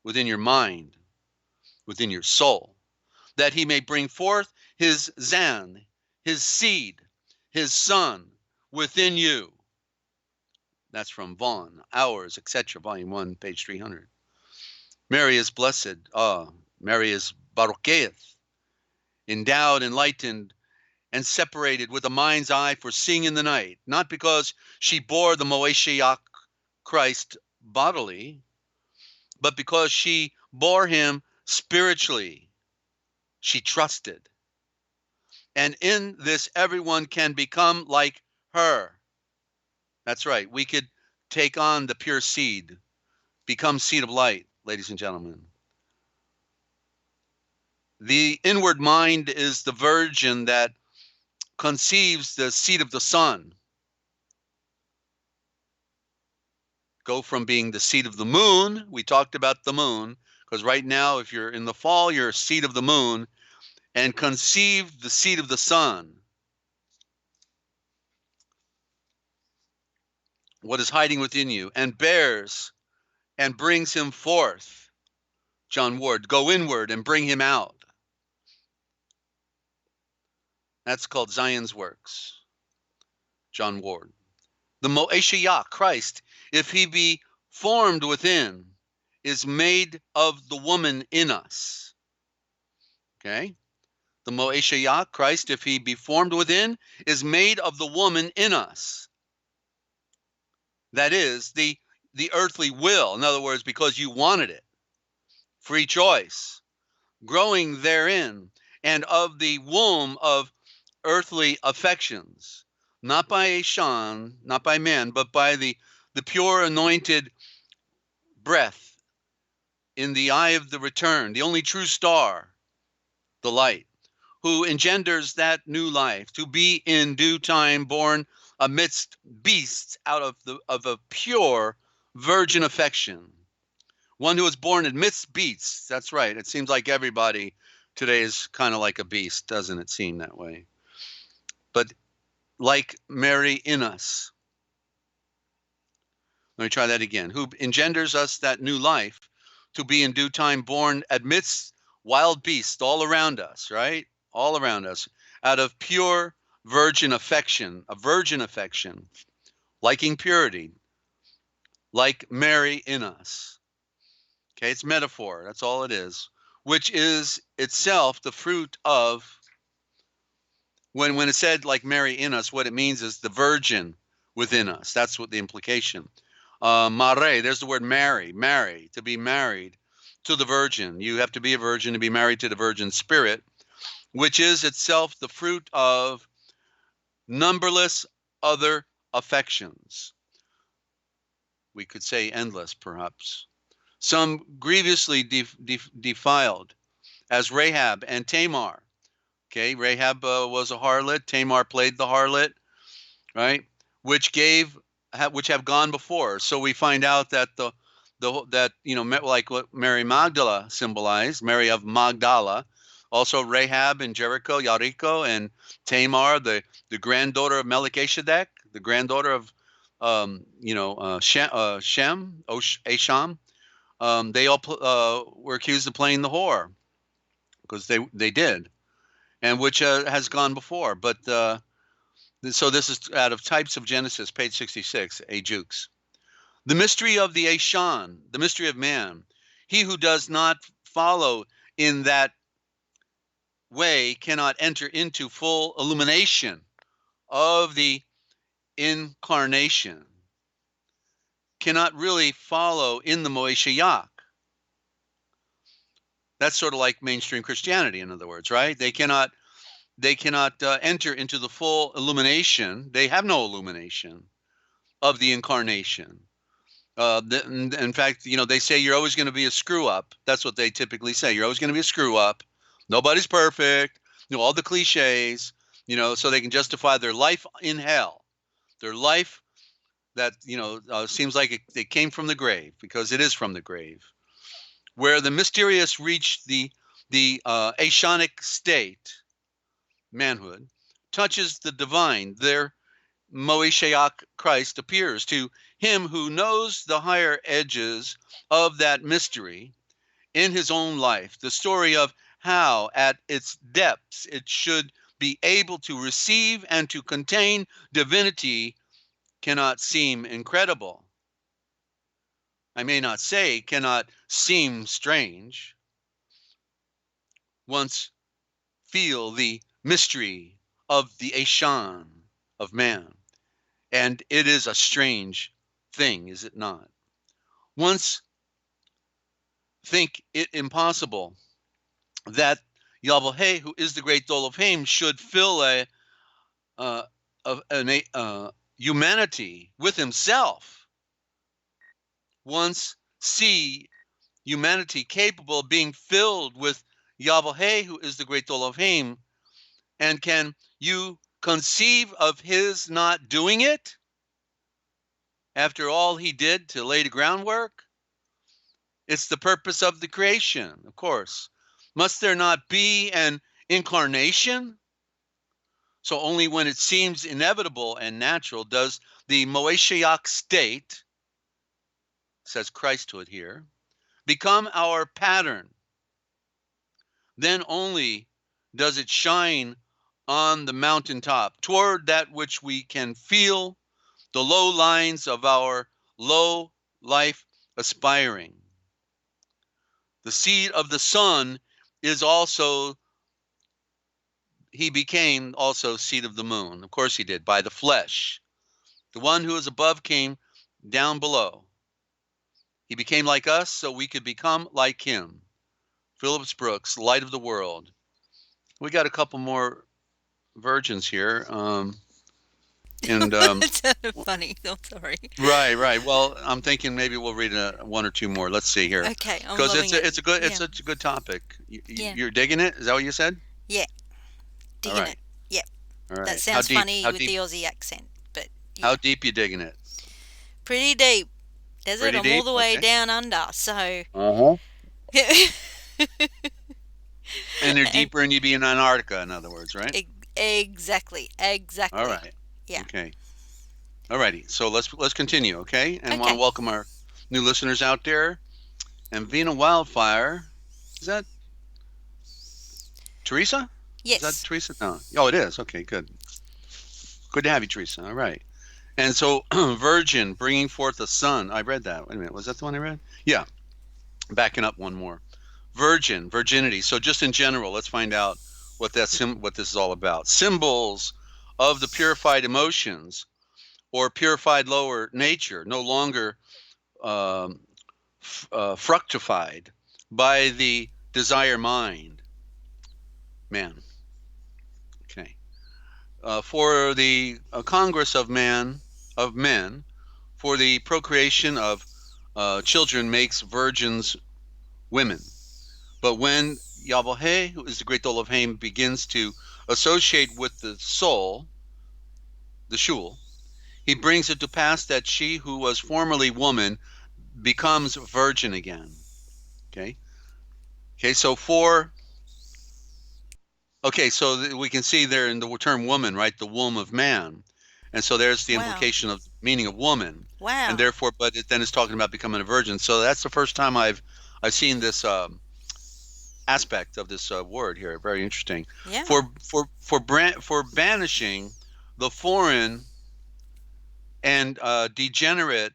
within your mind, within your soul, that he may bring forth his Zan, his seed, his son, within you." That's from Vaughan, Hours, etc., Volume 1, page 300. Mary is blessed. Mary is Barucheth, endowed, enlightened, and separated with a mind's eye for seeing in the night, not because she bore the Moeshiach Christ bodily, but because she bore him spiritually. She trusted. And in this, everyone can become like her. That's right. We could take on the pure seed, become seed of light, ladies and gentlemen. The inward mind is the virgin that conceives the seed of the sun. Go from being the seed of the moon. We talked about the moon, because right now, if you're in the fall, you're a seed of the moon, and conceive the seed of the sun. What is hiding within you, and bears and brings him forth. John Ward, go inward and bring him out. That's called Zion's Works. John Ward. The Moeshiach, Christ, if he be formed within, is made of the woman in us. Okay? The Moeshiach, Christ, if he be formed within, is made of the woman in us. That is, the earthly will. In other words, because you wanted it. Free choice. Growing therein, and of the womb of earthly affections. Not by Eshan, not by man, but by the pure anointed breath in the eye of the return, the only true star, the light, who engenders that new life, to be in due time born amidst beasts out of a pure virgin affection. One who was born amidst beasts. That's right. It seems like everybody today is kind of like a beast, doesn't it seem that way? But like Mary in us. Let me try that again. Who engenders us that new life, to be in due time born amidst wild beasts all around us, right? All around us, out of pure virgin affection, a virgin affection, liking purity, like Mary in us. Okay, it's metaphor. That's all it is, which is itself the fruit of, when it said like Mary in us, what it means is the virgin within us. That's what the implication. Mare, there's the word marry, to be married to the virgin. You have to be a virgin to be married to the virgin spirit, which is itself the fruit of numberless other affections. We could say endless, perhaps. Some grievously defiled, as Rahab and Tamar. Okay, Rahab was a harlot. Tamar played the harlot, right? Which have gone before. So we find out that like what Mary Magdala symbolized, Mary of Magdala, also Rahab and Jericho, and Tamar, the granddaughter of Melchizedek, the granddaughter of Shem, Asham. They all were accused of playing the whore, because they did, and which has gone before. But so this is out of Types of Genesis, page 66, A. Jukes. The mystery of the Ashan, the mystery of man. He who does not follow in that way cannot enter into full illumination of the incarnation, cannot really follow in the Moeshiach. That's sort of like mainstream Christianity, in other words, right? They cannot enter into the full illumination. They have no illumination of the incarnation. In fact, they say you're always going to be a screw up. That's what they typically say. You're always going to be a screw up. Nobody's perfect. All the cliches, so they can justify their life in hell. Their life that, seems like it came from the grave, because it is from the grave. Where the mysterious reach the Ashanic state, manhood, touches the divine, their Moeshiach Christ appears to him who knows the higher edges of that mystery in his own life, the story of how at its depths it should be able to receive and to contain divinity cannot seem incredible. I may not say cannot seem strange. Once feel the mystery of the Ashan of man. And it is a strange thing, is it not? Once think it impossible that Yahweh, who is the great Dol of Haim, should fill a humanity with himself. Once see humanity capable of being filled with Yahweh, who is the great Dol of Haim, and can you conceive of his not doing it after all he did to lay the groundwork? It's the purpose of the creation, of course. Must there not be an incarnation? So only when it seems inevitable and natural does the Moeshiach state, says Christhood here, become our pattern. Then only does it shine on the mountaintop toward that which we can feel the low lines of our low life aspiring. The seed of the sun is also, he became also seed of the moon. Of course he did, by the flesh. The one who is above came down below. He became like us so we could become like him. Phillips Brooks, Light of the World. We got a couple more virgins here. And That sounded funny. I'm sorry. right. Well, I'm thinking maybe we'll read one or two more. Let's see here, Okay, I'm because loving it. it's Yeah, such a good topic. yeah, You're digging it? Is that what you said? yeah. All Digging it. right, Yep. all That right. How sounds deep? funny How with the deep? Aussie accent, but How yeah, deep you digging it? pretty deep. Desert. Pretty I'm all deep. the way Okay. down under. So. Uh-huh. And they're and deeper than you'd be in Antarctica, in other words, right? exactly, All exactly. right. Yeah. Okay. All righty. So let's continue, okay? And want to Okay. welcome our new listeners out there. And Vina Wildfire, is that Teresa? Is that Yes. Teresa? No. Oh, it is. Okay, good. Good to have you, Teresa. All right. And so, Virgin bringing forth a son. I read that. Wait a minute. Was that the one I read? Yeah. Backing up one more. Virgin, virginity. So, just in general, let's find out what what this is all about. Symbols of the purified emotions or purified lower nature, no longer fructified by the desire mind. Man. Okay. For the Congress of men, for the procreation of children makes virgins women. But when Yahweh, who is the great Dol of Haim, begins to associate with the soul, the shul, he brings it to pass that she who was formerly woman becomes virgin again. Okay. Okay. So we can see there in the term woman, right? The womb of man. And so there's the Wow. implication of meaning of woman. And Wow. therefore, but then it's talking about becoming a virgin. So that's the first time I've seen this aspect of this word here. Very interesting. Yeah. For banishing the foreign and degenerate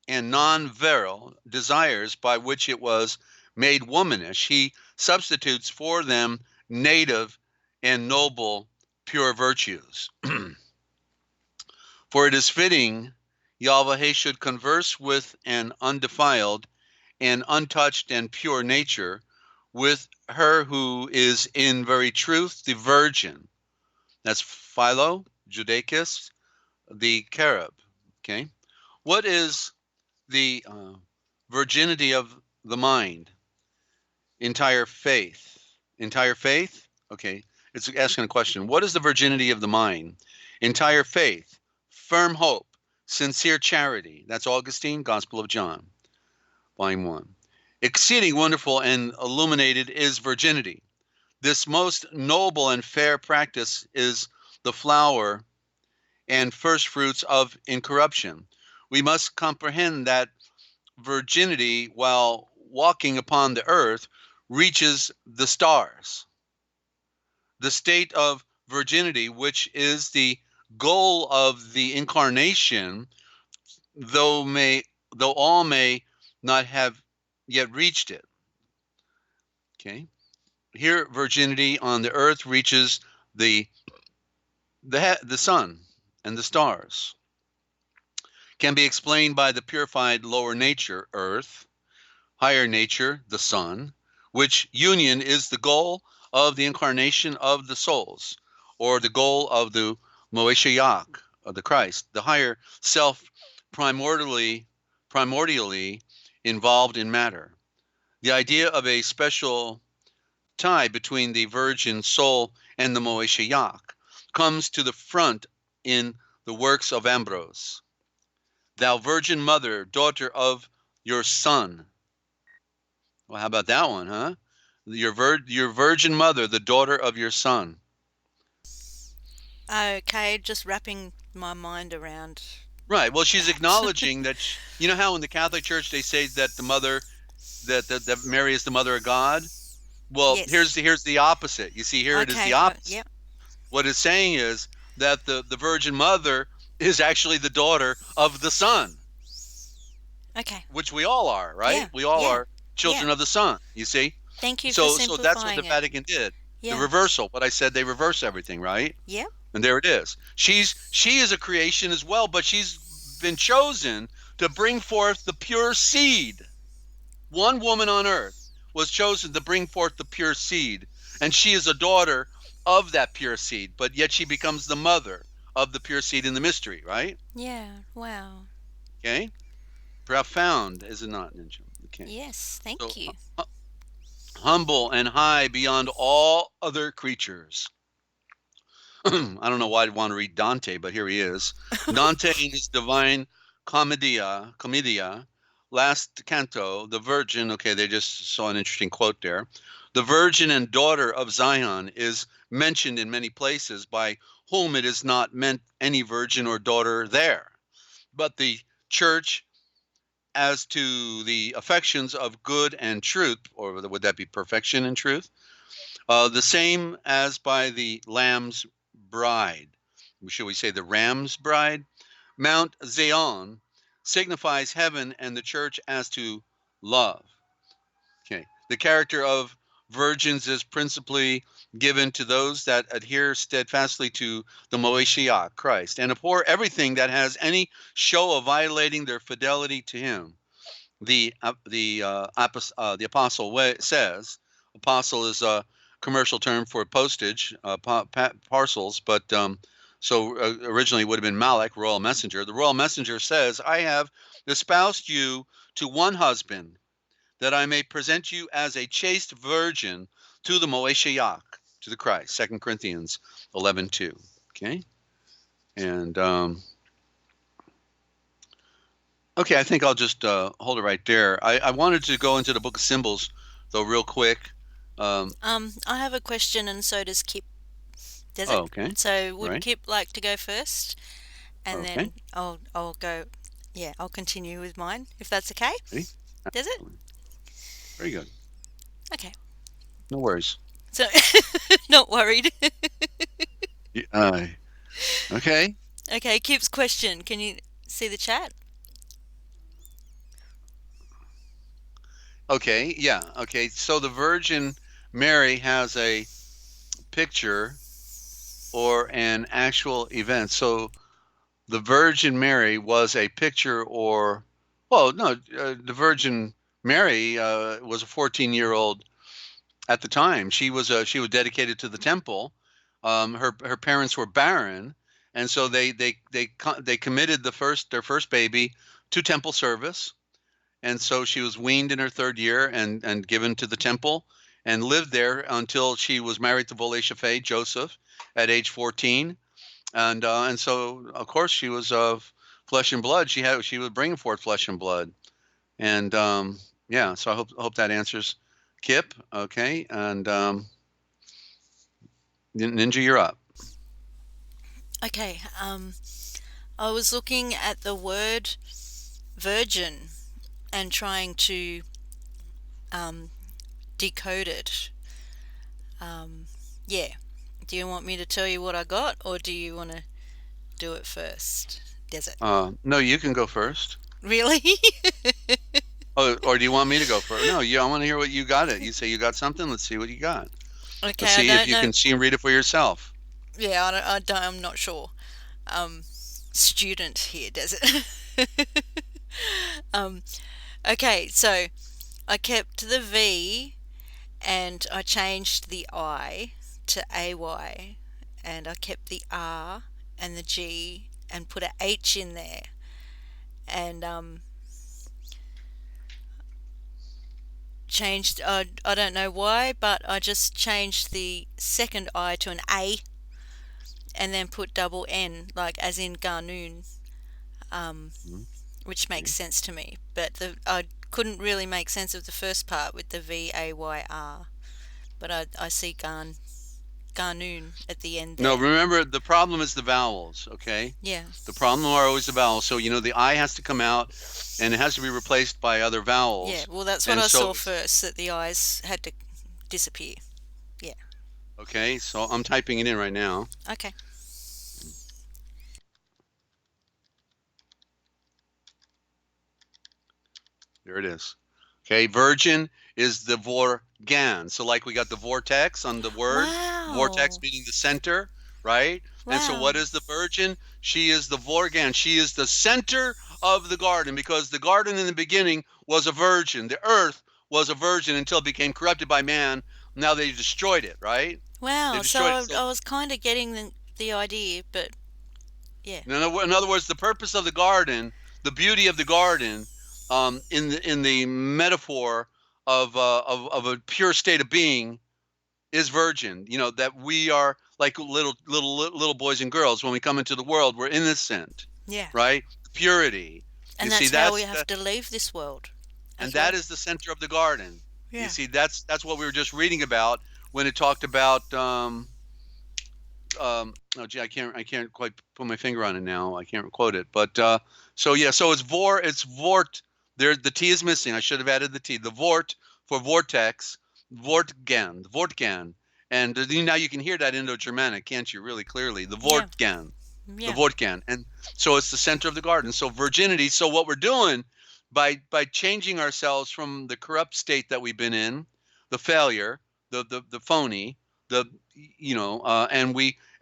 and non-virile desires by which it was made womanish, he substitutes for them native and noble pure virtues. For it is fitting Yahweh should converse with an undefiled and untouched and pure nature, with her who is in very truth the virgin. That's Philo, Judaicus, the cherub. Okay. What is the virginity of the mind? Entire faith. Entire faith? Okay. It's asking a question. What is the virginity of the mind? Entire faith, firm hope, sincere charity. That's Augustine, Gospel of John, Volume 1. Exceeding wonderful and illuminated is virginity. This most noble and fair practice is the flower and first fruits of incorruption. We must comprehend that virginity, while walking upon the earth, reaches the stars. The state of virginity, which is the goal of the incarnation, though all may not have yet reached it. Okay. Here, virginity on the earth reaches the sun and the stars. Can be explained by the purified lower nature, earth, higher nature, the sun, which union is the goal of the incarnation of the souls, or the goal of the Moeshiach, of the Christ, the higher self primordially involved in matter. The idea of a special tie between the virgin soul and the Moeshiach comes to the front in the works of Ambrose. Thou virgin mother, daughter of your son. Well, how about that one, huh? Your virgin mother, the daughter of your son. Okay, just wrapping my mind around Right. Well, she's that. acknowledging that you know how in the Catholic Church they say that the mother, that Mary is the mother of God. Well, Yes. here's the opposite. You see, here it is the Okay. opposite. Yep. What it's saying is that the Virgin Mother is actually the daughter of the Son, Okay. which we all are, right? Yeah. We all Yeah. are Yeah. children of the Son. You see. Thank you for So that's what the simplifying it. Vatican did. The Yeah. reversal. What I said, they reverse everything, right? Yep. And there it is. She is a creation as well, but she's been chosen to bring forth the pure seed. One woman on earth was chosen to bring forth the pure seed, and she is a daughter of that pure seed, but yet she becomes the mother of the pure seed in the mystery, right? Yeah. Wow. Okay. Profound, is it not, Ninja? Okay. Yes. Thank So you. humble and high beyond all other creatures. I don't know why I'd want to read Dante, but here he is. Dante in his Divine Commedia, last canto, the Virgin, okay, they just saw an interesting quote there. The Virgin and daughter of Zion is mentioned in many places, by whom it is not meant any virgin or daughter there, but the church as to the affections of good and truth, or would that be perfection and truth? The same as by the Lamb's bride. Should we say the Ram's bride? Mount Zion signifies heaven and the church as to love. Okay. The character of virgins is principally given to those that adhere steadfastly to the Moeshiach, Christ, and abhor everything that has any show of violating their fidelity to him. The apostle says, apostle is a commercial term for postage, parcels, but originally it would have been Malach, royal messenger. The royal messenger says, I have espoused you to one husband, that I may present you as a chaste virgin to the Moeshiach, to the Christ. 2 Corinthians 11:2. Okay, and okay, I think I'll just hold it right there. I wanted to go into the Book of Symbols, though, real quick. I have a question, and so does Kip. Does it? Oh, okay. So would Right. Kip like to go first, and Okay. then I'll go. Yeah, I'll continue with mine if that's okay. Ready? Does it? Very good. Okay. No worries. So not worried. Okay. Okay, Kip's question. Can you see the chat? Okay. Yeah. Okay. So the Virgin Mary has a picture or an actual event. So the Virgin Mary was a picture, or, well, no, the Virgin Mary was a 14-year-old at the time. She was dedicated to the temple. Her parents were barren, and so they committed their first baby to temple service, and so she was weaned in her third year and given to the temple, and lived there until she was married to Volei Shaphe, Joseph, at age 14, and so of course she was of flesh and blood. She was bringing forth flesh and blood, and yeah. So I hope that answers Kip. Okay, and Ninja, you're up. Okay. I was looking at the word virgin and trying to decode it. Yeah. Do you want me to tell you what I got, or do you want to do it first? Desert. No, you can go first. Really? Oh, or do you want me to go first? No, I want to hear what you got. You say you got something. Let's see what you got. Okay, Let's see I if don't you know. can see and read it for yourself. Yeah, I'm not sure. Student here, Desert. Okay, so I kept the V and I changed the I to AY, and I kept the R and the G and put a H in there, and changed, I don't know why, but I just changed the second I to an A, and then put double N, like as in Garnoon, which makes sense to me. But I couldn't really make sense of the first part with the VAYR, but I see Garnoon at the end No, there. remember, the problem is the vowels, okay? Yeah. The problem are always the vowels. So, the I has to come out, and it has to be replaced by other vowels. Yeah, well, that's what And I so, saw first, that the eyes had to disappear. Yeah. okay, so I'm typing it in right now. Okay. There it is. Okay, virgin is the vorgan. So like we got the vortex on the word, Wow. vortex meaning the center, right? And so Wow. what is the virgin? She is the vorgan. She is the center of the garden, because the garden in the beginning was a virgin. The earth was a virgin until it became corrupted by man. Now they destroyed it, right? They Wow. destroyed So it. I was kind of getting the idea, but Yeah. In other words, the purpose of the garden, the beauty of the garden, in the metaphor of a pure state of being, is virgin. That we are like little boys and girls when we come into the world. We're innocent, Yeah. right? Purity. You And see, that's how we have to leave this world and as well. that is the center of the garden. You Yeah. see, that's what we were just reading about when it talked about. Oh gee, I can't quite put my finger on it now. I can't quote it, but so yeah, so it's vort. There, the T is missing. I should have added the T. The vort for vortex, vortgan, and now you can hear that Indo-Germanic, can't you? Really clearly, the Yeah. vortgan, the Yeah. vortgan, and so it's the center of the garden. So virginity. So what we're doing by changing ourselves from the corrupt state that we've been in, the failure, the phony, the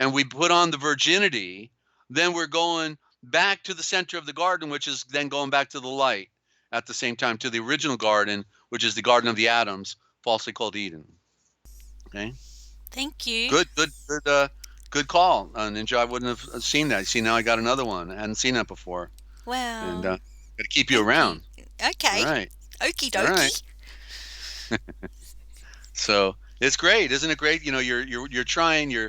and we put on the virginity, then we're going back to the center of the garden, which is then going back to the light at the same time, to the original garden, which is the Garden of the Atoms, falsely called Eden. Okay. Thank you. Good call, Ninja. I wouldn't have seen that. See, now I got another one. I hadn't seen that before, and Well, got to keep you around. Okay. All right. Okie All right. dokie. So it's great, isn't it great? You're trying. You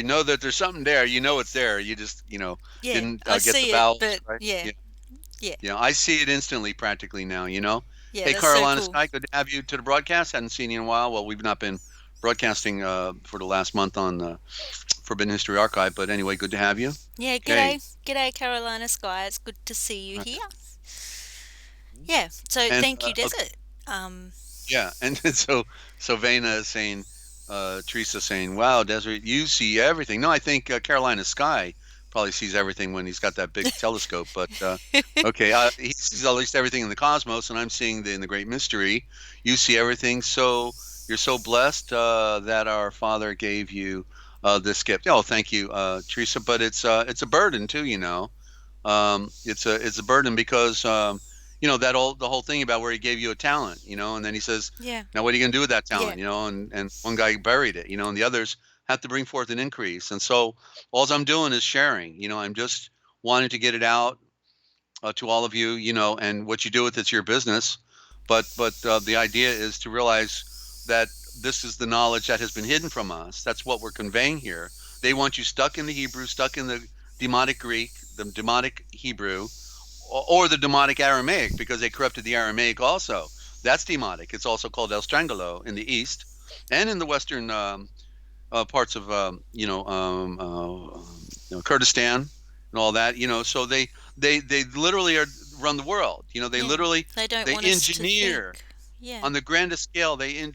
know that there's something there. You know it's there. You just Yeah. didn't I get the see it, vowels but right. yeah. Yeah. Yeah. I see it instantly, practically now. Yeah. Hey, That's so Carolina cool. Sky, good to have you to the broadcast. Hadn't seen you in a while. Well, we've not been broadcasting for the last month on the Forbidden History Archive, but anyway, good to have you. Yeah. Okay. G'day, Carolina Sky. It's good to see you Okay. here. Yeah. So And thank you, okay, Desert. Um. yeah, and so Vena is saying, Teresa saying, "Wow, Desert, you see everything." No, I think Carolina Sky probably sees everything when he's got that big telescope. But okay, he sees at least everything in the cosmos, and I'm seeing in the Great Mystery. You see everything, so you're so blessed that our Father gave you this gift. Oh, thank you, Teresa. But it's a burden too, it's a burden because the whole thing about where he gave you a talent, and then he says, Yeah. now what are you going to do with that Yeah. talent, and one guy buried it, and the others have to bring forth an increase. And so all I'm doing is sharing. I'm just wanting to get it out to all of you, and what you do with it's your business. But the idea is to realize that this is the knowledge that has been hidden from us. That's what we're conveying here. They want you stuck in the Hebrew, stuck in the demonic Greek, the demonic Hebrew, or the demonic Aramaic, because they corrupted the Aramaic also. That's demonic. It's also called El Strangolo in the East and in the Western parts of Kurdistan and all that. So they literally run the world. They Yeah. literally They don't they want us to engineer think. Yeah. on the grandest scale. They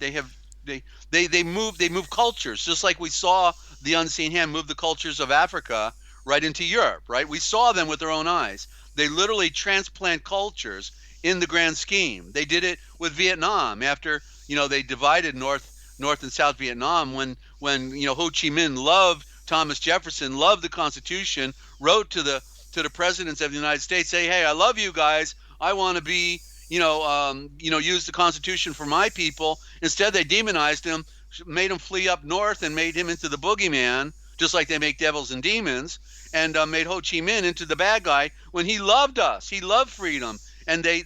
move cultures, just like we saw the unseen hand move the cultures of Africa right into Europe. Right, we saw them with their own eyes. They literally transplant cultures in the grand scheme. They did it with Vietnam after they divided North and South Vietnam when Ho Chi Minh loved Thomas Jefferson, loved the Constitution, wrote to the presidents of the United States, say, hey, I love you guys. I want to be use the Constitution for my people. Instead, they demonized him, made him flee up north, and made him into the boogeyman, just like they make devils and demons, and made Ho Chi Minh into the bad guy when he loved us. He loved freedom, and they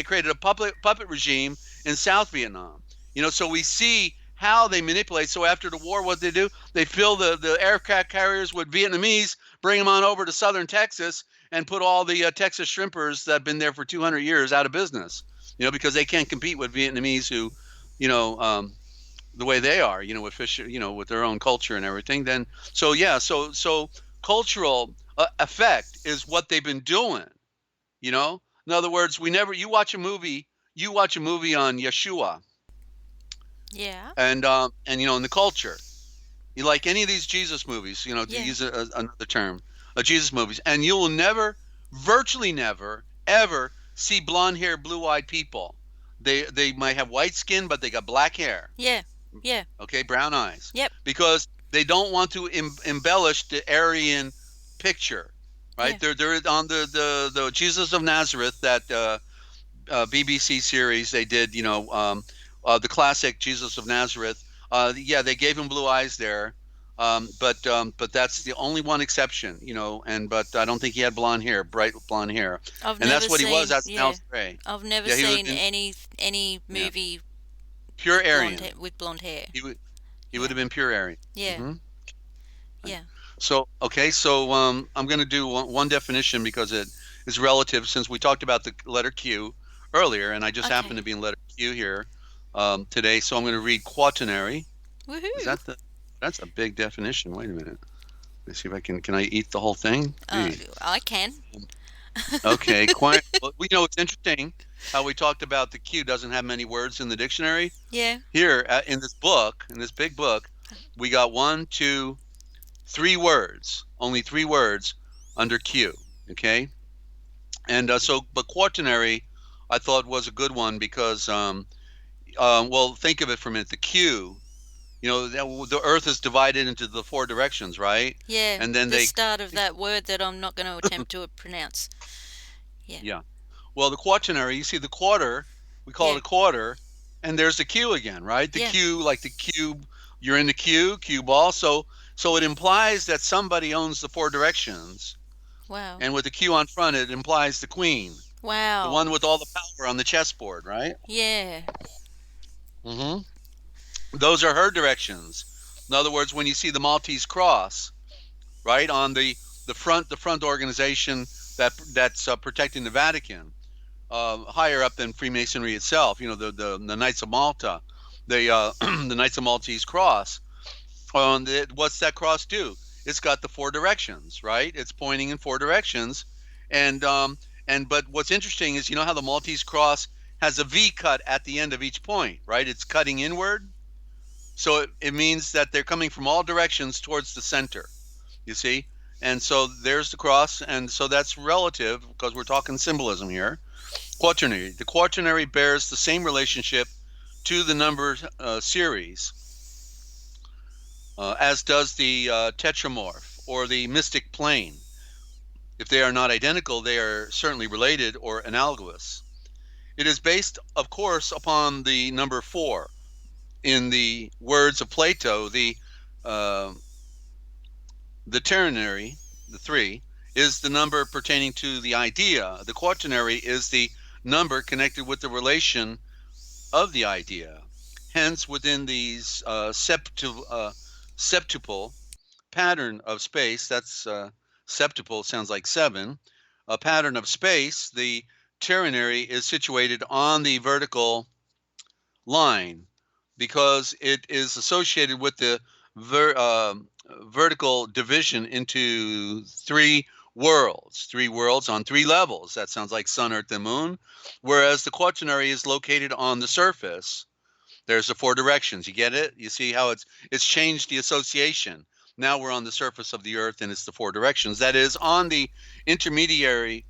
created a puppet regime in South Vietnam. So we see how they manipulate. So after the war, what they do? They fill the aircraft carriers with Vietnamese, bring them on over to southern Texas, and put all the Texas shrimpers that have been there for 200 years out of business. Because they can't compete with Vietnamese who, the way they are, with fish, with their own culture and everything. Then, so cultural effect is what they've been doing. In other words, you watch a movie on Yeshua. Yeah. And in the culture, you like any of these Jesus movies, to Yeah. use another term, Jesus movies, and you will never, virtually never, ever see blonde-haired, blue-eyed people. They might have white skin, but they got black hair. Yeah. Yeah. Okay, brown eyes. Yep. Because they don't want to embellish the Aryan picture, right? Yeah. They're on the Jesus of Nazareth, that BBC series they did, the classic Jesus of Nazareth. They gave him blue eyes there, But that's the only one exception, but I don't think he had blonde hair, bright blonde hair, I've and never that's what he was seen, as an yeah, Alice Gray. I've never Yeah, he would have seen been, any yeah, movie pure with Aryan. blonde hair. He would he would Yeah, have been pure Aryan. yeah, hmm Right. yeah. So okay, so I'm going to do one definition because it is relative since we talked about the letter Q earlier, and I just happen Okay. to be in letter Q here today. So I'm going to read quaternary. Is Woohoo. that that's a big definition. Wait a minute. Let's see if I can I eat the whole thing? Gee. I can. Okay, quiet. Well, it's interesting how we talked about the Q doesn't have many words in the dictionary. Yeah. Here in this book, in this big book, we got 1, 2, 3 words, only 3 words under Q. Okay, and but quaternary, I thought was a good one because, well, think of it for a minute. The Q, the Earth is divided into the 4 directions, right? Yeah, And then the start of that word that I'm not going to attempt to pronounce. Yeah. yeah. Well, the quaternary, you see the quarter, we call it Yeah. a quarter, and there's the Q again, right? The Yeah. Q, like the cube, you're in the cue ball. So it implies that somebody owns the 4 directions. Wow. And with the Q on front, it implies the queen, the Wow. one with all the power on the chessboard, right? Yeah. hmm Those are her directions. In other words, when you see the Maltese cross, right, on the front organization that's protecting the Vatican, higher up than Freemasonry itself. The Knights of Malta, the Knights of Maltese Cross. What's that cross do? It's got the 4 directions, right? It's pointing in 4 directions, but what's interesting is how the Maltese Cross has a V cut at the end of each point, right? It's cutting inward, so it means that they're coming from all directions towards the center. You see, and so there's the cross, and so that's relative because we're talking symbolism here. Quaternary. The quaternary bears the same relationship to the number series as does the tetramorph or the mystic plane. If they are not identical, they are certainly related or analogous. It is based, of course, upon the number 4. In the words of Plato, uh, the ternary, the 3, is the number pertaining to the idea. The quaternary is the number connected with the relation of the idea. Hence, within these septuple pattern of space, that's septuple sounds like 7, a pattern of space, the ternary is situated on the vertical line because it is associated with the vertical division into 3 worlds on 3 levels. That sounds like sun, earth, and moon. Whereas the quaternary is located on the surface. There's the 4 directions. You get it? You see how it's changed the association. Now we're on the surface of the earth and it's the 4 directions. That is on the intermediate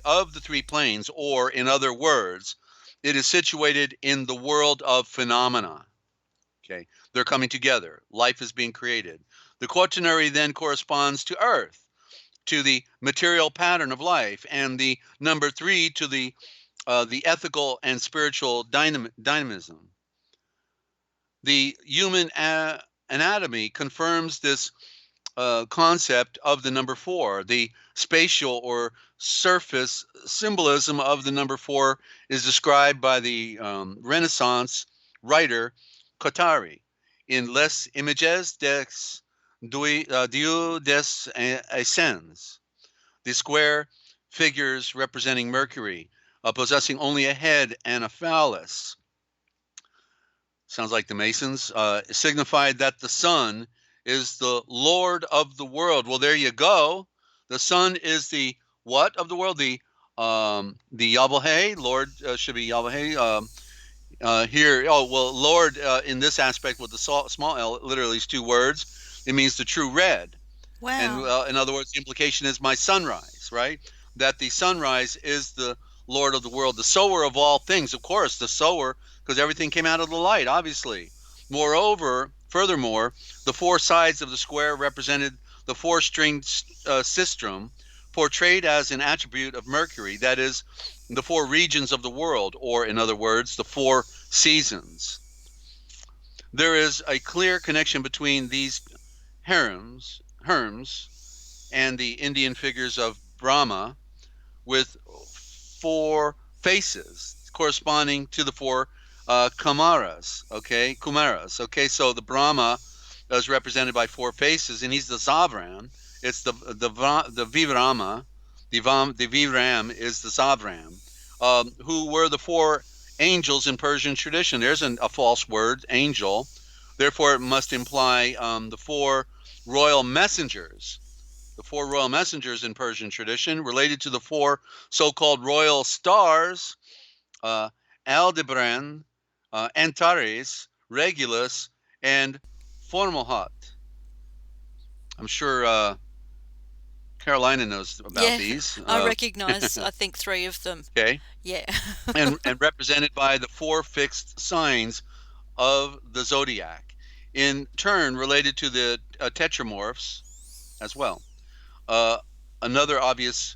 of the 3 planes, or in other words, it is situated in the world of phenomena. Okay, they're coming together. Life is being created. The quaternary then corresponds to Earth, to the material pattern of life, and the number 3 to the ethical and spiritual dynamism. The human anatomy confirms this concept of the number 4. The spatial or surface symbolism of the number 4 is described by the Renaissance writer Cottari in Les Images des Dieu des Essens. The square figures representing Mercury, possessing only a head and a phallus. Sounds like the Masons. Signified that the sun is the Lord of the world. Well, there you go. The sun is the what of the world? The Yahweh. Lord should be Yahweh. Here, Lord in this aspect with the small L literally is 2 words. It means the true red. And Wow. in other words, the implication is my sunrise, right? That the sunrise is the Lord of the world, the sower of all things. Of course, the sower, because everything came out of the light, obviously. Furthermore, the 4 sides of the square represented the 4-stringed sistrum, portrayed as an attribute of Mercury, that is, the 4 regions of the world, or in other words, the 4 seasons. There is a clear connection between these herms and the Indian figures of Brahma, with 4 faces corresponding to the 4 Kumaras. Okay, so the Brahma is represented by 4 faces, and he's the Zavram. It's the Vivrama. The Vivram is the Zavram, who were the 4 angels in Persian tradition. There's a false word, angel. Therefore, it must imply the 4 royal messengers. The 4 royal messengers in Persian tradition related to the 4 so-called royal stars, Aldebaran, Antares, Regulus, and Formohat. I'm sure Carolina knows about these. I recognize, I think, 3 of them. Okay. Yeah. and represented by the 4 fixed signs of the zodiac, in turn related to the tetramorphs as well. Another obvious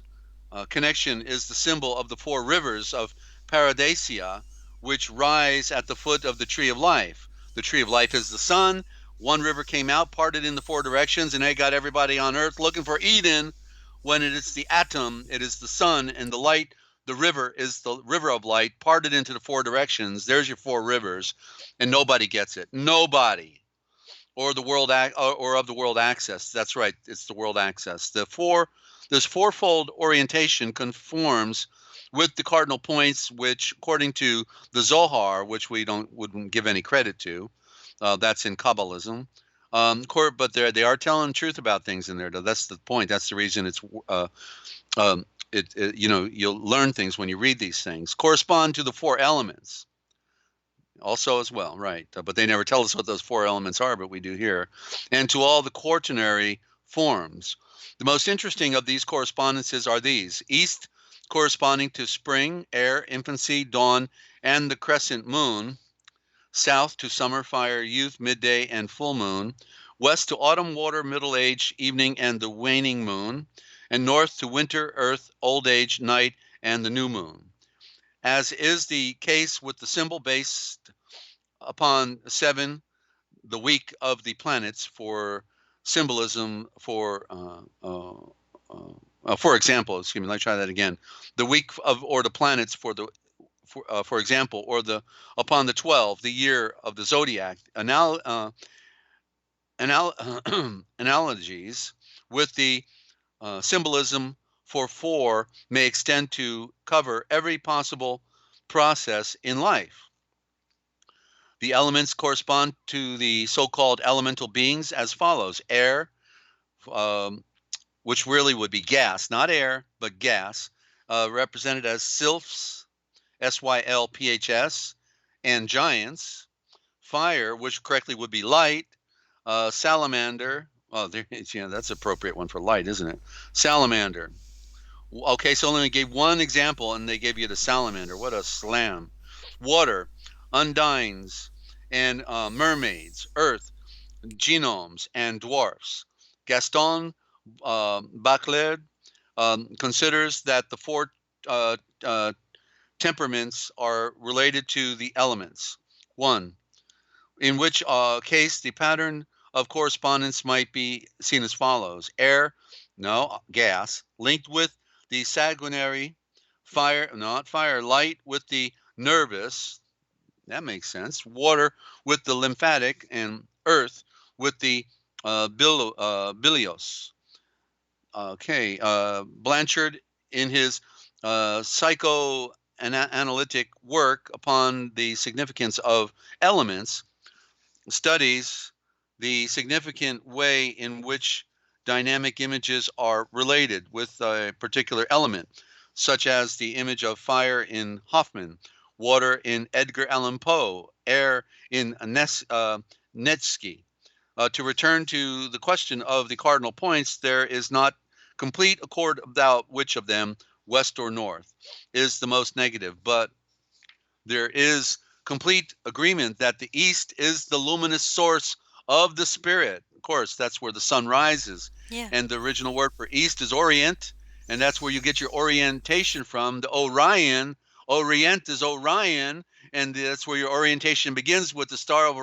connection is the symbol of the 4 rivers of Paradiseia, which rise at the foot of the tree of life. The tree of life is the sun. One river came out, parted in the 4 directions, and they got everybody on earth looking for Eden. When it is the atom, it is the sun, and the light, the river, is the river of light, parted into the 4 directions. There's your 4 rivers, and nobody gets it. Nobody. Or the world or of the world access. That's right. It's the world access. This 4-fold orientation conforms with the cardinal points, which, according to the Zohar, which we wouldn't give any credit to, that's in Kabbalism. But they are telling the truth about things in there. That's the point. That's the reason it's you'll learn things when you read these things. Correspond to the 4 elements. Also as well, right. But they never tell us what those 4 elements are, but we do here. And to all the quaternary forms. The most interesting of these correspondences are these. East corresponding to spring, air, infancy, dawn, and the crescent moon. South to summer, fire, youth, midday, and full moon. West to autumn, water, middle age, evening, and the waning moon. And north to winter, earth, old age, night, and the new moon. As is the case with the symbol based upon 7, the week of the planets, for symbolism for example, excuse me, let me try that again. The week of, or the planets for example, or upon the 12, the year of the zodiac. Analogies with the symbolism for 4 may extend to cover every possible process in life. The elements correspond to the so-called elemental beings as follows. Air, which really would be gas, not air, but gas, represented as sylphs, Sylphs, and giants. Fire, which correctly would be light, salamander. Oh, that's an appropriate one for light, isn't it? Salamander. Okay, so only gave one example, and they gave you the salamander. What a slam. Water, undines, and mermaids. Earth, genomes, and dwarfs. Gaston Bachelard considers that the 4 temperaments are related to the elements. 1, in which case the pattern of correspondence might be seen as follows. Air, no, gas, linked with the sanguinary. Fire, not fire, light with the nervous. That makes sense. Water with the lymphatic, and earth with the bilious. Okay, Blanchard, in his psychoanalytic work upon the significance of elements, studies the significant way in which dynamic images are related with a particular element, such as the image of fire in Hoffman, water in Edgar Allan Poe, air in Netsky. To return to the question of the cardinal points, there is not complete accord about which of them, west or north, is the most negative, but there is complete agreement that the east is the luminous source of the spirit. Of course, that's where the sun rises. Yeah. And the original word for east is orient, and that's where you get your orientation from. The Orion, orient is Orion, and that's where your orientation begins with the star of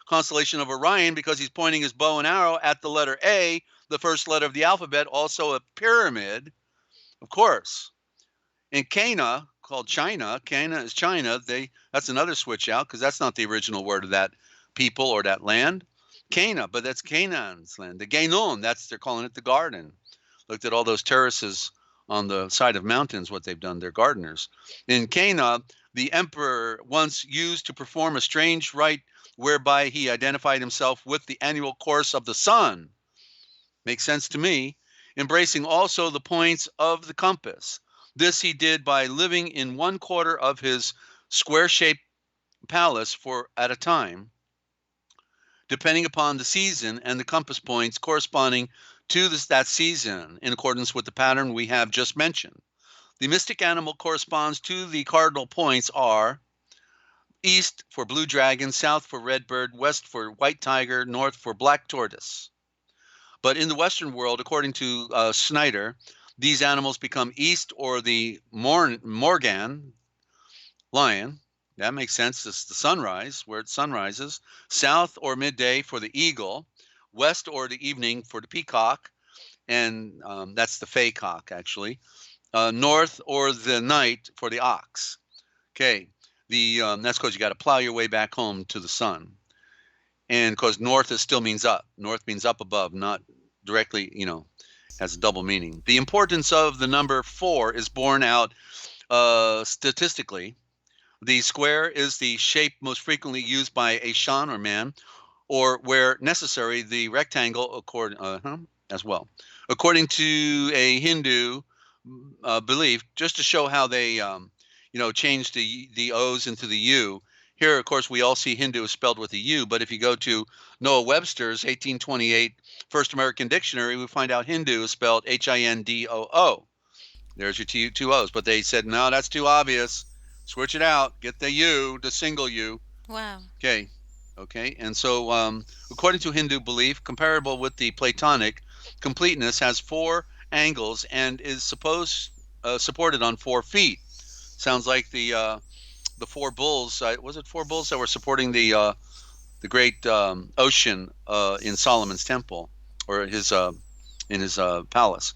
constellation of Orion because he's pointing his bow and arrow at the letter A, the first letter of the alphabet, also a pyramid, of course. In Cana, called China, Cana is China. That's another switch out because that's not the original word of that people or that land. Cana, but that's Canaan's land. The Gainon, they're calling it the garden. Looked at all those terraces on the side of mountains, what they've done. They're gardeners. In Cana, the emperor once used to perform a strange rite whereby he identified himself with the annual course of the sun. Makes sense to me. Embracing also the points of the compass. This he did by living in one quarter of his square-shaped palace at a time, depending upon the season and the compass points corresponding to that season in accordance with the pattern we have just mentioned. The mystic animal corresponds to the cardinal points are east for blue dragon, south for red bird, west for white tiger, north for black tortoise. But in the Western world, according to Snyder, these animals become east or the Morgan lion. That makes sense. It's the sunrise, where the sun rises. South or midday for the eagle. West or the evening for the peacock. And that's the fay cock, actually. North or the night for the ox. Okay. That's because you got to plow your way back home to the sun. And because north still means up. North means up above, not directly, has a double meaning. The importance of the number 4 is borne out statistically. The square is the shape most frequently used by a Shan or man, or where necessary, the rectangle as well. According to a Hindu belief, just to show how they changed the O's into the U. Here, of course, we all see Hindu is spelled with a U, but if you go to Noah Webster's 1828 First American Dictionary, we find out Hindu is spelled Hindoo. There's your two O's. But they said, no, that's too obvious. Switch it out. Get the U, the single U. Wow. Okay. And so according to Hindu belief, comparable with the Platonic, completeness has 4 angles and is supported on 4 feet. Sounds like the 4 bulls. Was it 4 bulls that were supporting the great ocean in Solomon's temple or in his palace?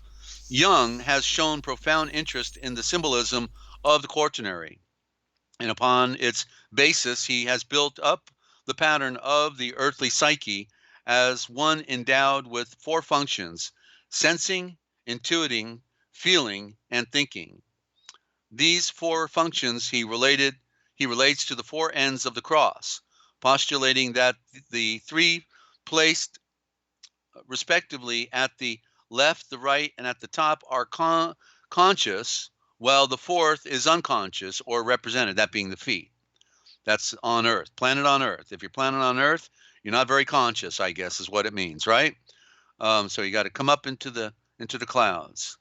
Jung has shown profound interest in the symbolism of the quaternary, and upon its basis, he has built up the pattern of the earthly psyche as one endowed with 4 functions: sensing, intuiting, feeling, and thinking. These 4 functions he relates to the 4 ends of the cross, postulating that the 3 placed respectively at the left, the right, and at the top are conscious, while the 4th is unconscious or represented, that being the feet. That's on Earth, planet on Earth. If you're planet on Earth, you're not very conscious, I guess, is what it means, right? So you got to come up into the clouds.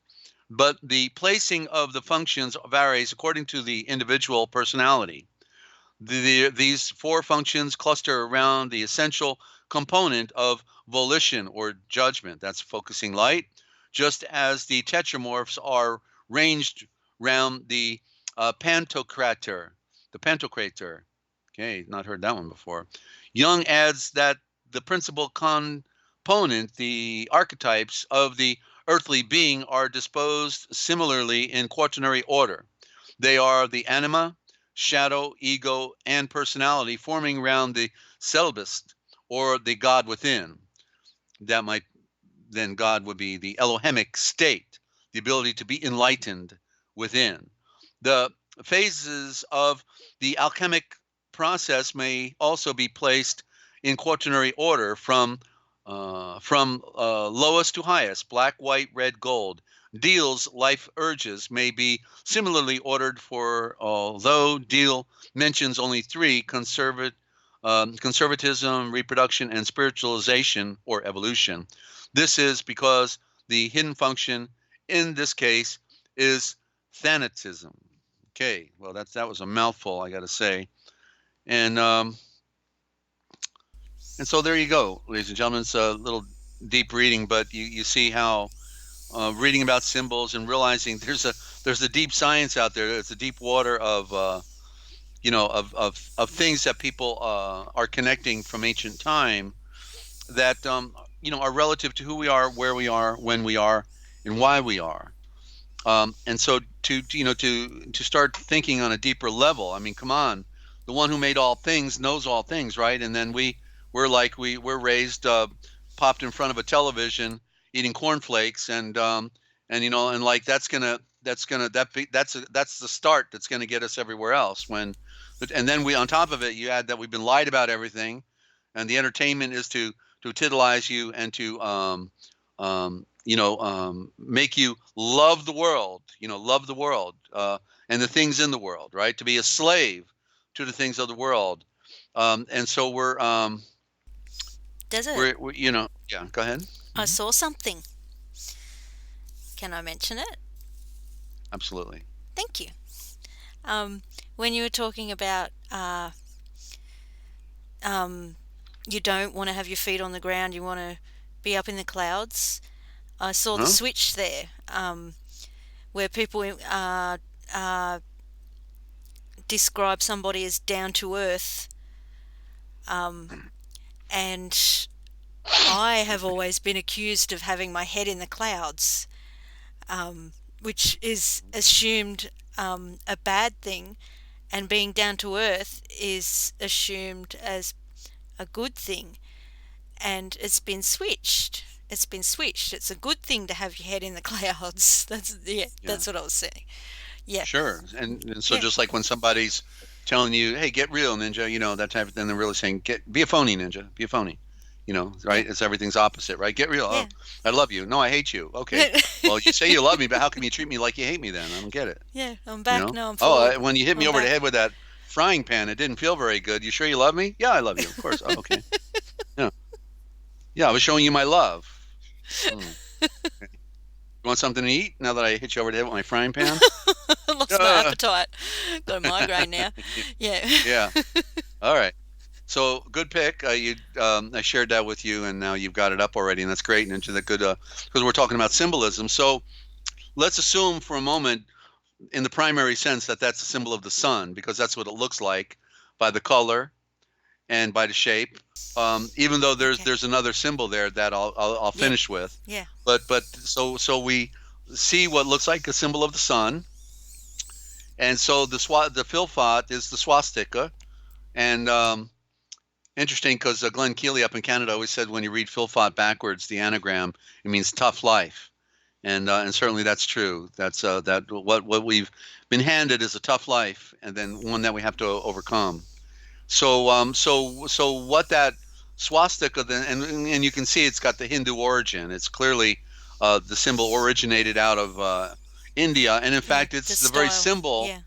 But the placing of the functions varies according to the individual personality. These 4 functions cluster around the essential component of volition or judgment. That's focusing light, just as the tetramorphs are ranged around the pantocrator. The pantocrator. Okay, not heard that one before. Jung adds that the principal component, the archetypes of the earthly being, are disposed similarly in quaternary order. They are the anima, shadow, ego, and personality, forming around the selbst, or the God within. Then God would be the Elohimic state, the ability to be enlightened within. The phases of the alchemic process may also be placed in quaternary order from lowest to highest: black, white, red, gold. Deal's life urges may be similarly ordered, for although Deal mentions only 3: conservatism, reproduction, and spiritualization or evolution. This is because the hidden function in this case is thanatism. Okay, well that was a mouthful, I got to say, and so there you go, ladies and gentlemen. It's a little deep reading, but you see how reading about symbols and realizing there's a deep science out there. It's a deep water of of things that people are connecting from ancient time that are relative to who we are, where we are, when we are, and why we are. And so to start thinking on a deeper level, I mean, come on, the one who made all things knows all things, right? And then we're raised, popped in front of a television, eating cornflakes, and like that's the start that's gonna get us everywhere else. And then on top of it, you add that we've been lied about everything, and the entertainment is to titilize you and to make you love the world, and the things in the world, right? To be a slave to the things of the world. And so Desert. Yeah, go ahead. I saw something. Can I mention it? Absolutely. Thank you. When you were talking about you don't want to have your feet on the ground, you want to be up in the clouds. I saw the switch there, where people describe somebody as down to earth, and I have always been accused of having my head in the clouds, which is assumed a bad thing, and being down to earth is assumed as a good thing, and it's been switched. It's a good thing to have your head in the clouds. That's what I was saying. Yeah. Sure. And so just like when somebody's telling you, hey, get real, ninja, that type of thing, they're really saying, be a phony, ninja, be a phony. Right? It's everything's opposite, right? Get real. Yeah. Oh, I love you. No, I hate you. Okay. Well, you say you love me, but how come you treat me like you hate me then? I don't get it. Yeah, I'm back. No, I'm forward. When you hit me over the head with that frying pan, it didn't feel very good. You sure you love me? Yeah, I love you. Of course. Oh, okay. Yeah, I was showing you my love. Okay. You want something to eat now that I hit you over the head with my frying pan? I lost my appetite. Got a migraine now. Yeah. Yeah. All right. So good pick. I shared that with you, and now you've got it up already, and that's great. And into the good, because we're talking about symbolism. So let's assume for a moment, in the primary sense, that that's a symbol of the sun, because that's what it looks like by the color and by the shape. Even though there's another symbol there that I'll finish with. Yeah. But so we see what looks like a symbol of the sun, and so the filfat is the swastika, and interesting because Glenn Keeley up in Canada always said when you read filfat backwards, the anagram, it means tough life, and certainly that's true. That's that what we've been handed is a tough life, and then one that we have to overcome. So what that swastika then, and you can see it's got the Hindu origin. It's clearly the symbol originated out of India, and in fact, it's the very symbol. Yeah.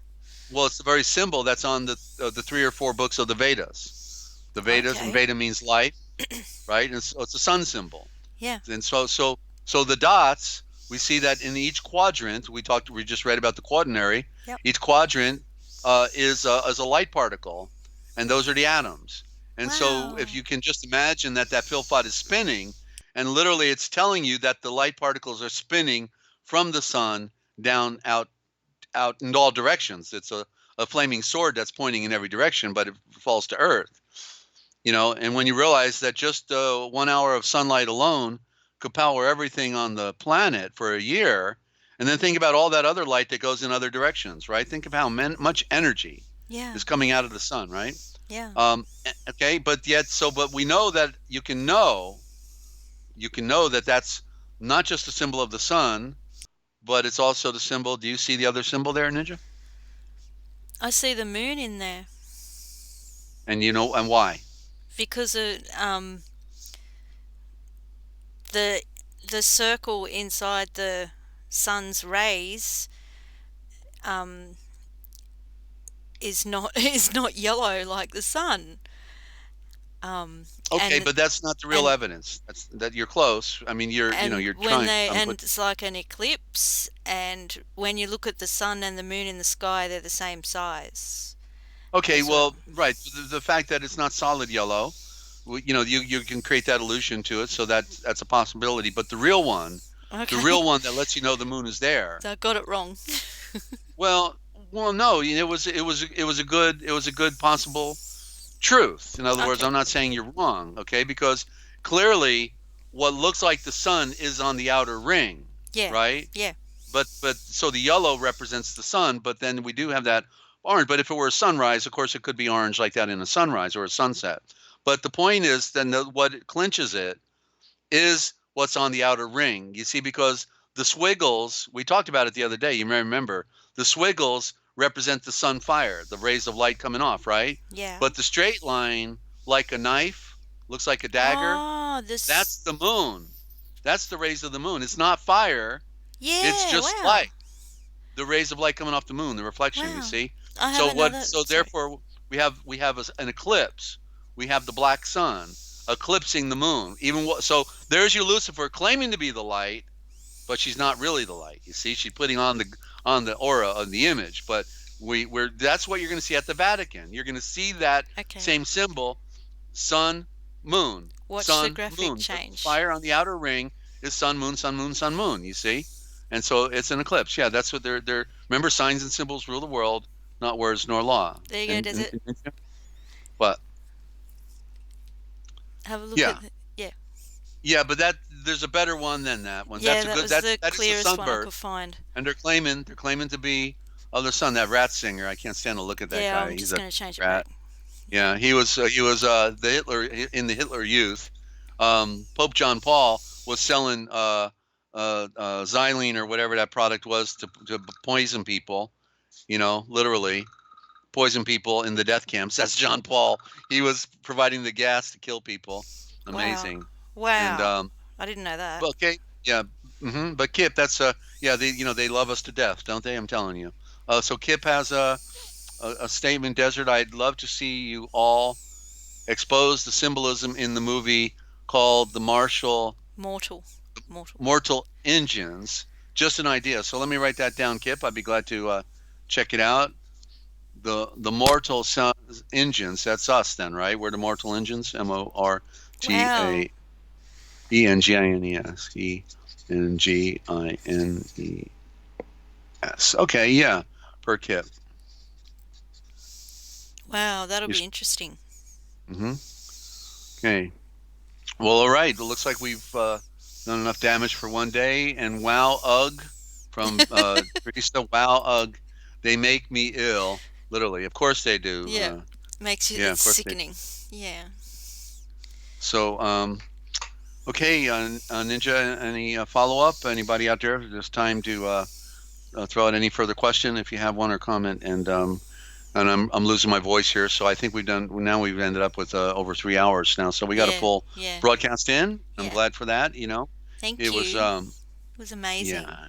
Well, it's the very symbol that's on the 3 or 4 books of the Vedas. The Vedas, and Veda means life, right? And so it's a sun symbol. Yeah. And so the dots, we see that in each quadrant. We just read about the quaternary. Yep. Each quadrant is a light particle, and those are the atoms. And so if you can just imagine that filfat is spinning, and literally it's telling you that the light particles are spinning from the sun down out in all directions. It's a flaming sword that's pointing in every direction, but it falls to earth. And when you realize that just 1 hour of sunlight alone could power everything on the planet for a year, and then think about all that other light that goes in other directions, right? Think of how much energy is coming out of the sun, right? Yeah. Okay, but we know that you can know that that's not just a symbol of the sun, but it's also the symbol. Do you see the other symbol there, Ninja? I see the moon in there. And and why? Because the circle inside the sun's rays is not yellow like the sun. Okay, but that's not the real evidence. That you're close. I mean, you're trying. And it's like an eclipse. And when you look at the sun and the moon in the sky, they're the same size. Okay, well, right. The fact that it's not solid yellow, you can create that illusion to it, so that's a possibility. But the real one, the real one that lets you know the moon is there. So I got it wrong. Well, Well, no, it was a good possible truth. In other words, Okay. I'm not saying you're wrong, okay? Because clearly, what looks like the sun is on the outer ring, Yeah. right? Yeah. But so the yellow represents the sun, but then we do have that orange. But if it were a sunrise, of course, it could be orange like that in a sunrise or a sunset. But the point is, then what clinches it is what's on the outer ring. You see, because the squiggles, we talked about it the other day, you may remember, the squiggles represent the sun fire, the rays of light coming off, right? Yeah. But the straight line, like a knife, looks like a dagger, Oh, that's this. the moon. That's the rays of the moon. It's not fire, it's Yeah. just Wow. light. The rays of light coming off the moon, the reflection, you Wow. see? I So haven't know what that. so Sorry. therefore we have an eclipse. We have the black sun eclipsing the moon. So there's your Lucifer claiming to be the light, but she's not really the light. You see, she's putting on the aura of the image, but we're that's what you're going to see at the Vatican. You're going to see that Okay. same symbol, sun, moon, Watch the sun, graphic moon. The change. fire on the outer ring is sun, moon, sun, moon, sun, moon. You see, and so it's an eclipse. Yeah, that's what they're. Remember, signs and symbols rule the world, not words nor law. There you go, And Desert. but Have a look yeah, at. Yeah. yeah, but there's a better one than that one. Yeah, That's a that good. was the That is the clearest one I could sunburst, find. and they're claiming to be other son, that rat singer. I can't stand to look at that Yeah, guy. I'm He's just a going to change it rat. back. Yeah, he was the Hitler in the Hitler Youth. Pope John Paul was selling xylene or whatever that product was to poison people. Literally poison people in the death camps. That's John Paul. He was providing the gas to kill people. Wow. Amazing. And Wow. I didn't know that. okay, yeah. But Kip, that's yeah. They love us to death, don't they? I'm telling you. So Kip has a statement, Desert. I'd love to see you all expose the symbolism in the movie called The Mortal. Mortal. Mortal Engines. Just an idea. So let me write that down, Kip. I'd be glad to check it out. The Mortal Engines. That's us then, right? We're the Mortal Engines. Wow. MORTAENGINES. ENGINES. Okay, yeah. Per Kip. Wow, that'll You be interesting. Mm-hmm. Okay. Well, all right. It looks like we've done enough damage for one day. And wow, ugh, from Teresa, wow, ugh, they make me ill. Literally, of course they do. Yeah. Makes you, Yeah, it's of course they do. sickening. Yeah. So, okay, Ninja, any follow-up? Anybody out there? There's time to throw out any further question if you have one or comment. And I'm losing my voice here, so I think we've ended up with over 3 hours now. So we got a Yeah. full Yeah. broadcast in. I'm Yeah. glad for that. Thank It was you. It was amazing. yeah.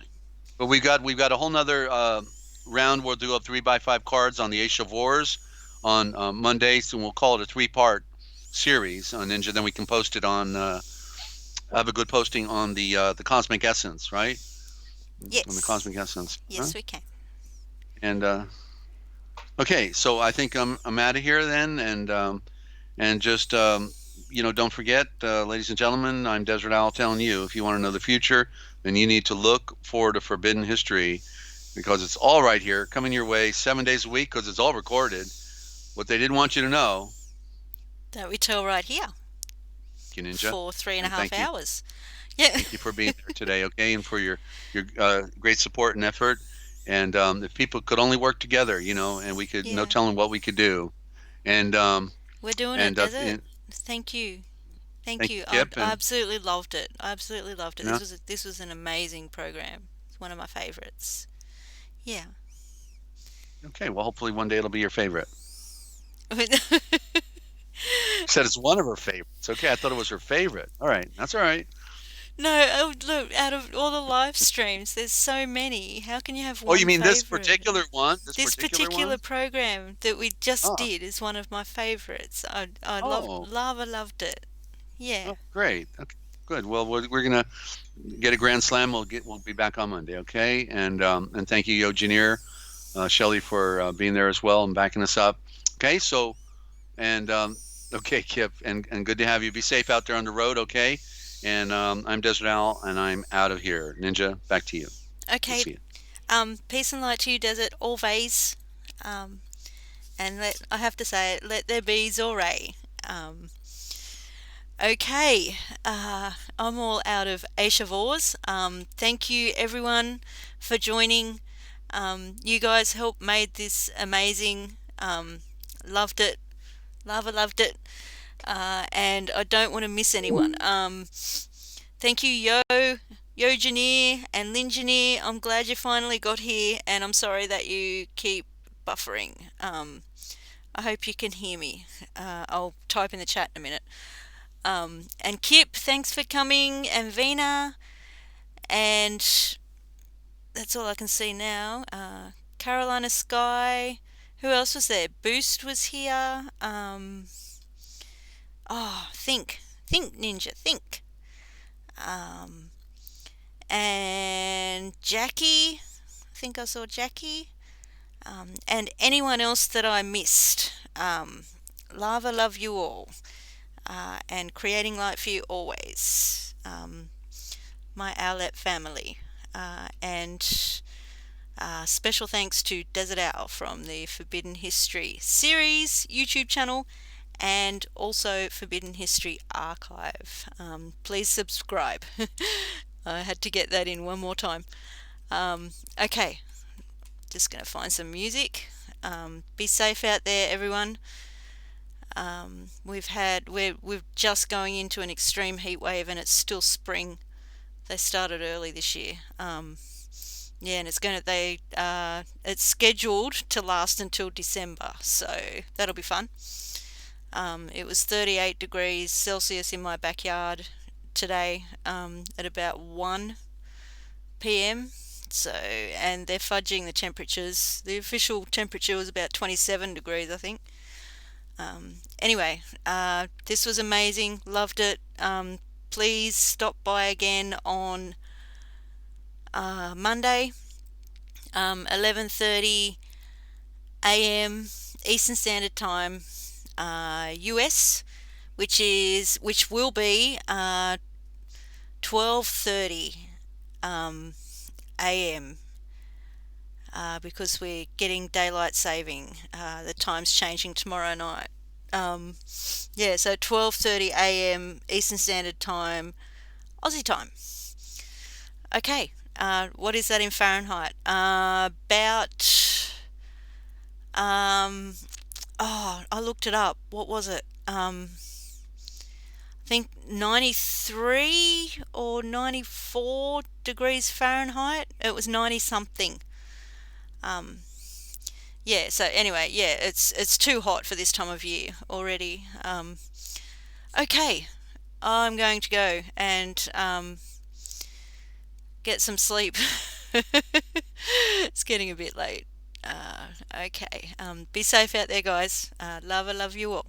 But we've got a whole nother round. We'll do up 3x5 cards on the ASHAVORs on Mondays, and we'll call it a 3-part series on Ninja. Then we can post it on. Have a good posting on the Cosmic Essence, right? Yes. On the Cosmic Essence. Yes, we can. And okay, so I think I'm out of here then, and just don't forget, ladies and gentlemen, I'm Dezert-Owl telling you, if you want to know the future, then you need to look for the forbidden history, because it's all right here, coming your way 7 days a week, because it's all recorded. What they didn't want you to know, That we tell right here Ninja, for 3.5 thank you. hours. Yeah. Thank you for being there today, okay, and for your great support and effort. And if people could only work together, and we could, no Yeah. telling what we could do. And We're doing it, and Desert. Thank you. Thank thank you. you, I Kip. absolutely loved it. I absolutely loved it. Yeah, This was an amazing program. It's one of my favorites. Yeah. okay. Well, hopefully one day it'll be your favorite. Said it's one of her favorites. Okay, I thought it was her favorite. All right, that's all right. No, look, out of all the live streams, there's so many. How can you have Oh, you one mean this favorite? particular one? This This particular particular one? program that we just Oh, did is one of my favorites. I oh, loved it. Yeah. oh, great. Okay, good. Well, we're gonna get a grand slam. We'll be back on Monday. Okay, and thank you, Yogeneer, Shelley, for being there as well and backing us up. Okay, so and okay, Kip, and good to have you. Be safe out there on the road. Okay. And I'm Dezert-Owl, and I'm out of here. Ninja, back to you. We'll Okay. see you. Peace and light to you, Desert, always. Um, and I have to say it, let there be Zoray. Um, okay, I'm all out of ASHAVORs. Thank you everyone for joining. You guys helped made this amazing. Loved it. Loved it. And I don't want to miss anyone. Thank you, Yo Janir and Linjaneer. I'm glad you finally got here, and I'm sorry that you keep buffering. I hope you can hear me. I'll type in the chat in a minute. And Kip, thanks for coming, and Vina, and that's all I can see now. Carolina Sky. Who else was there? Boost was here. Think Ninja, think. And Jackie. I think I saw Jackie. And anyone else that I missed. Lava love you all. And creating light for you always. My Owlet family. And special thanks to Dezert-Owl from the Forbidden History series YouTube channel and also Forbidden History Archive. Please subscribe. I had to get that in one more time. Okay, just going to find some music. Be safe out there, everyone. We're just going into an extreme heat wave, and it's still spring. They started early this year. Yeah, and it's scheduled to last until December, so that'll be fun. It was 38 degrees Celsius in my backyard today at about 1 p.m. So, and they're fudging the temperatures. The official temperature was about 27 degrees, I think. Anyway, this was amazing. Loved it. Please stop by again on Monday, 11:30 a.m. Eastern Standard Time, US, which will be 12:30 a.m. Because we're getting daylight saving. The time's changing tomorrow night. So 12:30 a.m. Eastern Standard Time, Aussie time. Okay, what is that in Fahrenheit? I looked it up. What was it? I think 93 or 94 degrees Fahrenheit. It was 90 something. So anyway, it's too hot for this time of year already. Okay, I'm going to go and get some sleep. It's getting a bit late. Okay, be safe out there, guys. Love you all.